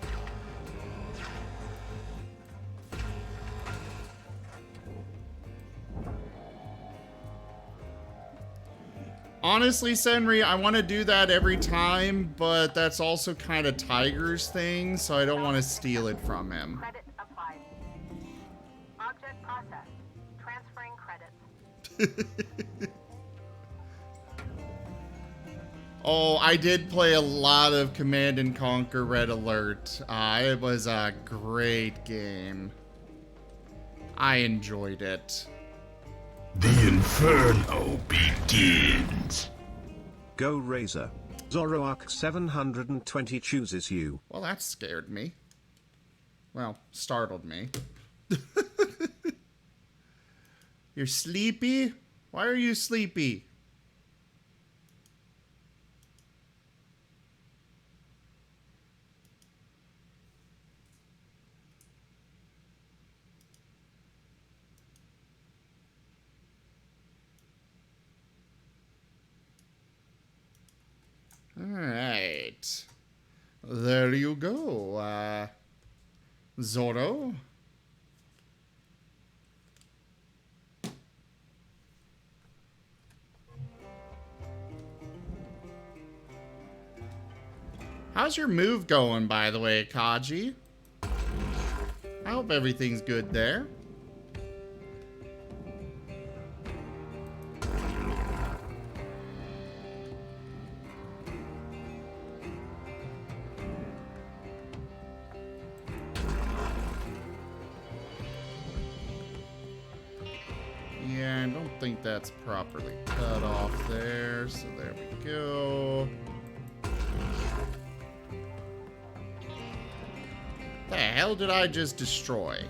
Honestly, Senri, I want to do that every time, but that's also kind of Tiger's thing, so I don't want to steal it from him. Credit applied. Object processed. Transferring credits. Oh, I did play a lot of Command and Conquer Red Alert. It was a great game. I enjoyed it. The Inferno begins. Go Razor. Zoroark 720 chooses you. Well, that scared me. Well, startled me. You're sleepy? Why are you sleepy? Alright. There you go, Zoro. How's your move going, by the way, Kaji? I hope everything's good there. Yeah, I don't think that's properly cut off there, so there we go. The hell did I just destroy?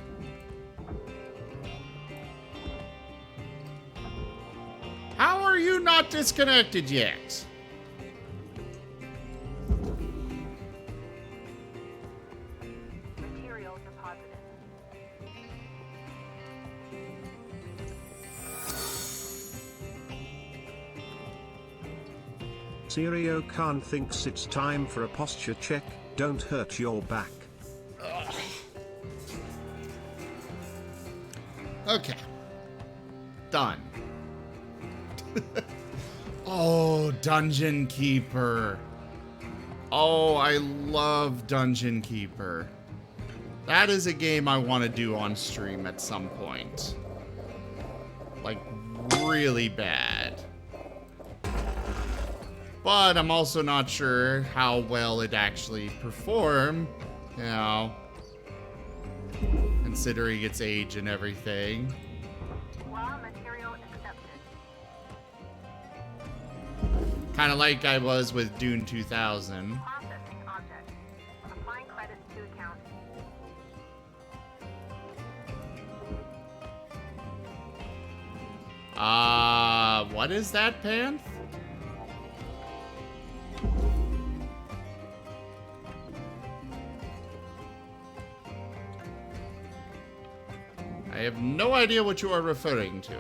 How are you not disconnected yet? Material deposited. Serio Khan thinks it's time for a posture check. Don't hurt your back. Okay. Done. Oh, Dungeon Keeper. Oh, I love Dungeon Keeper. That is a game I want to do on stream at some point. Like, really bad. But I'm also not sure how well it actually performed, you know, considering its age and everything. Raw material accepted. Kind of like I was with Dune 2000. Processing object. Applying credits to account. What is that, Panth? I have no idea what you are referring to.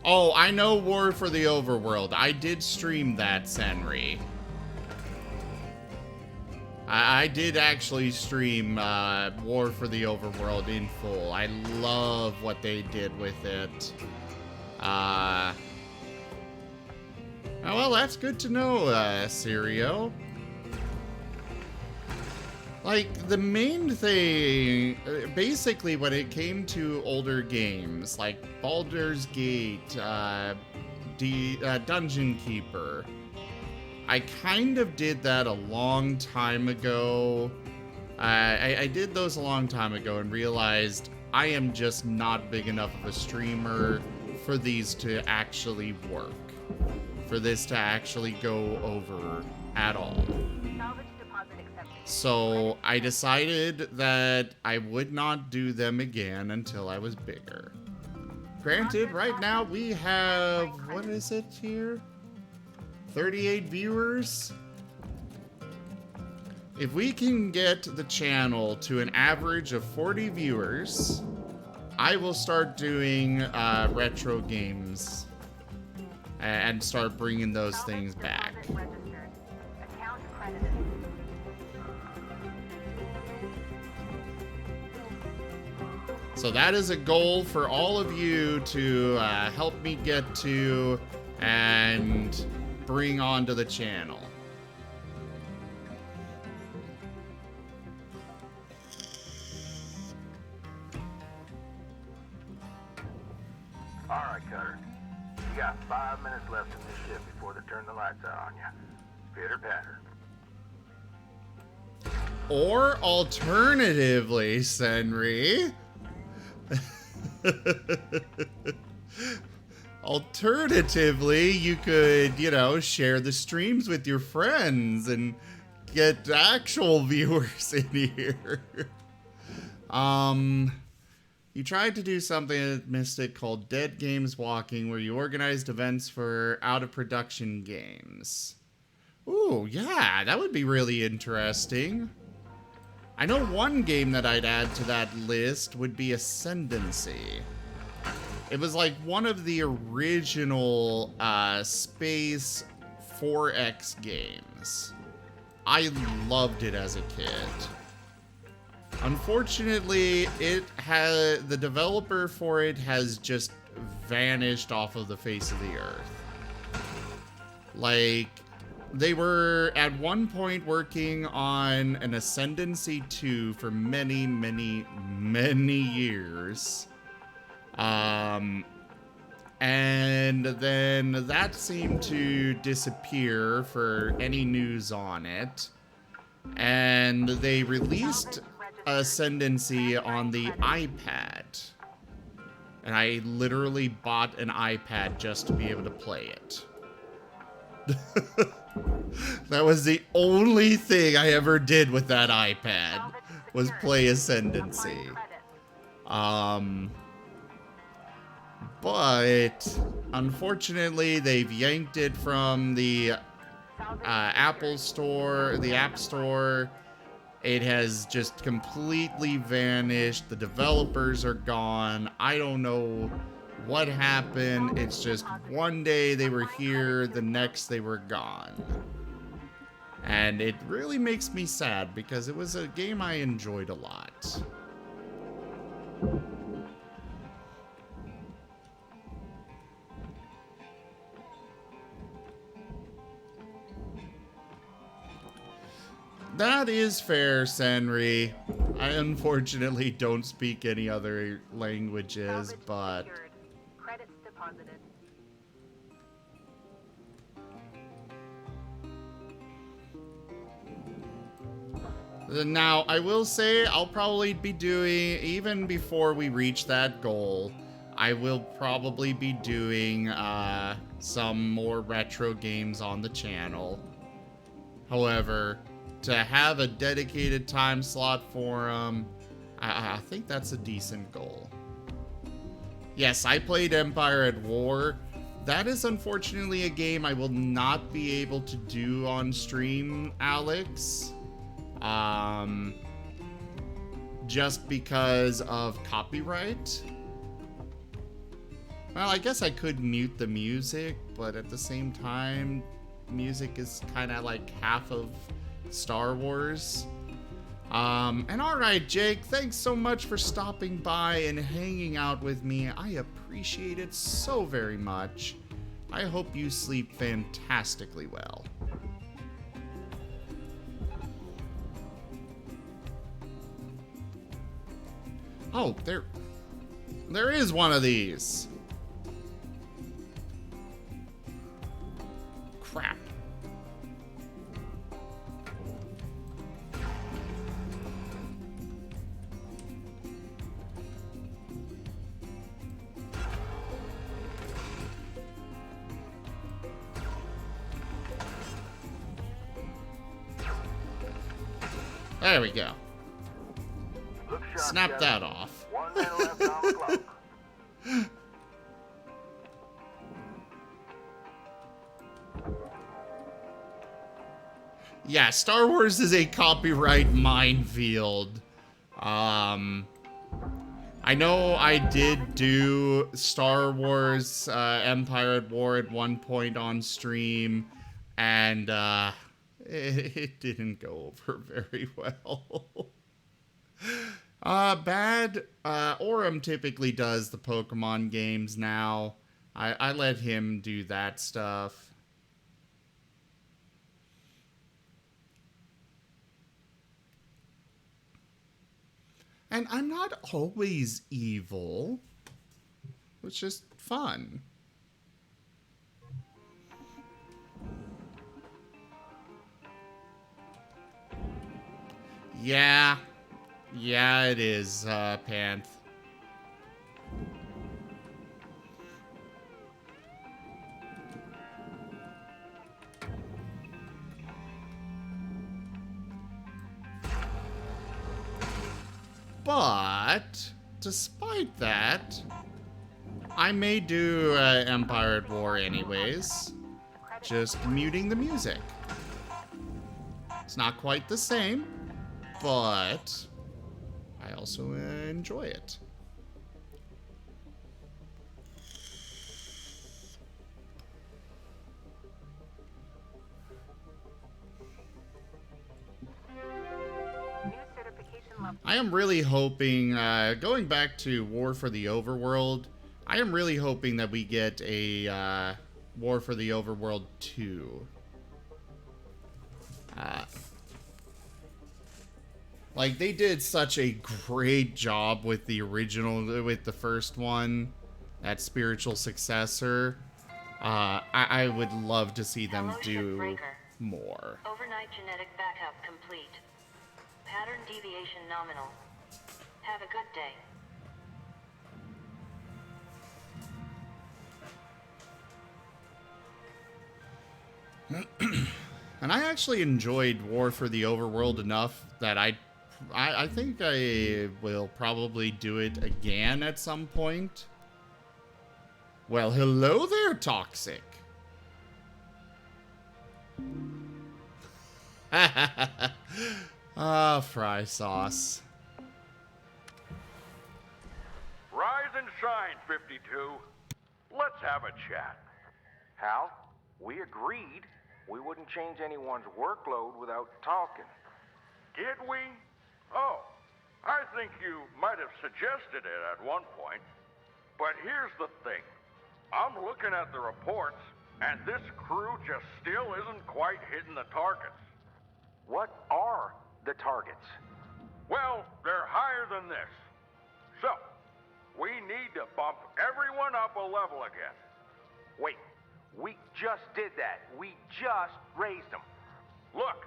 Oh, I know War for the Overworld. I did stream that, Senri. I did actually stream War for the Overworld in full. I love what they did with it. Oh, well, that's good to know, Serio. Like, the main thing, basically when it came to older games, like Baldur's Gate, Dungeon Keeper, I kind of did that a long time ago. I did those a long time ago and realized I am just not big enough of a streamer for these to actually work. For this to actually go over at all. So I decided that I would not do them again until I was bigger. Granted, right now we have, what is it here? 38 viewers? If we can get the channel to an average of 40 viewers, I will start doing retro games and start bringing those things back. So that is a goal for all of you to help me get to and bring onto the channel. All right, Cutter. You got 5 minutes left in this shift before they turn the lights out on you. Pitter patter. Or alternatively, Senri. Alternatively, you could, you know, share the streams with your friends and get actual viewers in here. You tried to do something at Mystic called Dead Games Walking, where you organized events for out-of-production games. Ooh, yeah, that would be really interesting. I know one game that I'd add to that list would be Ascendancy. It was like one of the original Space 4X games. I loved it as a kid. Unfortunately, the developer for it has just vanished off of the face of the earth. Like, they were at one point working on an Ascendancy 2 for many, many, many years. And then that seemed to disappear for any news on it. And they released Ascendancy on the iPad. And I literally bought an iPad just to be able to play it. That was the only thing I ever did with that iPad, was play Ascendancy. But unfortunately, they've yanked it from the Apple Store, the App Store. It has just completely vanished. The developers are gone. I don't know what happened. It's just one day they were here, the next they were gone. And it really makes me sad because it was a game I enjoyed a lot. That is fair, Senri. I unfortunately don't speak any other languages, but... Credits deposited. Now, I will say I'll probably be doing, even before we reach that goal, I will probably be doing some more retro games on the channel. However, to have a dedicated time slot for them, I think that's a decent goal. Yes, I played Empire at War. That is unfortunately a game I will not be able to do on stream, Alex. Just because of copyright. Well, I guess I could mute the music, but at the same time, music is kind of like half of Star Wars. And alright, Jake, thanks so much for stopping by and hanging out with me. I appreciate it so very much. I hope you sleep fantastically well. Oh, there is one of these. Crap. There we go. Snap that off. 1 minute left on the clock. Yeah, Star Wars is a copyright minefield. I know I did do Star Wars Empire at War at one point on stream, and it didn't go over very well. Bad. Orem typically does the Pokemon games now. I let him do that stuff. And I'm not always evil. was just fun. Yeah. Yeah, it is, Panth. But, despite that, I may do Empire at War anyways. Just muting the music. It's not quite the same, but I also enjoy it. I am really hoping, going back to War for the Overworld, I am really hoping that we get a War for the Overworld 2. Like, they did such a great job with the original, with the first one, that spiritual successor. I would love to see them do more. Overnight genetic backup complete. Pattern deviation nominal. Have a good day. And I actually enjoyed War for the Overworld enough that I think I will probably do it again at some point. Well, hello there, Toxic. Ah, fry sauce. Rise and shine, 52. Let's have a chat. Hal, we agreed we wouldn't change anyone's workload without talking. Did we? Oh, I think you might have suggested it at one point. But here's the thing. I'm looking at the reports, and this crew just still isn't quite hitting the targets. What are the targets? Well, they're higher than this. So, we need to bump everyone up a level again. Wait, we just did that. We just raised them. Look,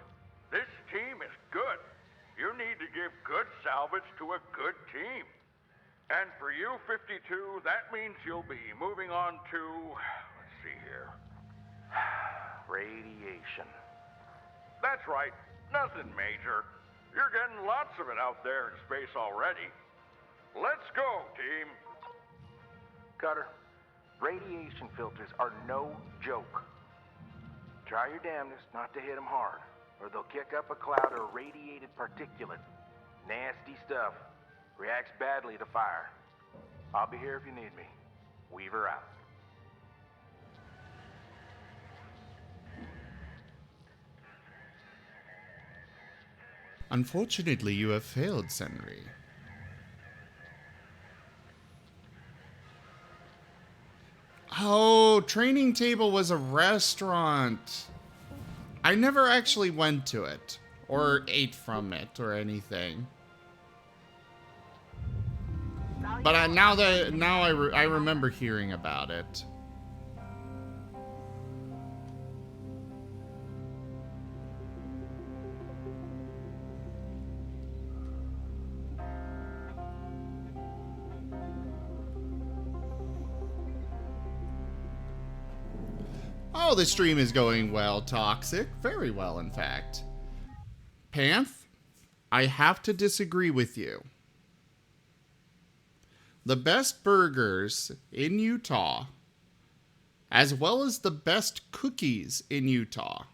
this team is good. You need to give good salvage to a good team. And for you, 52, that means you'll be moving on to, let's see here, radiation. That's right, nothing major. You're getting lots of it out there in space already. Let's go, team. Cutter, radiation filters are no joke. Try your damnedest not to hit them hard, or they'll kick up a cloud of radiated particulate. Nasty stuff. Reacts badly to fire. I'll be here if you need me. Weaver out. Unfortunately, you have failed, Senri. Oh, Training Table was a restaurant. I never actually went to it, or ate from it, or anything. But I remember hearing about it. Oh, the stream is going well, Toxic. Very well, in fact. Panth, I have to disagree with you. The best burgers in Utah, as well as the best cookies in Utah,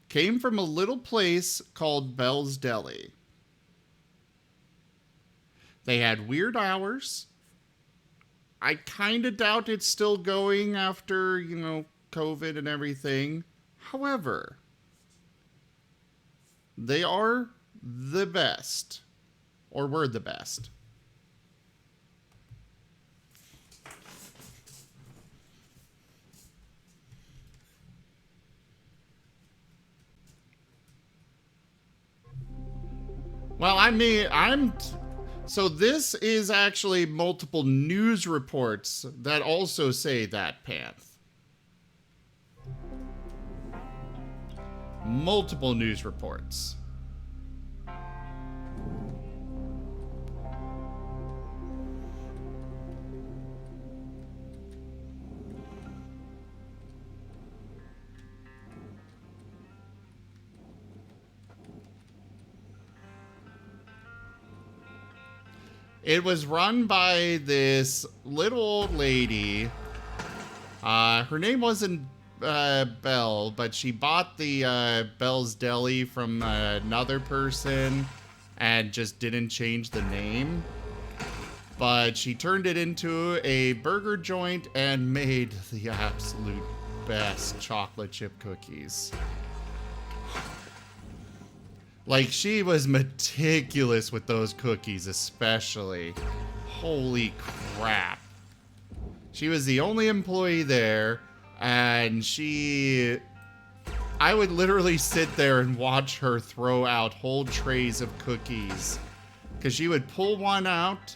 came from a little place called Bell's Deli. They had weird hours. I kind of doubt it's still going after, COVID and everything. However, they are the best, or were the best. Well, I mean, So this is actually multiple news reports that also say that, Panth. Multiple news reports. It was run by this little old lady. Her name wasn't Belle, but she bought the Belle's Deli from another person and just didn't change the name. But she turned it into a burger joint and made the absolute best chocolate chip cookies. Like, she was meticulous with those cookies, especially. Holy crap. She was the only employee there, and I would literally sit there and watch her throw out whole trays of cookies. Because she would pull one out,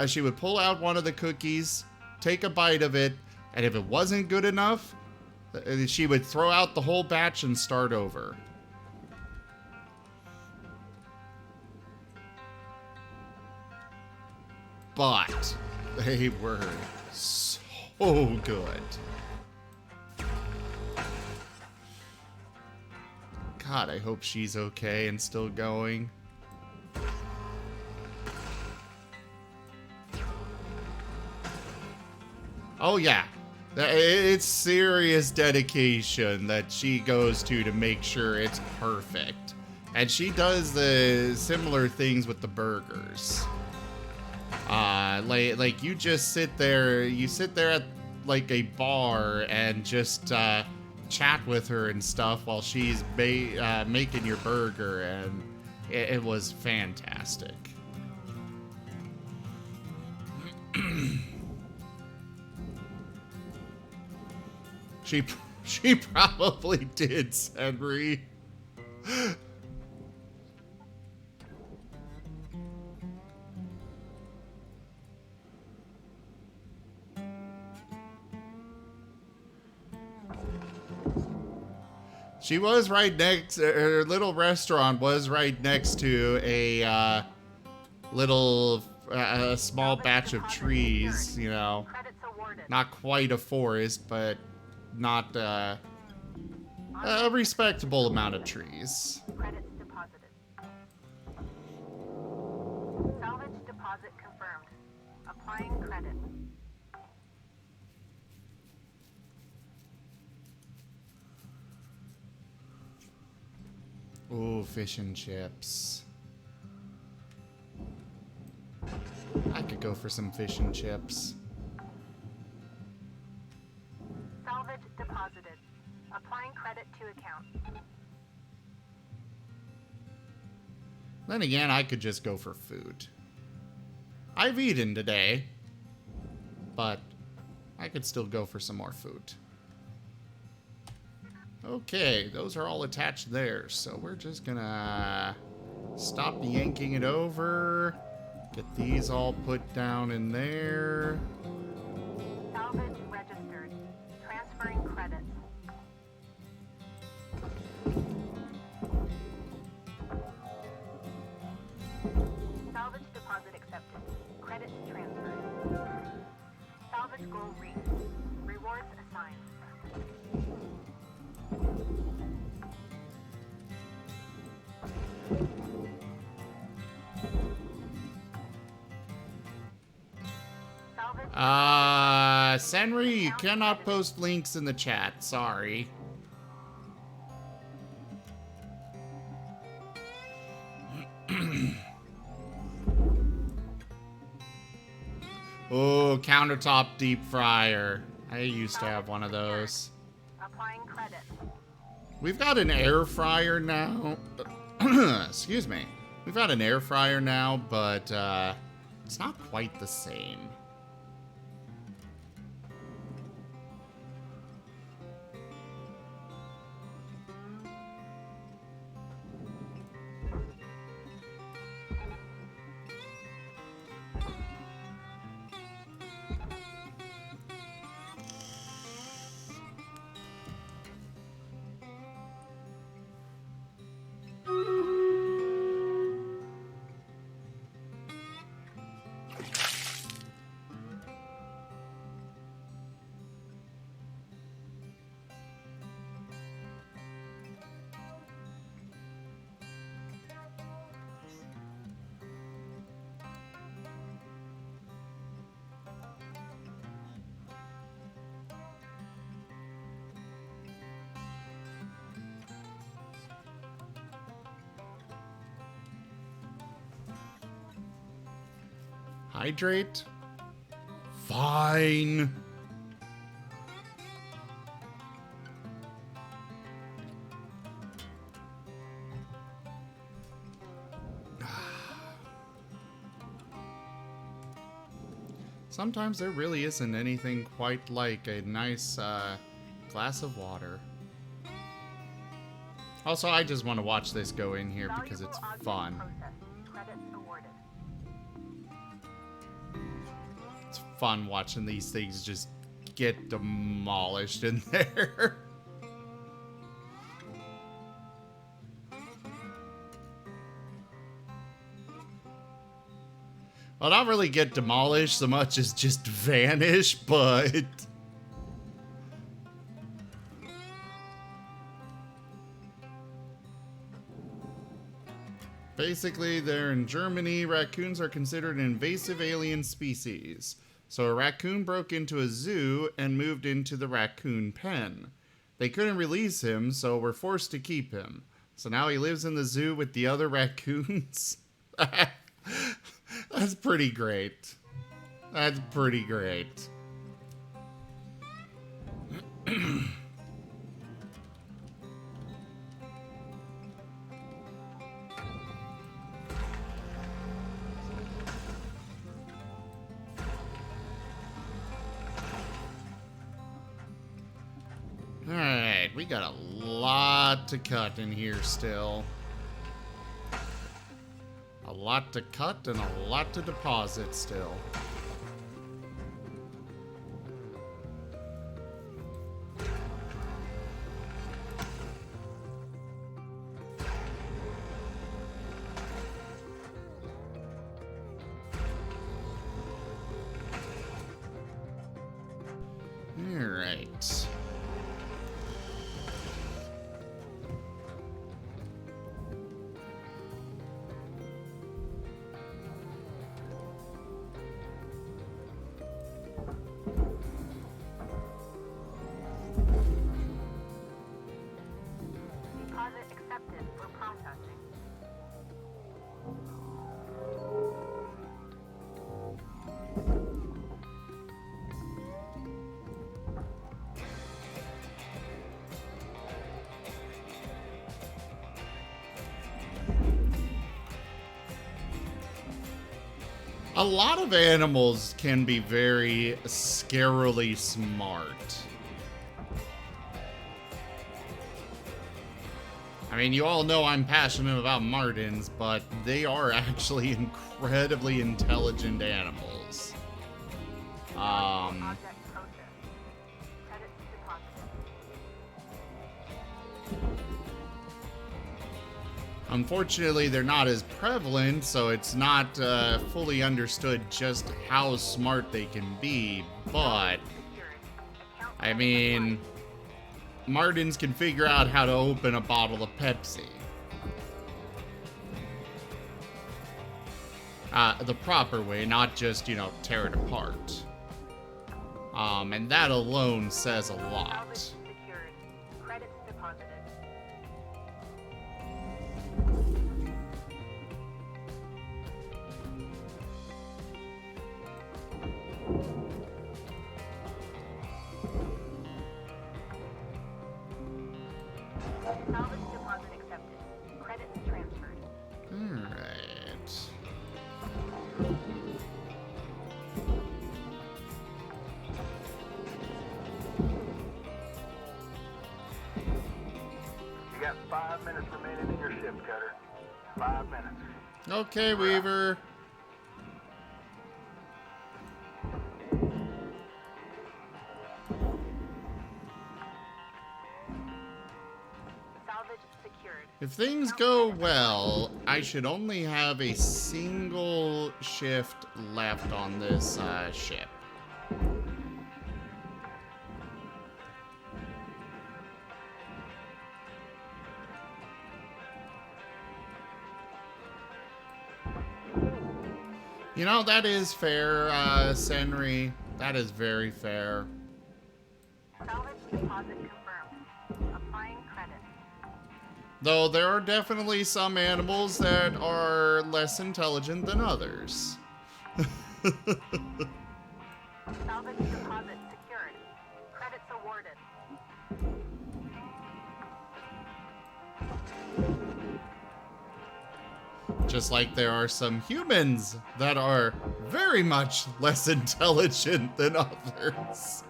she would pull out one of the cookies, take a bite of it, and if it wasn't good enough, she would throw out the whole batch and start over. But they were so good. God, I hope she's okay and still going. Oh yeah, it's serious dedication that she goes to make sure it's perfect. And she does the similar things with the burgers. Like you just sit there at like a bar and just chat with her and stuff while she's making your burger, and it was fantastic. She probably did, Henry. She was right next, her little restaurant was right next to a small batch of trees, you know. Not quite a forest, but not a respectable amount of trees. Credits deposited. Salvage deposit confirmed. Applying credit. Ooh, fish and chips. I could go for some fish and chips. Salvage deposited. Applying credit to account. Then again, I could just go for food. I've eaten today, but I could still go for some more food. Okay, those are all attached there, so we're just gonna stop yanking it over, get these all put down in there. Salvage registered. Transferring credits. Salvage deposit accepted. Credits transferred. Salvage goal reached. Rewards assigned. Senri, you cannot post links in the chat. Sorry. Oh, countertop deep fryer. I used to have one of those. Applying credit. We've got an air fryer now. Excuse me. We've got an air fryer now, but it's not quite the same. Hydrate? Fine. Sometimes there really isn't anything quite like a nice glass of water. Also, I just want to watch this go in here because it's fun. It's fun watching these things just get demolished in there. Well, not really get demolished so much as just vanish, but... Basically, they're in Germany. Raccoons are considered an invasive alien species. So a raccoon broke into a zoo and moved into the raccoon pen. They couldn't release him, so were forced to keep him. So now he lives in the zoo with the other raccoons. That's pretty great. That's pretty great. Alright, we got a lot to cut in here still. A lot to cut and a lot to deposit still. All right. A lot of animals can be very scarily smart. I mean, you all know I'm passionate about Martens, but they are actually incredibly intelligent animals. Unfortunately, they're not as prevalent, so it's not fully understood just how smart they can be, but I mean, Martens can figure out how to open a bottle of Pepsi. The proper way, not just, you know, tear it apart. And that alone says a lot. Salvage deposit accepted. Credits transferred. Alright. You got 5 minutes remaining in your shift, Cutter. 5 minutes. Okay, Weaver. If things go well, I should only have a single shift left on this ship. You know, that is fair, Senri. That is very fair. Salvage deposit confirmed. Applying credit. Though there are definitely some animals that are less intelligent than others. Salvage deposit secured. Credits awarded. Just like there are some humans that are very much less intelligent than others.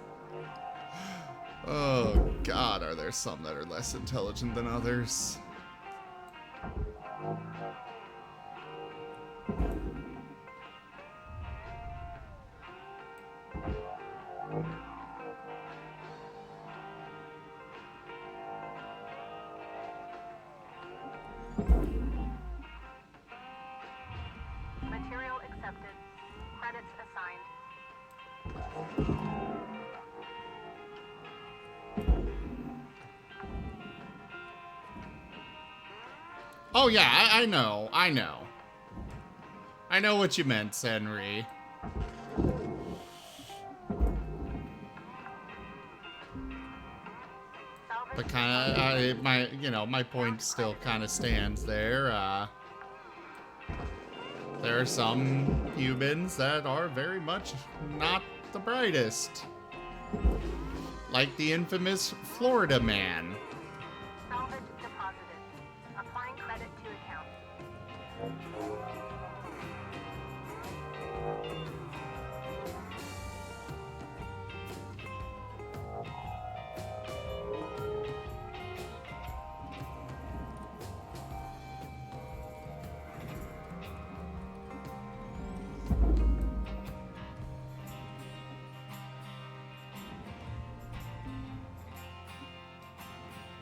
Oh God, are there some that are less intelligent than others? Material accepted. Credits assigned. Oh yeah, I know. I know what you meant, Senri. But kind of, my point still kind of stands there. There are some humans that are very much not the brightest. Like the infamous Florida man. Salvage deposited. Applying credit to account.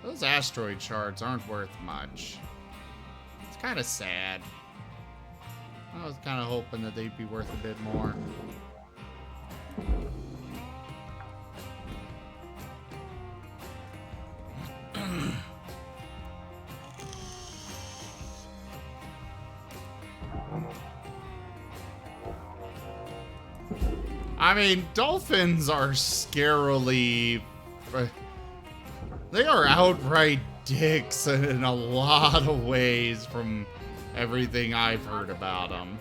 Those asteroid shards aren't worth much. It's kind of sad. I was kind of hoping that they'd be worth a bit more. I mean, dolphins are scarily... They are outright dicks in a lot of ways from everything I've heard about them.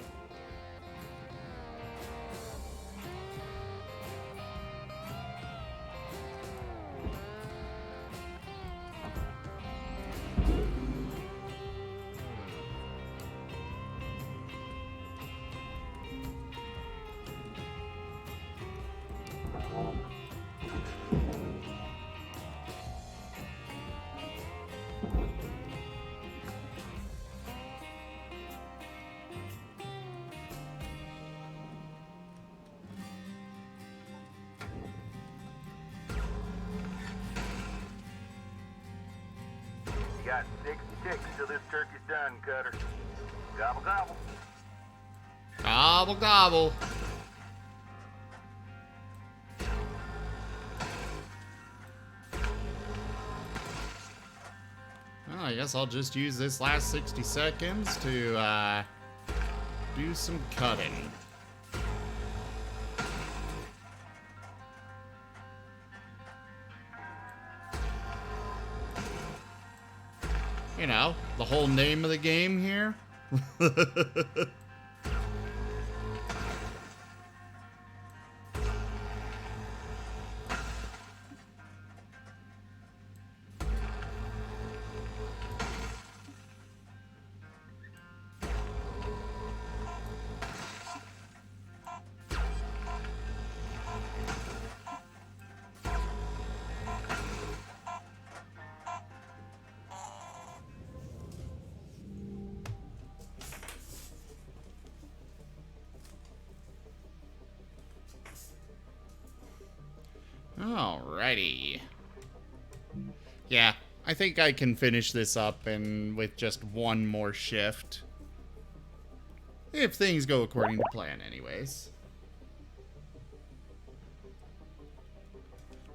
You got 6 ticks till this turkey's done, Cutter. Gobble, gobble. Gobble, gobble. Well, I guess I'll just use this last 60 seconds to do some cutting. You know, the whole name of the game here. Alrighty. Yeah, I think I can finish this up and with just one more shift. If things go according to plan anyways.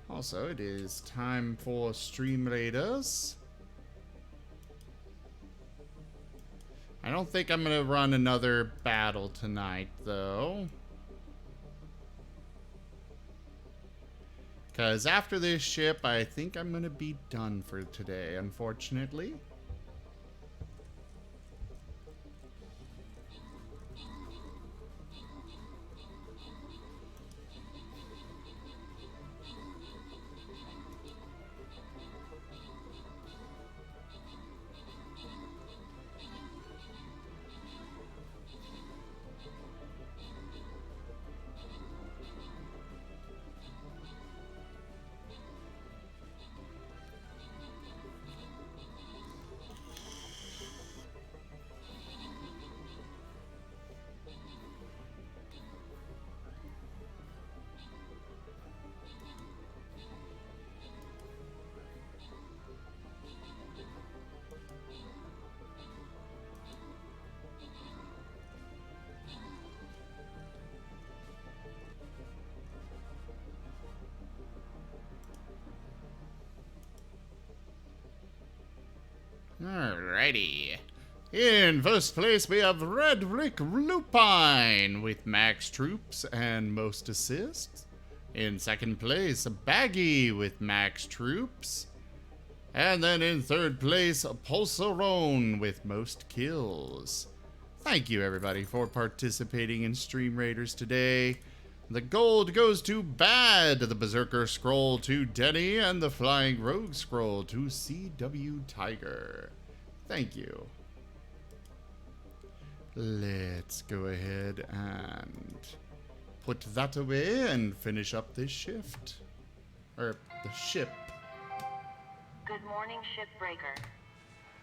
Also, it is time for Stream Raiders. I don't think I'm gonna run another battle tonight, though. Because after this ship, I think I'm going to be done for today, unfortunately. Alrighty. In first place, we have Red Rick Lupine with max troops and most assists. In second place, Baggy with max troops. And then in third place, Pulsarone with most kills. Thank you, everybody, for participating in Stream Raiders today. The gold goes to Bad, the Berserker Scroll to Denny, and the Flying Rogue Scroll to CW Tiger. Thank you. Let's go ahead and put that away and finish up this shift. Or the ship. Good morning, Shipbreaker.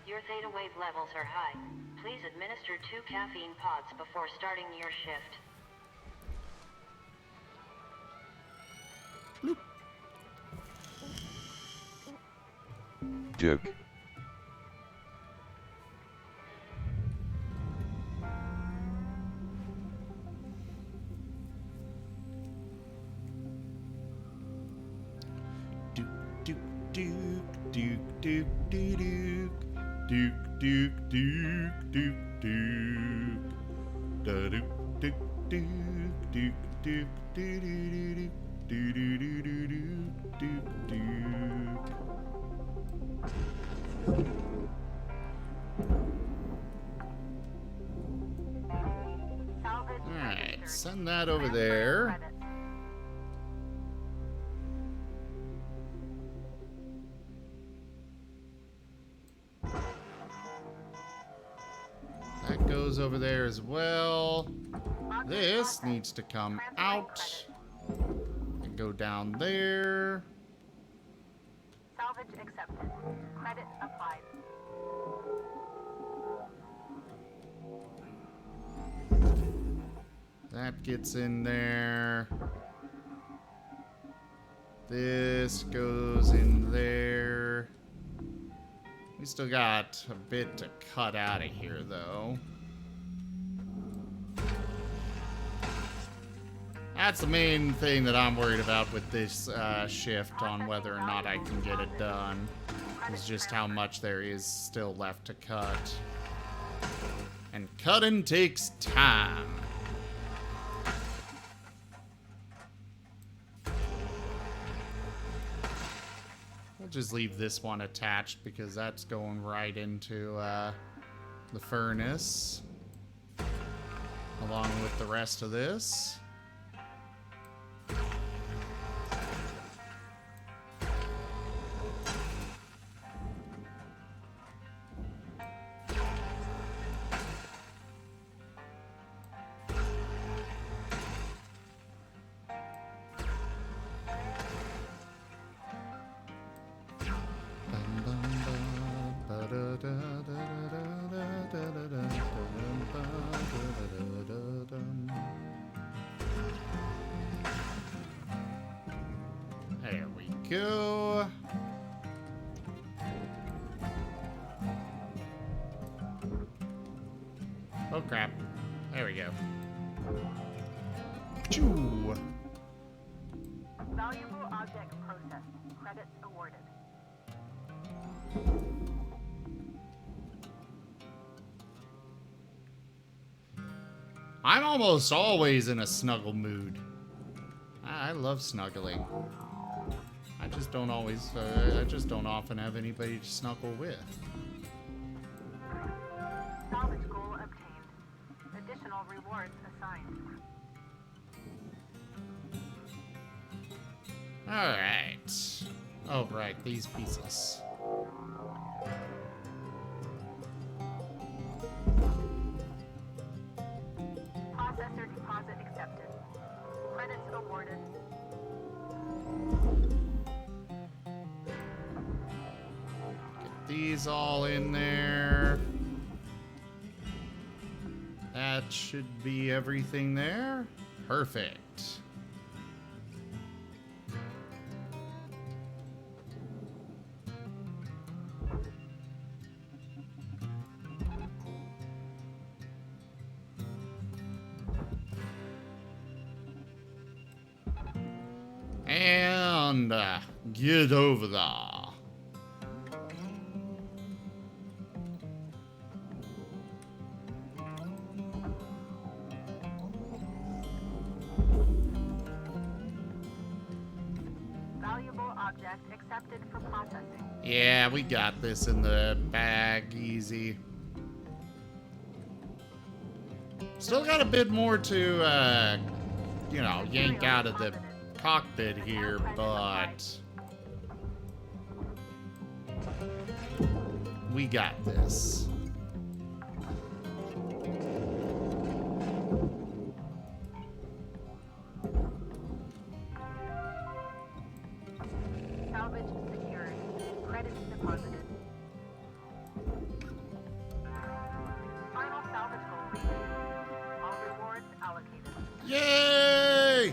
Your theta wave levels are high. Please administer 2 caffeine pods before starting your shift. Bloop. Joke. Duke, Duke, Duke, Duke, Duke, Duke, Duke, Duke, da Duke, Duke, Duke, Duke, Duke, Duke, Duke, Duke, Duke, Duke. Alright, send that over there. That goes over there as well. This needs to come out and go down there. Salvage accepted. Credit applied. That gets in there. This goes in there. We still got a bit to cut out of here, though. That's the main thing that I'm worried about with this shift on whether or not I can get it done. Is just how much there is still left to cut. And cutting takes time. We'll just leave this one attached because that's going right into the furnace. Along with the rest of this. There we go. Oh crap. There we go. Choo. Valuable object processed. Credits awarded. I'm almost always in a snuggle mood. I love snuggling. I just don't always, I just don't often have anybody to snuggle with. Salvage goal obtained. Additional rewards assigned. Alright. Oh, right, these pieces. Processor deposit accepted. Credits awarded. Get these all in there. That should be everything there. Perfect. And get over there. object accepted for processing. Yeah, we got this in the bag. Easy. Still got a bit more to, you know, yank out of the cockpit here, but we got this. Salvage secured. Credits deposited. Final salvage goal reached. All rewards allocated. Yay!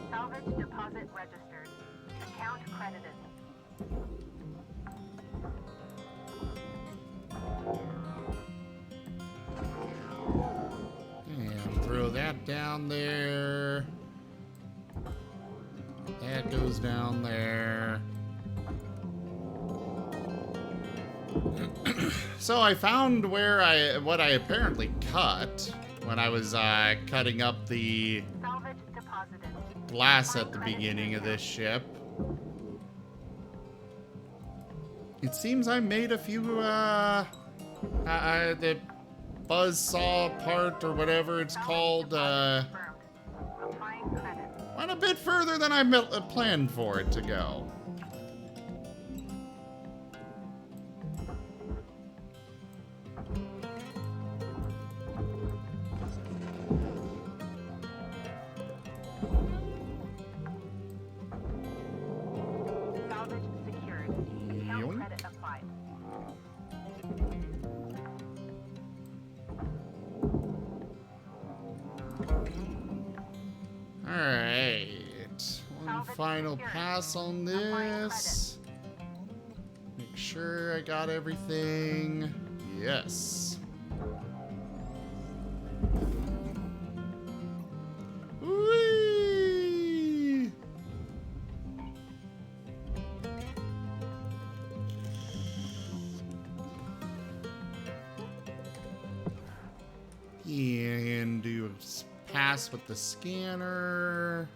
Salvage deposit registered. Account credited. And throw that down there. That goes down there. So I found where what I apparently cut when I was cutting up the Salvage deposited. glass at the beginning of this ship. It seems I made a few the buzzsaw part or whatever it's called went a bit further than I planned for it to go. Salvage secured. Account credit applied. Alright. One final pass on this. Make sure I got everything. Yes. Whee! And do a pass with the scanner.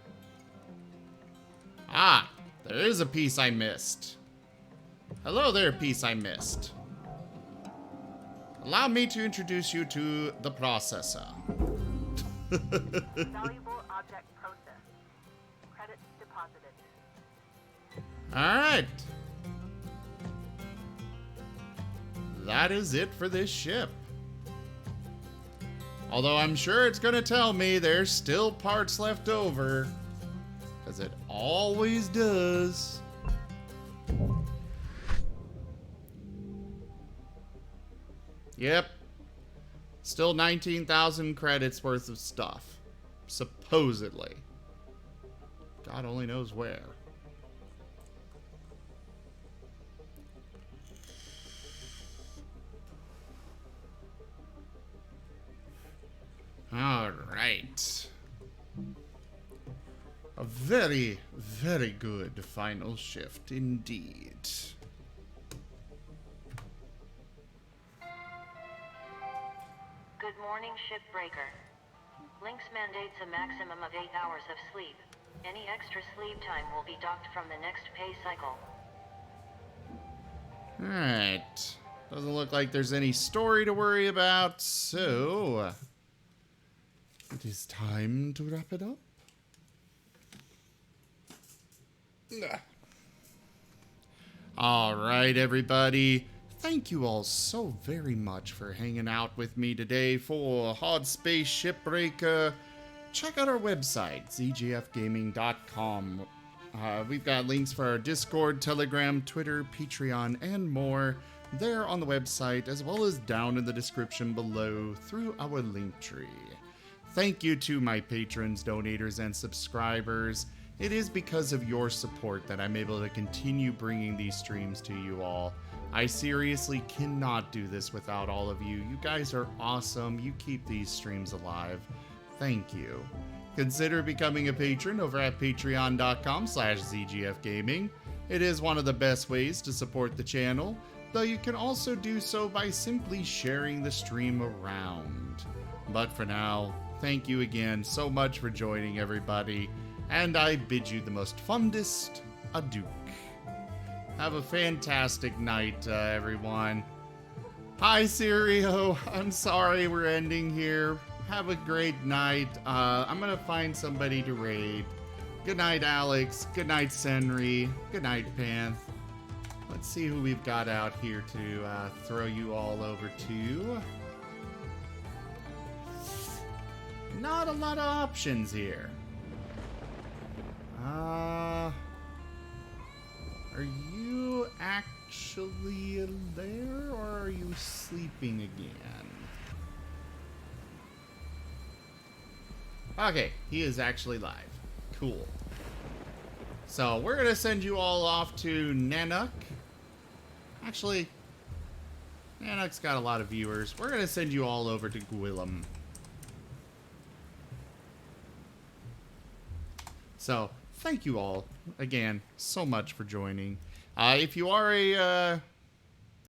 Ah, there is a piece I missed. Hello there, piece I missed. Allow me to introduce you to the processor. Valuable object processed. Credits deposited. Alright. That is it for this ship. Although I'm sure it's gonna tell me there's still parts left over. Because it always does. Yep. Still 19,000 credits worth of stuff. Supposedly. God only knows where. All right. A very, very good final shift indeed. Good morning, Shipbreaker. Lynx mandates a maximum of 8 hours of sleep. Any extra sleep time will be docked from the next pay cycle. Alright. Doesn't look like there's any story to worry about, so it is time to wrap it up. Alright, everybody. Thank you all so very much for hanging out with me today for Hardspace Shipbreaker. Check out our website, zgfgaming.com. We've got links for our Discord, Telegram, Twitter, Patreon, and more there on the website, as well as down in the description below through our link tree. Thank you to my patrons, donators, and subscribers. It is because of your support that I'm able to continue bringing these streams to you all. I seriously cannot do this without all of you. You guys are awesome. You keep these streams alive. Thank you. Consider becoming a patron over at patreon.com/zgfgaming. It is one of the best ways to support the channel, though you can also do so by simply sharing the stream around. But for now, thank you again so much for joining, everybody. And I bid you the most fondest adieu. Have a fantastic night, everyone. Hi, Sirio. I'm sorry we're ending here. Have a great night. I'm gonna find somebody to raid. Good night, Alex. Good night, Senri. Good night, Panth. Let's see who we've got out here to throw you all over to. Not a lot of options here. Are you actually there, or are you sleeping again? Okay, he is actually live. Cool. So, we're gonna send you all off to Nanook. Actually, Nanook's got a lot of viewers. We're gonna send you all over to Gwillem. So, thank you all, again, so much for joining. If you are a